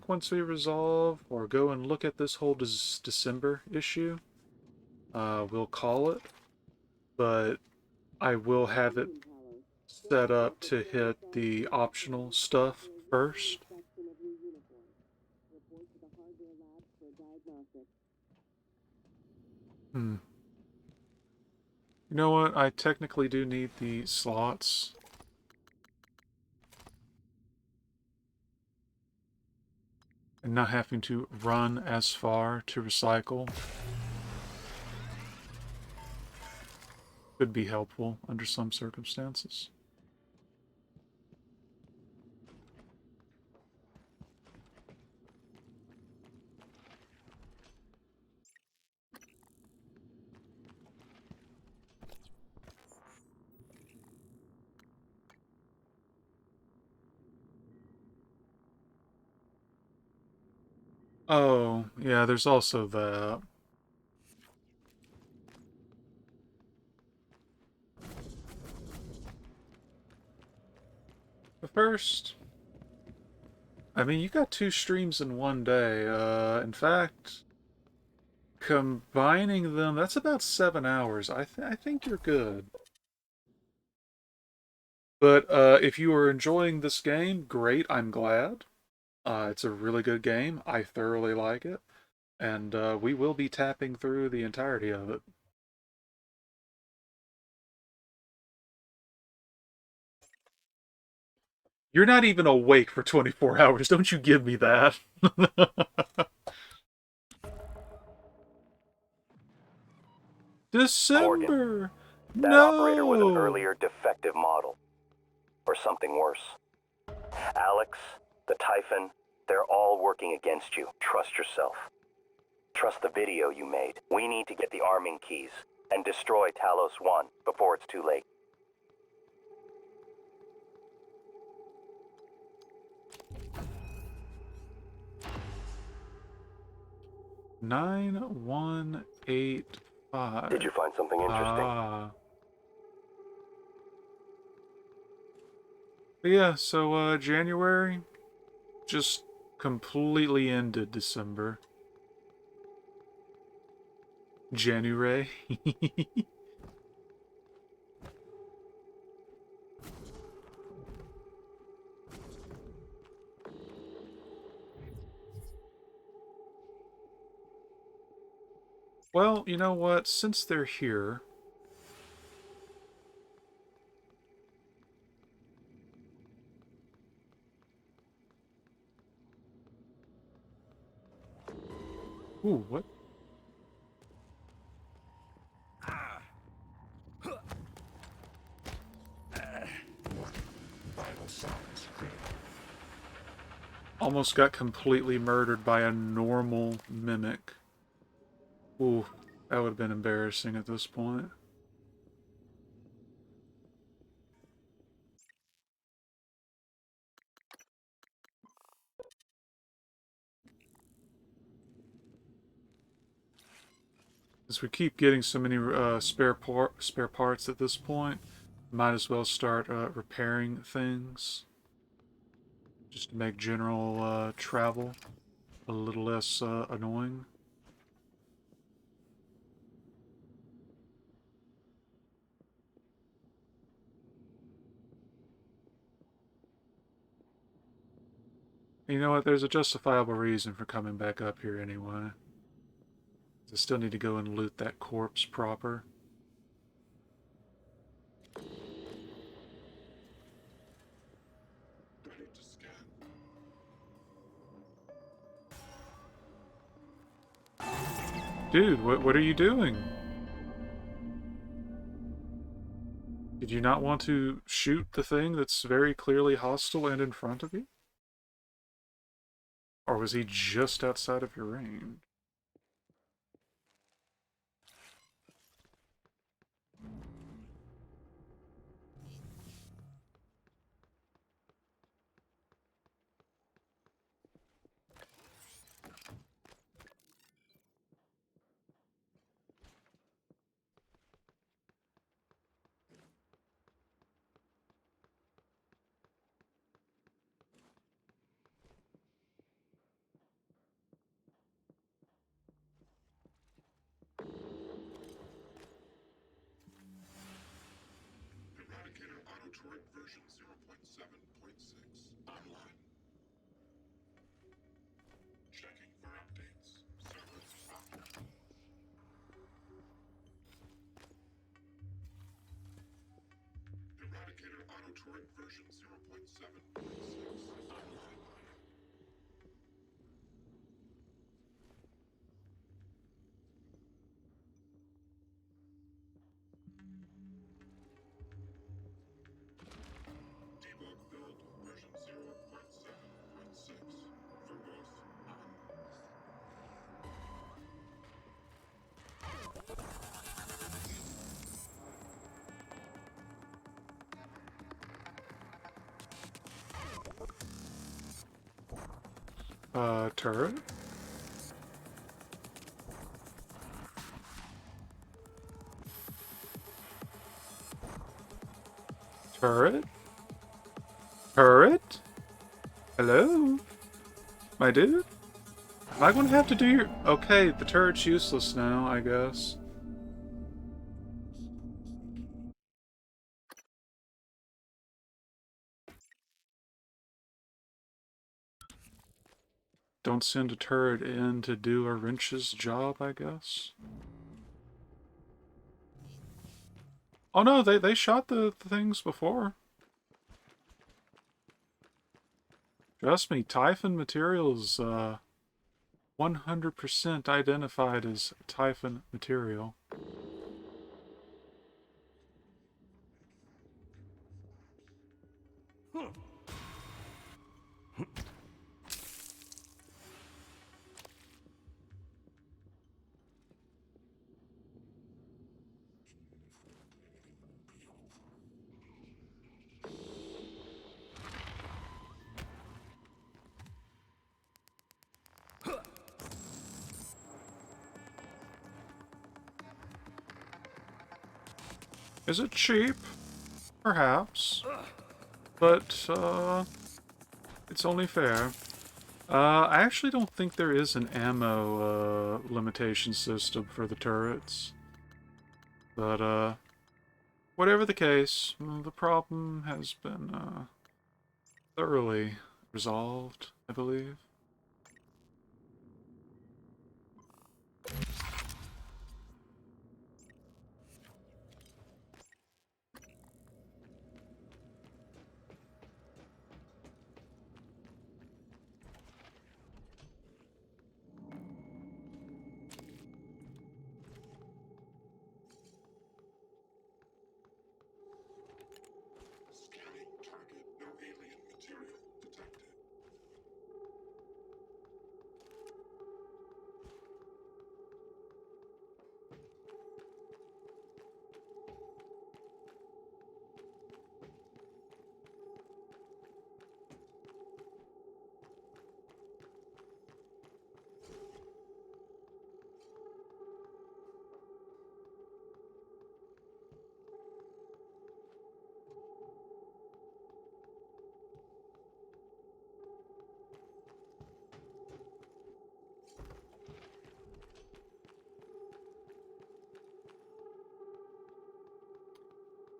once we resolve or go and look at this whole December issue, we'll call it. But I will have it set up to hit the optional stuff first. You know what? I technically do need the slots. And not having to run as far to recycle could be helpful under some circumstances. Oh, yeah, there's also that. But first, I mean, you got 2 streams in one day. In fact, combining them, that's about 7 hours. I think you're good. But if you are enjoying this game, great, I'm glad. It's a really good game. I thoroughly like it. And we will be tapping through the entirety of it. You're not even awake for 24 hours. Don't you give me that. December! Morgan, that No! operator was an earlier defective model. Or something worse. Alex, the Typhon, they're all working against you. Trust yourself. Trust the video you made. We need to get the arming keys and destroy Talos 1 before it's too late. $9185. Did you find something interesting? But yeah, so January just completely ended December. January. Well, you know what? Since they're here... Ooh, what? Almost got completely murdered by a normal mimic. Ooh, that would have been embarrassing at this point. As we keep getting so many spare parts at this point, might as well start repairing things. Just to make general travel a little less annoying. You know what? There's a justifiable reason for coming back up here anyway. I still need to go and loot that corpse proper. Dude, what are you doing? Did you not want to shoot the thing that's very clearly hostile and in front of you? Or was he just outside of your range? Eradicator Auto Turret version 0.7.6 online. Checking for updates. Servers up. Eradicator Auto Turret version 0.7.6 online. Debug build version 0.7.6 verbose on. Turret? Turret? Turret? Hello? My dude? Am I gonna have to do your... Okay, the turret's useless now, I guess. Don't send a turret in to do a wrench's job, I guess. Oh no, they shot the things before. Trust me, Typhon materials 100% identified as Typhon material. Is it cheap? Perhaps. But, it's only fair. I actually don't think there is an ammo, limitation system for the turrets. But, whatever the case, the problem has been, thoroughly resolved, I believe.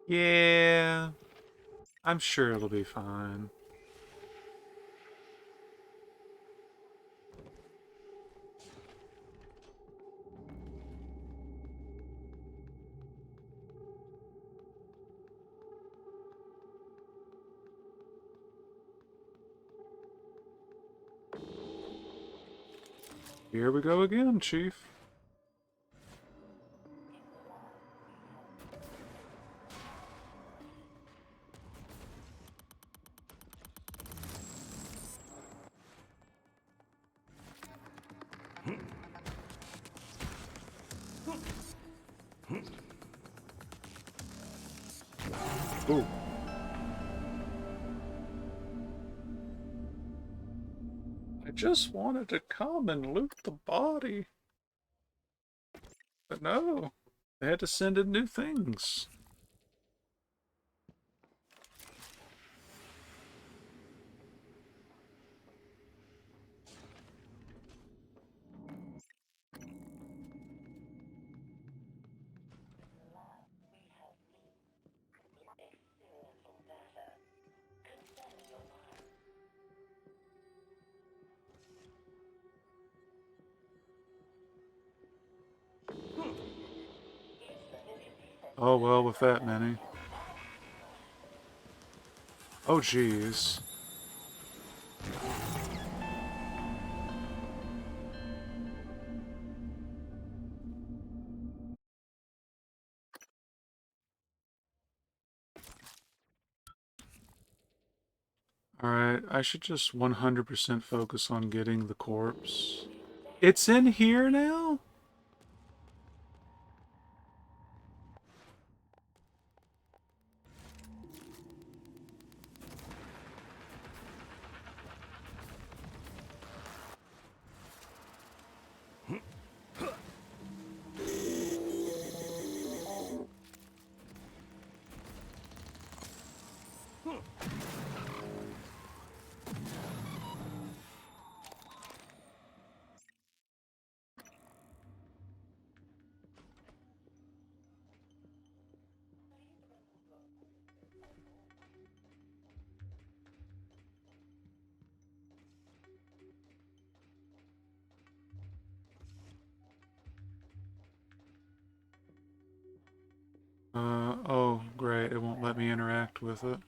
Yeah, I'm sure it'll be fine. Here we go again, Chief. Ooh. I just wanted to come and loot the body. But no, they had to send in new things. Oh well, with that many. Oh geez. Alright, I should just 100% focus on getting the corpse. It's in here now? Oh, great, it won't let me interact with it.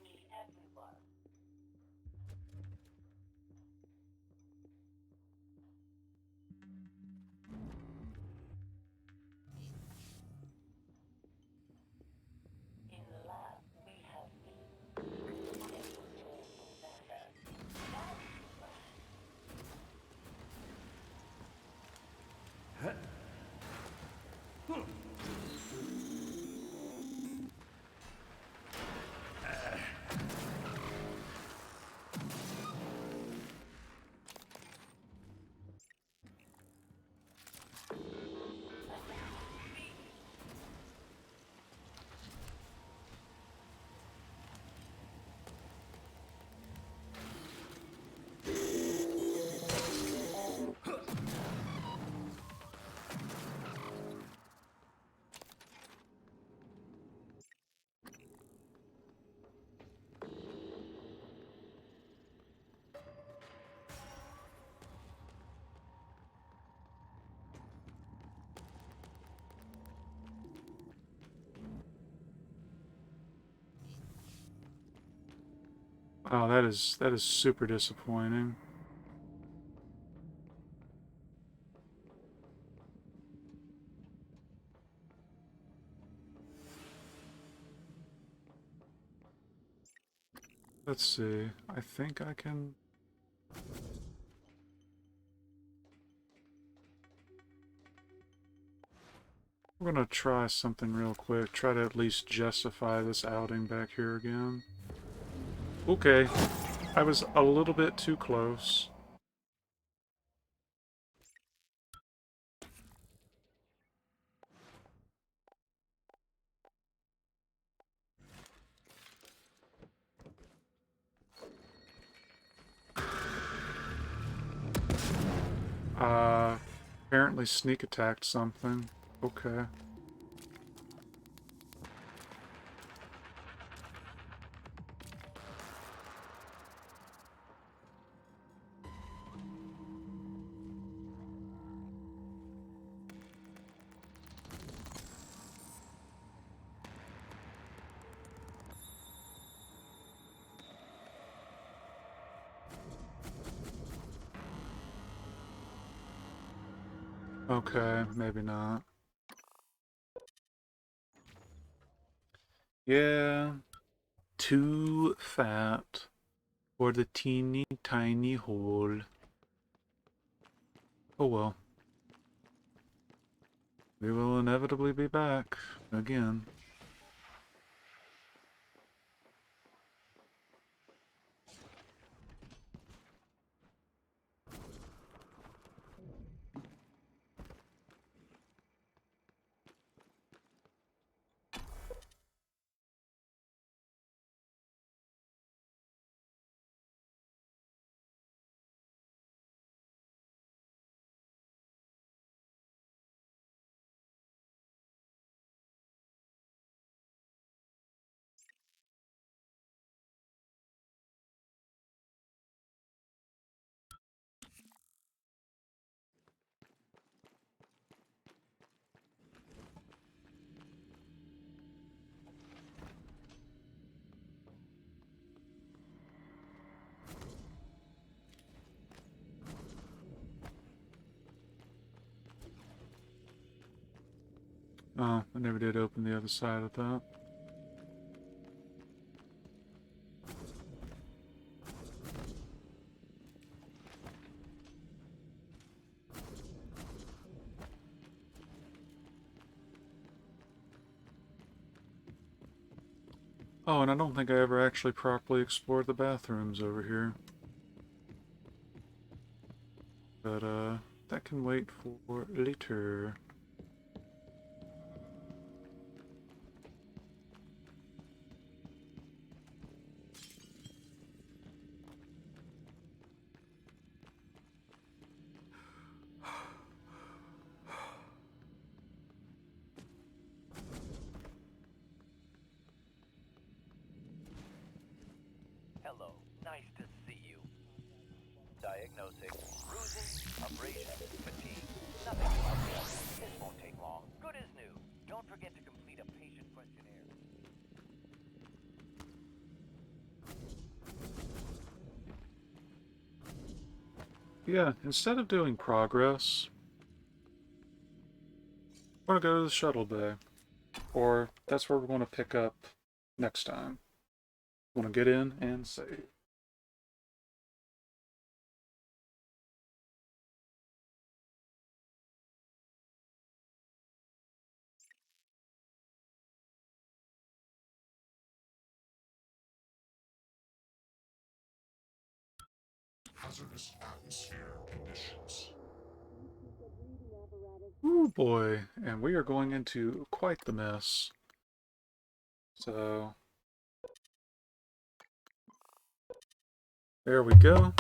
Oh, that is super disappointing. Let's see. I think I can... We're gonna try something real quick. Try to at least justify this outing back here again. Okay. I was a little bit too close. Apparently sneak attacked something. Okay. Okay, maybe not. Yeah, too fat for the teeny tiny hole. Oh well. We will inevitably be back again. Oh, I never did open the other side of that. Oh, and I don't think I ever actually properly explored the bathrooms over here. But, that can wait for later. Hello, nice to see you. Diagnosing bruising, abrasion, fatigue. Nothing like that. This won't take long. Good as new. Don't forget to complete a patient questionnaire. Yeah, instead of doing progress, we're gonna go to the shuttle bay. Or that's where we're going to pick up next time. We're going to get in and save. Hazardous atmosphere conditions. Oh boy, and we are going into quite the mess. So, there we go.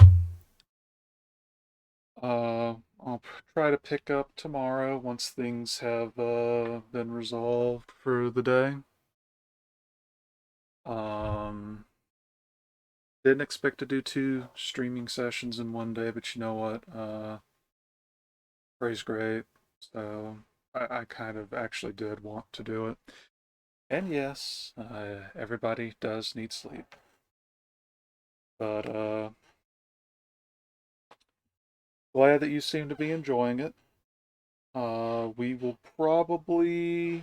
I'll try to pick up tomorrow once things have been resolved for the day. Didn't expect to do 2 streaming sessions in one day, but you know what? Pray's great, so I kind of actually did want to do it. And yes, everybody does need sleep. But, glad that you seem to be enjoying it. We will probably,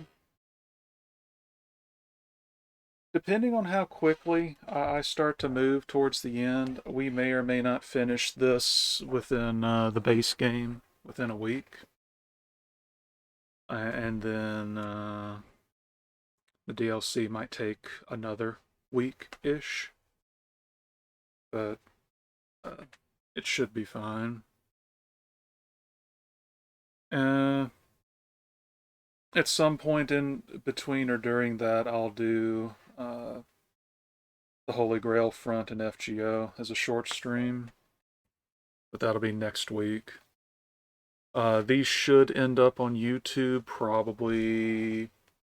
depending on how quickly I start to move towards the end, we may or may not finish this within the base game within a week. And then the DLC might take another week-ish. But it should be fine. At some point in between or during that, I'll do the Holy Grail front and FGO as a short stream, but that'll be next week. These should end up on YouTube probably.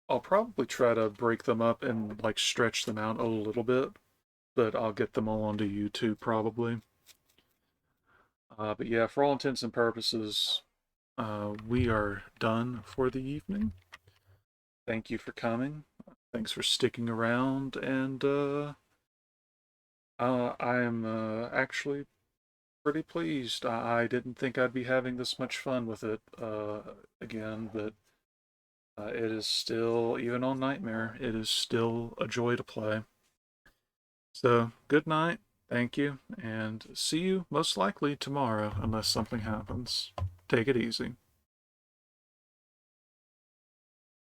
I'll probably try to break them up and like stretch them out a little bit, but I'll get them all onto YouTube probably. But yeah, for all intents and purposes, we are done for the evening. Thank you for coming. Thanks for sticking around, and I am actually pretty pleased. I didn't think I'd be having this much fun with it again, but it is still, even on Nightmare, it is still a joy to play. So, good night, thank you, and see you most likely tomorrow, unless something happens. Take it easy.